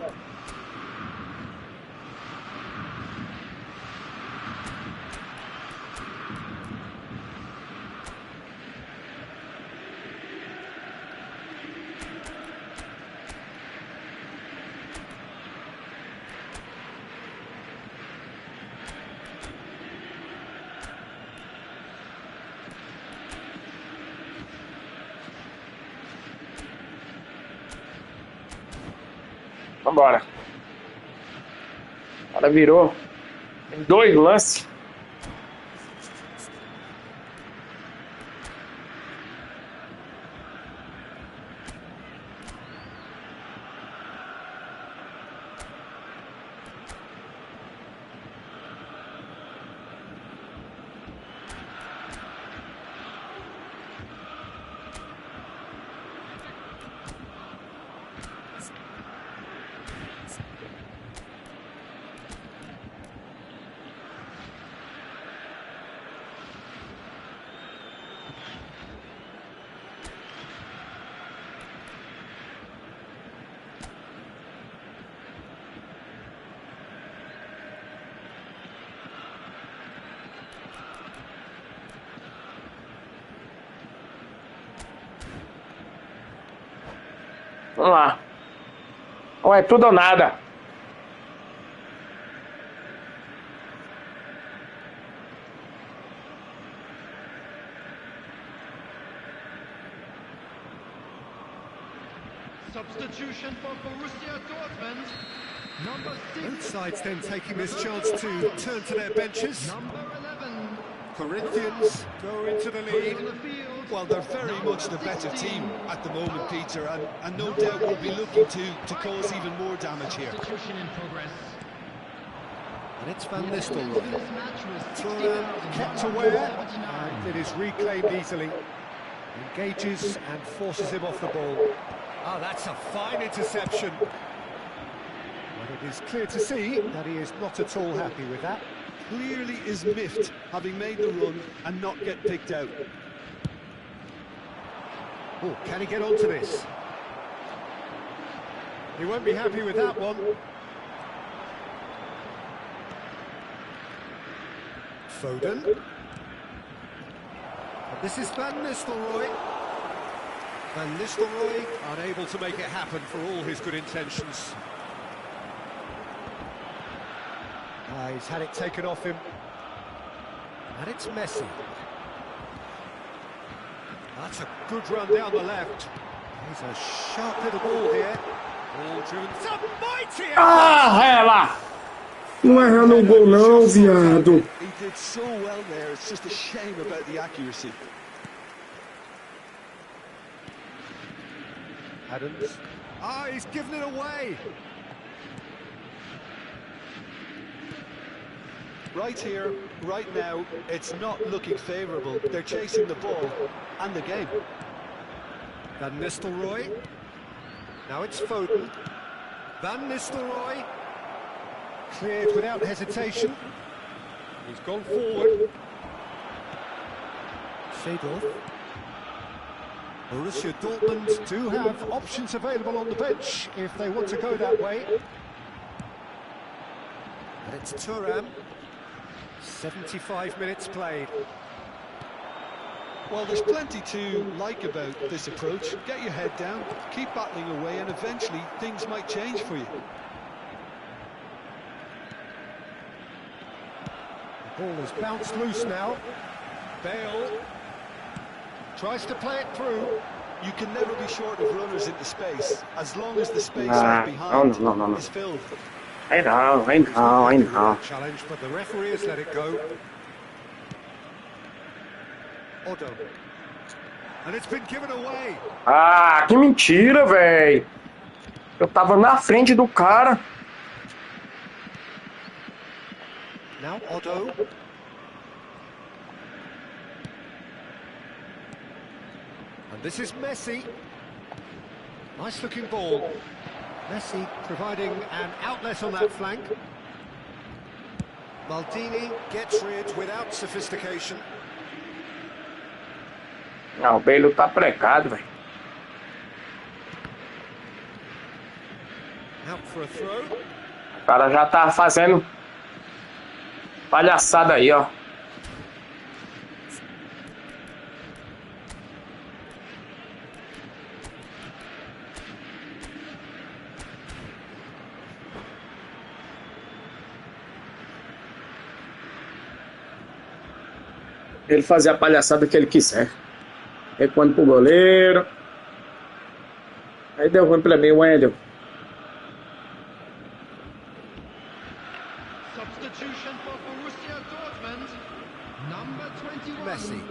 Vambora. O cara virou em 2 lances. Vamos lá. Ou é tudo ou nada. Substitution for Borussia Dortmund. Number 6. Both sides then taking this chance to turn to their benches. Number 11. Corinthians go into the lead. On the field. Well, they're very much the better team at the moment, Peter, and no doubt will be looking to cause even more damage here. Substitution in progress. And it's Van This Nistelrooy. match was Kept aware, and it is reclaimed easily. Engages and forces him off the ball. Oh, that's a fine interception. But it is clear to see that he is not at all happy with that. Clearly is miffed, having made the run and not get picked out. Oh, can he get onto this? He won't be happy with that one. Foden. And this is Van Nistelrooy. Van Nistelrooy unable to make it happen for all his good intentions. He's had it taken off him. And it's Messi. That's a good run down the left. He's a sharp little ball here. Ball driven. It's a mighty... Ah, ela! Não erra no gol não, viado. He did so well there, it's just a shame about the accuracy. Adams. Ah, he's given it away. Right here, right now, it's not looking favourable. They're chasing the ball and the game. Van Nistelrooy. Now it's Foden. Van Nistelrooy. Cleared without hesitation. He's gone forward. Seedorf. Borussia Dortmund do have options available on the bench if they want to go that way. And it's Thuram. 75 minutes played. Well, there's plenty to like about this approach. Get your head down, keep battling away, and eventually things might change for you. The ball has bounced loose now. Bale tries to play it through. You can never be short of runners into space, as long as the space left behind is filled. I know. Challenge, but the referee has let it go. Otto. And it's been given away. Ah, que mentira, velho. Eu tava na frente do cara. Now Otto. And this is Messi. Nice looking ball. Messi providing an outlet on that flank. Maldini gets rid without sophistication. Não, o Bale tá pregado, velho. Out for a throw. O cara já tá fazendo palhaçada aí, ó. Ele fazer a palhaçada que ele quiser. Recuando pro goleiro. Aí deu ruim pra mim, Wendel. Substitution for Borussia Dortmund. Number 21. Messi.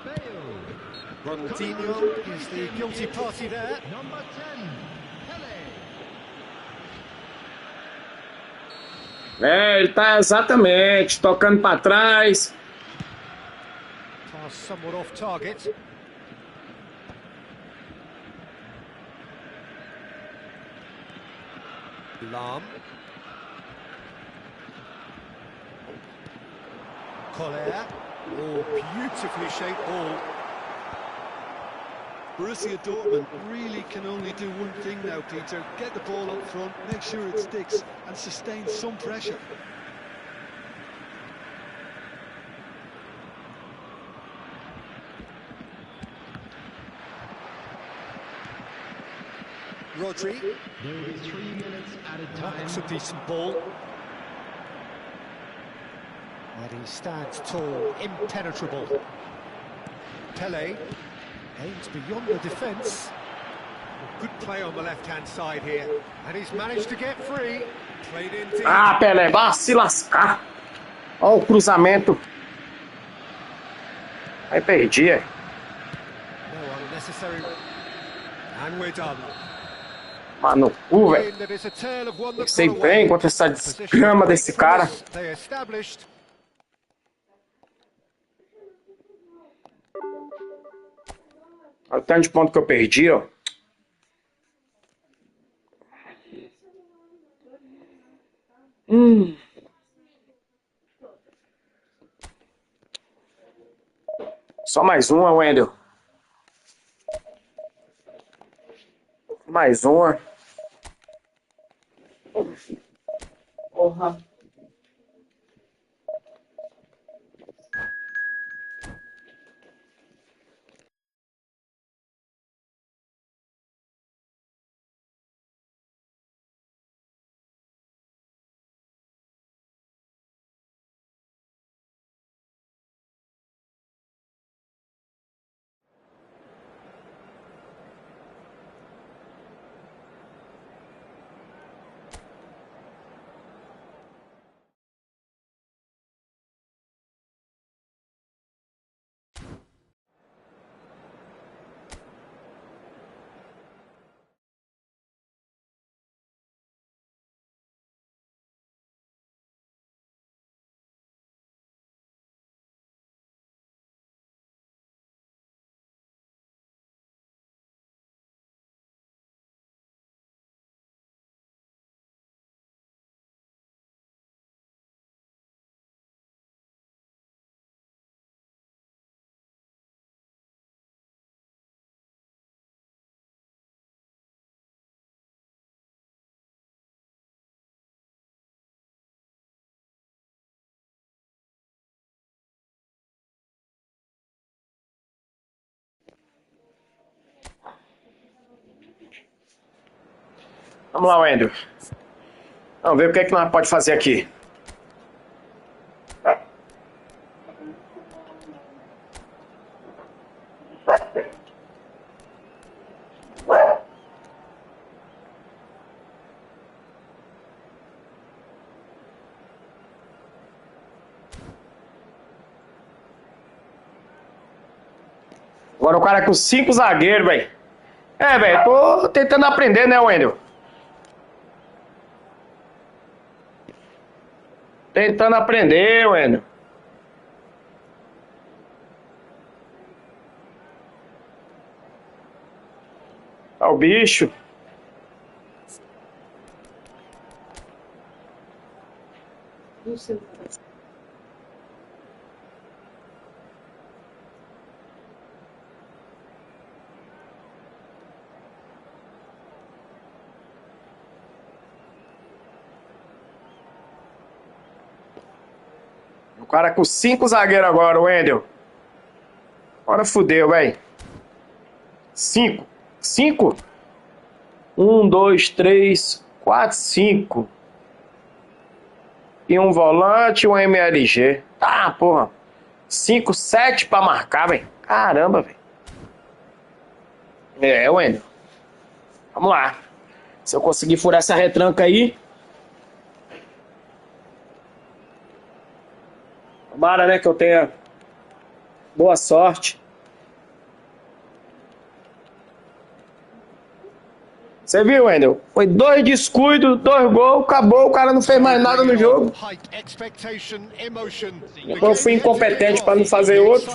Bale. Ronaldinho is the guilty party there. Number 10. Pele. É, ele tá exatamente tocando pra trás. Pass somewhat off target. Lahm. Collier. Oh, beautifully shaped ball. Borussia Dortmund really can only do one thing now, Peter. Get the ball up front, make sure it sticks, and sustain some pressure. Rodri. There will be 3 minutes at a time. That's a decent ball. And he stands tall, impenetrable. Pele aims beyond the defence. Good play on the left-hand side here. And he's managed to get free. Played in deep. Ah, Pelé, vá se lascar. Ó o cruzamento. Aí perdi, é. No unnecessary. And we're done. Mano, velho. That is a tale of one that Sei got bem away. contra essa desgrama desse cara. They established. Olha o tanto de ponto que eu perdi, ó. Só mais uma, Wendel. Mais uma. Porra. Vamos lá, Wendel. Vamos ver o que é que nós pode fazer aqui. Agora o cara com 5 zagueiros, velho. Velho, tô tentando aprender, né, Wendel? Tentando aprender, Wendel. Olha o bicho. Não sei. O cara com 5 zagueiros agora, Wendel. Agora fudeu, velho. 5. 5? 1, 2, 3, 4, 5. E um volante e um MLG. Tá, porra. 5, 7 pra marcar, velho. Caramba, velho. Wendel. Vamos lá. Se eu conseguir furar essa retranca aí. Tomara, né, que eu tenha boa sorte. Você viu, Wendel? Foi 2 descuidos, 2 gols, acabou, o cara não fez mais nada no jogo. Então eu fui incompetente para não fazer outro.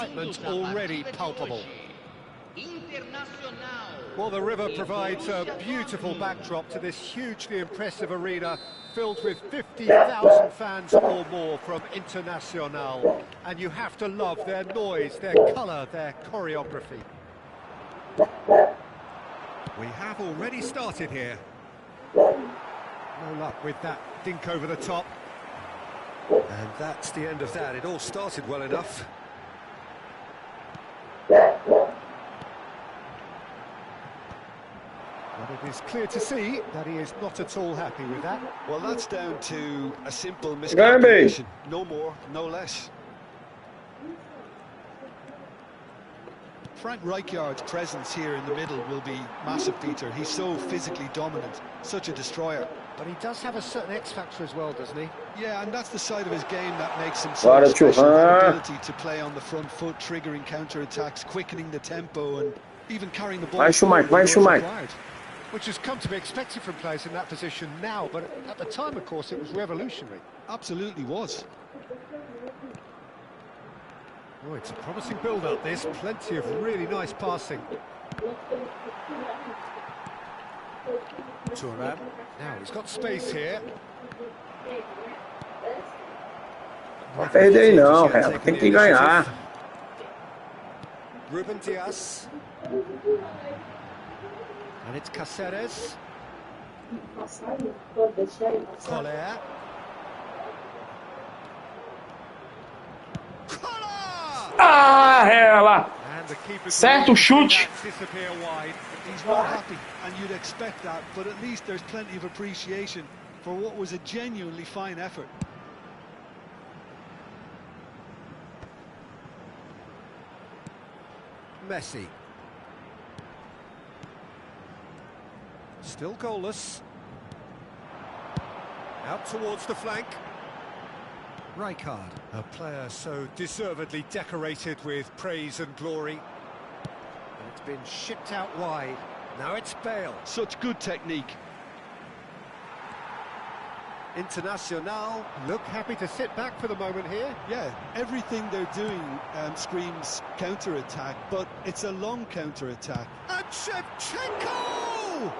Well, the river provides a beautiful backdrop to this hugely impressive arena filled with 50,000 fans or more from Internacional. And you have to love their noise, their colour, their choreography. We have already started here. No luck with that dink over the top. And that's the end of that. It all started well enough. But it is clear to see that he is not at all happy with that. Well, that's down to a simple miscalculation. No more, no less. Frank Rijkaard's presence here in the middle will be massive, Peter. He's so physically dominant, such a destroyer. But he does have a certain X-factor as well, doesn't he? Yeah, and that's the side of his game that makes him so special. That ability to play on the front foot, triggering counter-attacks, quickening the tempo, and even carrying the ball. Vai, Schumacher. Which has come to be expected from players in that position now, but at the time, of course, it was revolutionary. Absolutely was. Oh, it's a promising build-up, this. Plenty of really nice passing. Thuram. Now, he's got space here. Não vai perder não, cara. Tem que ganhar. Ruben Dias. And it's Cáceres. Coller. Ela! Certo chute. He's not happy, and you'd expect that, but at least there's plenty of appreciation for what was a genuinely fine effort. Messi. Still goalless. Out towards the flank. Rijkaard, a player so deservedly decorated with praise and glory. And it's been shipped out wide. Now it's Bale. Such good technique. Internacional look happy to sit back for the moment here. Yeah, everything they're doing screams counter-attack, but it's a long counter-attack. And Shevchenko!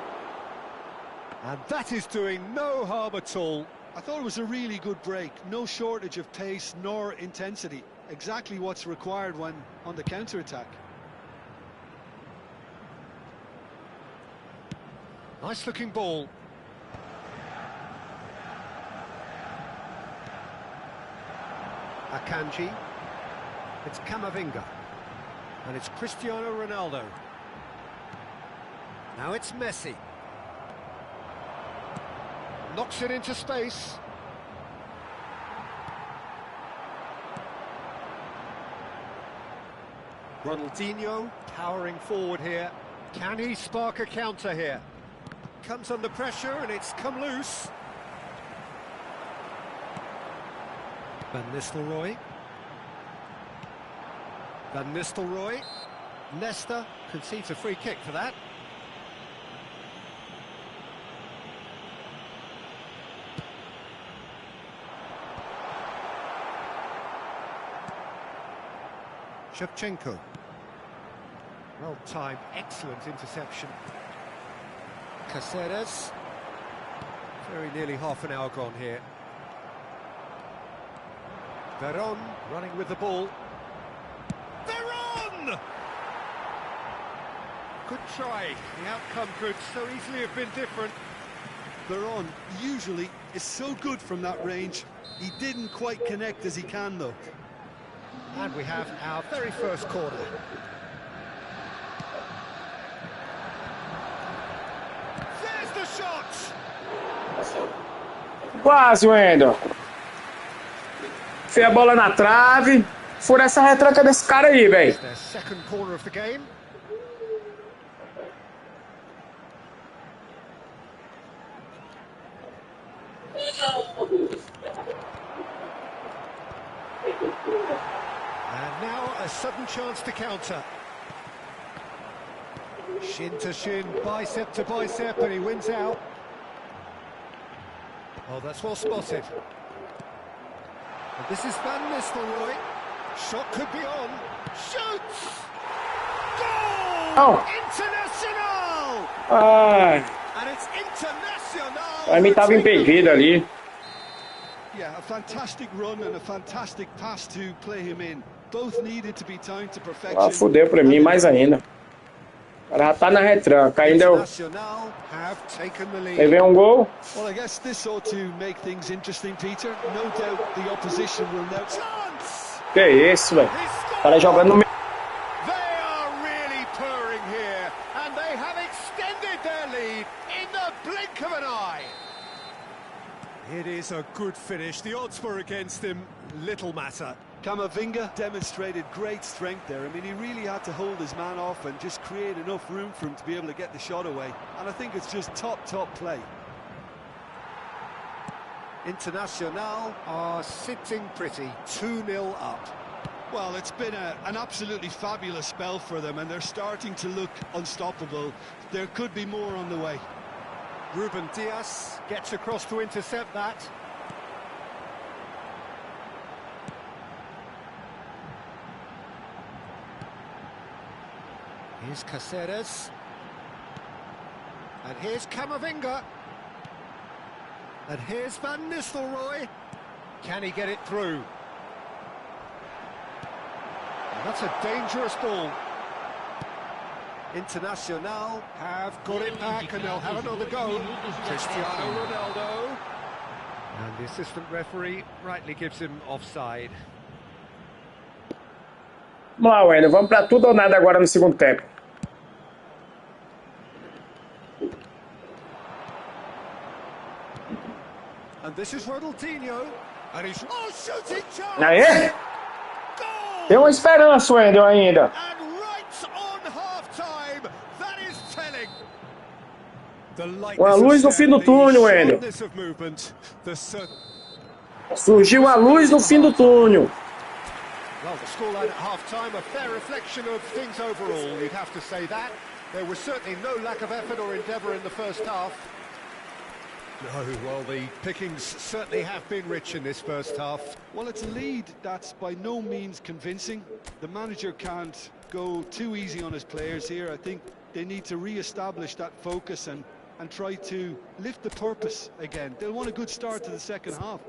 And that is doing no harm at all. I thought it was a really good break. No shortage of pace nor intensity. Exactly what's required when on the counter-attack. Nice looking ball. Akanji. It's Camavinga. And it's Cristiano Ronaldo. Now it's Messi. Knocks it into space. Ronaldinho powering forward here. Can he spark a counter here? Comes under pressure and it's come loose. Van Nistelrooy. Van Nistelrooy. Leicester concedes a free kick for that. Shevchenko. Well timed, excellent interception. Caceres. Very nearly half an hour gone here. Veron running with the ball. Veron! Good try. The outcome could so easily have been different. Veron usually is so good from that range. He didn't quite connect as he can, though. And we have our very first corner. There's the shot! Quase, Wendel. Fez a bola na trave. Fura essa retranca desse cara aí, velho. Their second corner of the game. And now a sudden chance to counter. Shin to shin, bicep to bicep, and he wins out. Oh, that's well spotted. And this is Van Nistelrooy. Shot could be on. Shoots! Goal! Oh. International! Ai, And it's international! pra mim tava impedido ali. Yeah, a fantastic run and a fantastic pass to play him in. Both needed to be timed to perfection. Ah, fudeu pra mim mais ainda. O cara já tá na retranca. Ainda eu International have taken the lead. levei um gol. Well, I guess this ought to make things interesting, Peter. No doubt the opposition will now... Chance! Que isso, velho. O cara jogando no meio. They are really purring here, and they have extended their lead in the blink of an eye. It is a good finish. The odds were against him. Little matter. Camavinga demonstrated great strength there. I mean, he really had to hold his man off and just create enough room for him to be able to get the shot away. And I think it's just top play. International are sitting pretty, 2-0 up. Well, it's been an absolutely fabulous spell for them, and they're starting to look unstoppable. There could be more on the way. Ruben Dias gets across to intercept that. Here's Caceres. And here's Camavinga. And here's Van Nistelrooy. Can he get it through? And that's a dangerous ball. International have got it back and they'll have another go. Cristiano Ronaldo. And the assistant referee rightly gives him offside. Vamos lá, Wendel. Vamos pra tudo ou nada agora no segundo tempo. And this is Ronaldinho. And he's shooting chance. Aê! Goal! Tem uma esperança, Wendel, ainda. And right on half-time, that is telling. The Uma luz no fim do túnel, Wendel. lightness of movement, the Surgiu a luz no fim do túnel. Well, the scoreline at half-time, a fair reflection of things overall, you'd have to say that. There was certainly no lack of effort or endeavour in the first half. No, well, the pickings certainly have been rich in this first half. Well, it's a lead that's by no means convincing. The manager can't go too easy on his players here. I think they need to re-establish that focus and try to lift the purpose again. They'll want a good start to the second half.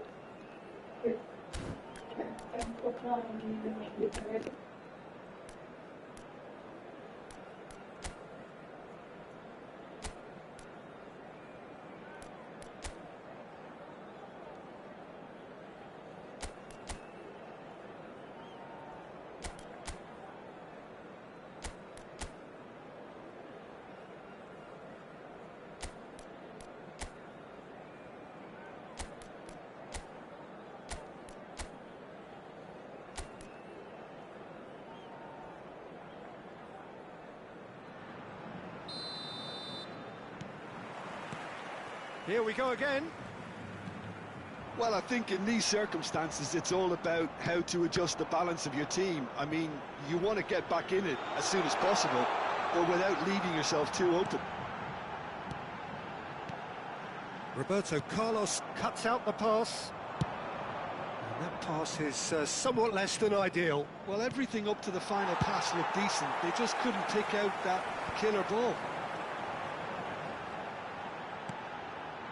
Here we go again. Well, I think in these circumstances, it's all about how to adjust the balance of your team. I mean, you want to get back in it as soon as possible, but without leaving yourself too open. Roberto Carlos cuts out the pass. And that pass is somewhat less than ideal. Well, everything up to the final pass looked decent. They just couldn't pick out that killer ball.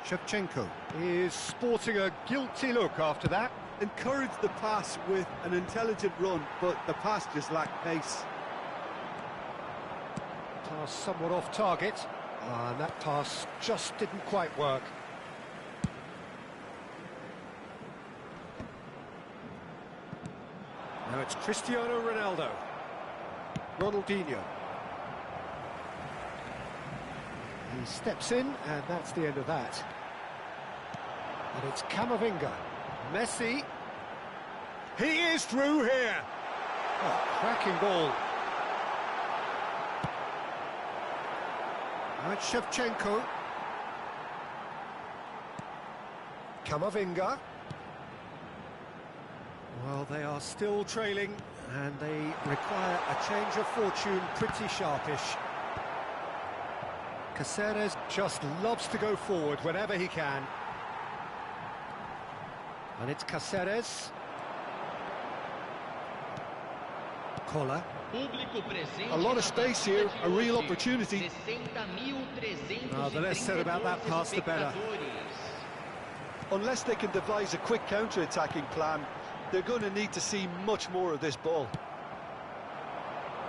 Shevchenko is sporting a guilty look after that. Encouraged the pass with an intelligent run, but the pass just lacked pace. Pass somewhat off target. And that pass just didn't quite work. Now it's Cristiano Ronaldo. Ronaldinho. He steps in, and that's the end of that. And it's Camavinga. Messi. He is through here. Oh, cracking ball. Now it's Shevchenko. Camavinga. Well, they are still trailing, and they require a change of fortune pretty sharpish. Caceres just loves to go forward whenever he can. And it's Caceres. Kola. A lot of space here, a real opportunity. The less said about that pass, the better. Unless they can devise a quick counter-attacking plan, they're going to need to see much more of this ball.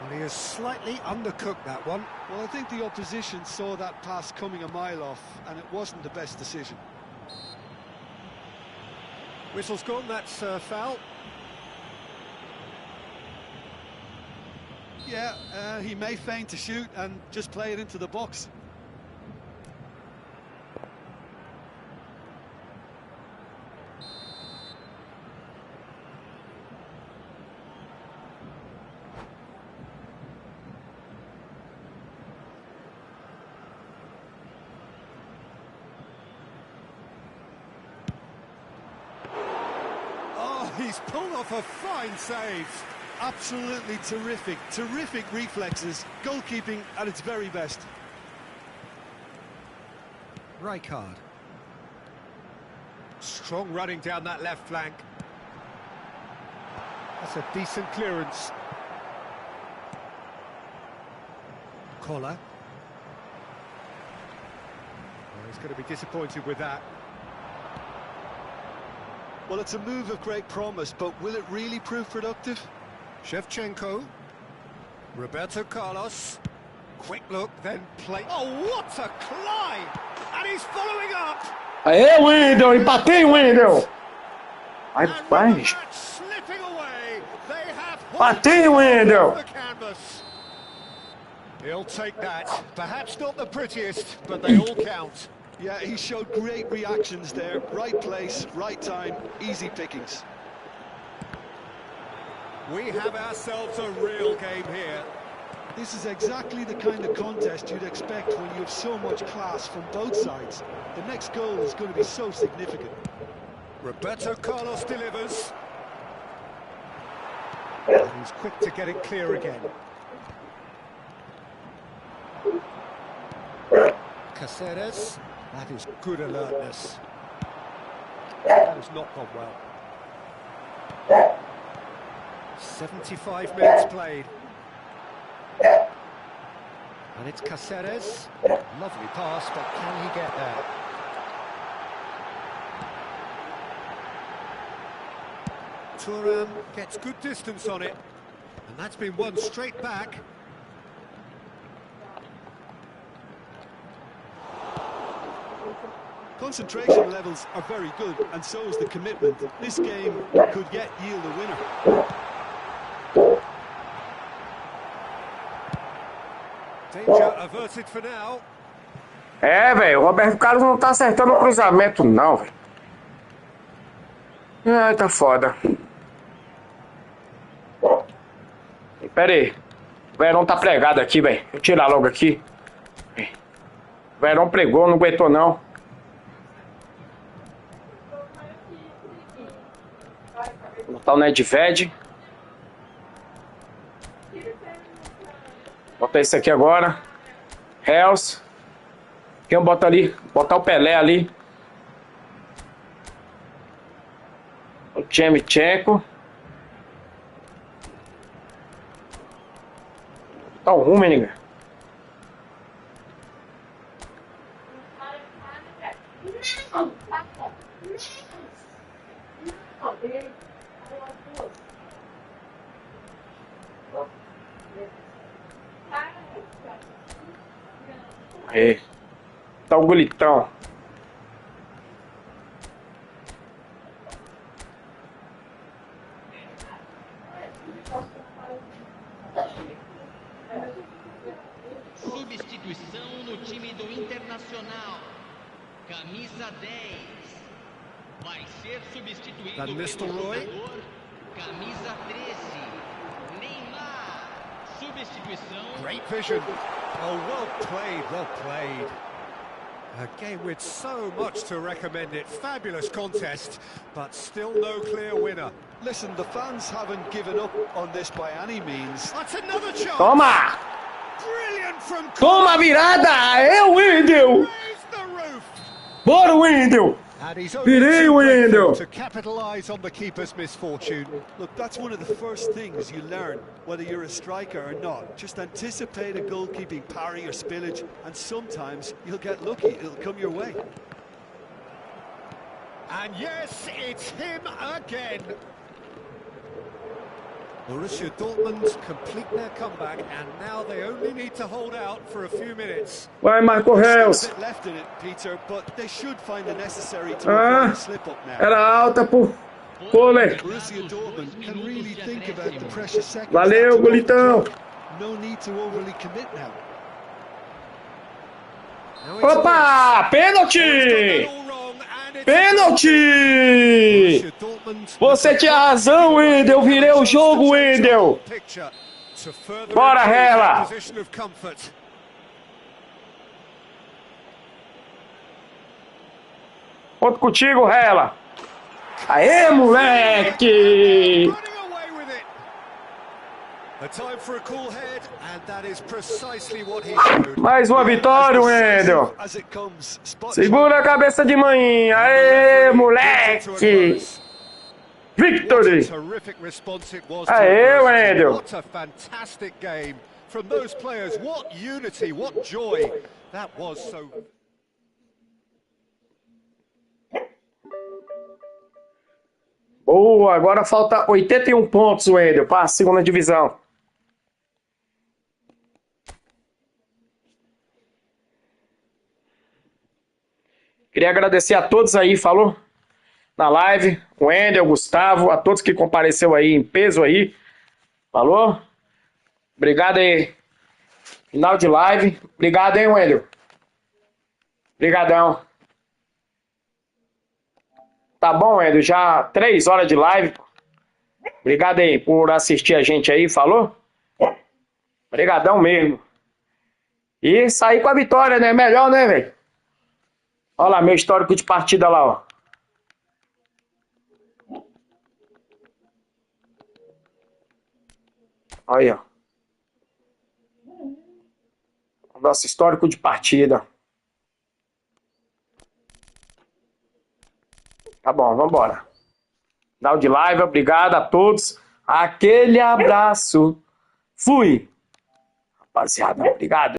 Well, he has slightly undercooked that one. Well, I think the opposition saw that pass coming a mile off, and it wasn't the best decision. Whistle's gone, that's foul. Yeah, he may feign to shoot and just play it into the box. He's pulled off a fine save. Absolutely terrific reflexes, goalkeeping at its very best. Rijkaard. Strong running down that left flank. That's a decent clearance. Kola. Well, he's going to be disappointed with that. Well, it's a move of great promise, but will it really prove productive? Shevchenko. Roberto Carlos. Quick look, then play. Oh, what a climb! And he's following up! Aê, Wendel! Empatei, Wendel! Vai, vai! Slipping away. They have Empatei, Wendel! the canvas. He'll take that. Perhaps not the prettiest, but they all count. Yeah, he showed great reactions there. Right place, right time, easy pickings. We have ourselves a real game here. This is exactly the kind of contest you'd expect when you have so much class from both sides. The next goal is going to be so significant. Roberto Carlos delivers. And he's quick to get it clear again. Caceres. That is good alertness. That has not gone well. 75 minutes played. And it's Caceres. Lovely pass, but can he get there? Thuram gets good distance on it. And that's been won straight back. Concentration levels are very good, and so is the commitment. This game could yet yield a winner. Danger averted for now. É, velho, o Roberto Carlos não tá acertando o cruzamento, não, velho. Ai, tá foda. Pera aí. O Verão tá pregado aqui, velho. Vou tirar logo aqui. O Verão pregou, não aguentou, não. Botar o Nedved. Botar esse aqui agora. Hells. Quem bota ali? Botar o Pelé ali. O Tchemchenko. Botar o Rummenigge. Aí. Tá o Gulitão. Substituição no time do Internacional. Camisa 10. Vai ser substituído Van pelo Nistelrooy. jogador camisa 13. Neymar. Substituição. Great vision. Oh, well played, well played. A game with so much to recommend it. Fabulous contest, but still no clear winner. Listen, the fans haven't given up on this by any means. That's another chance. Toma! Brilliant from Toma a virada! É o Wendel! Raise the roof. Bora, Wendel! And he's Virei o Wendel! to capitalise on the keeper's misfortune. Look, that's one of the first things you learn, whether you're a striker or not. Just anticipate a goalkeeping parry or spillage, and sometimes you'll get lucky. It'll come your way. And yes, it's him again. Borussia Dortmund complete their comeback, and now they only need to hold out for a few minutes. Vai, Marco Still Reus! a bit left in it, Peter, but they should find the necessary to avoid a slip-up now. Era alta por Kohler. Borussia Dortmund can really think about the precious seconds. Valeu, that's off the Gulitão! clock. No need to overly commit now. Now it's Opa! Pênalti! all wrong, and it's Pênalti! Borussia Dortmund. Você tinha razão, Wendel! Virei o jogo, Wendel! Picture to further Bora, improve Hela! their position of comfort. Conto contigo, Rela! Aê, moleque! Running away with it. A time for a cool head, and that is precisely what he showed. Mais uma vitória, Wendel! As it comes, spot Segura a cabeça de manhã! Aê, moleque! Victory! Terrific response it was. to Aê, adversity. Wendel! What a fantastic game from those players. What unity, what joy. That was so. Boa, agora falta 81 pontos, Wendel, para a segunda divisão. Queria agradecer a todos aí, falou? Na live, o Wendel, o Gustavo, a todos que compareceu aí em peso aí. Falou? Obrigado aí. Final de live. Obrigado, hein, Wendel? Obrigadão. Tá bom, Wendel? Já 3 horas de live. Obrigado aí por assistir a gente aí, falou? Obrigadão mesmo. E sair com a vitória, né? Melhor, né, velho? Olha lá, meu histórico de partida lá, ó. Aí, ó. Nosso histórico de partida. Tá bom, vambora. Dá o de live, obrigado a todos. Aquele abraço. Fui. Rapaziada, obrigado.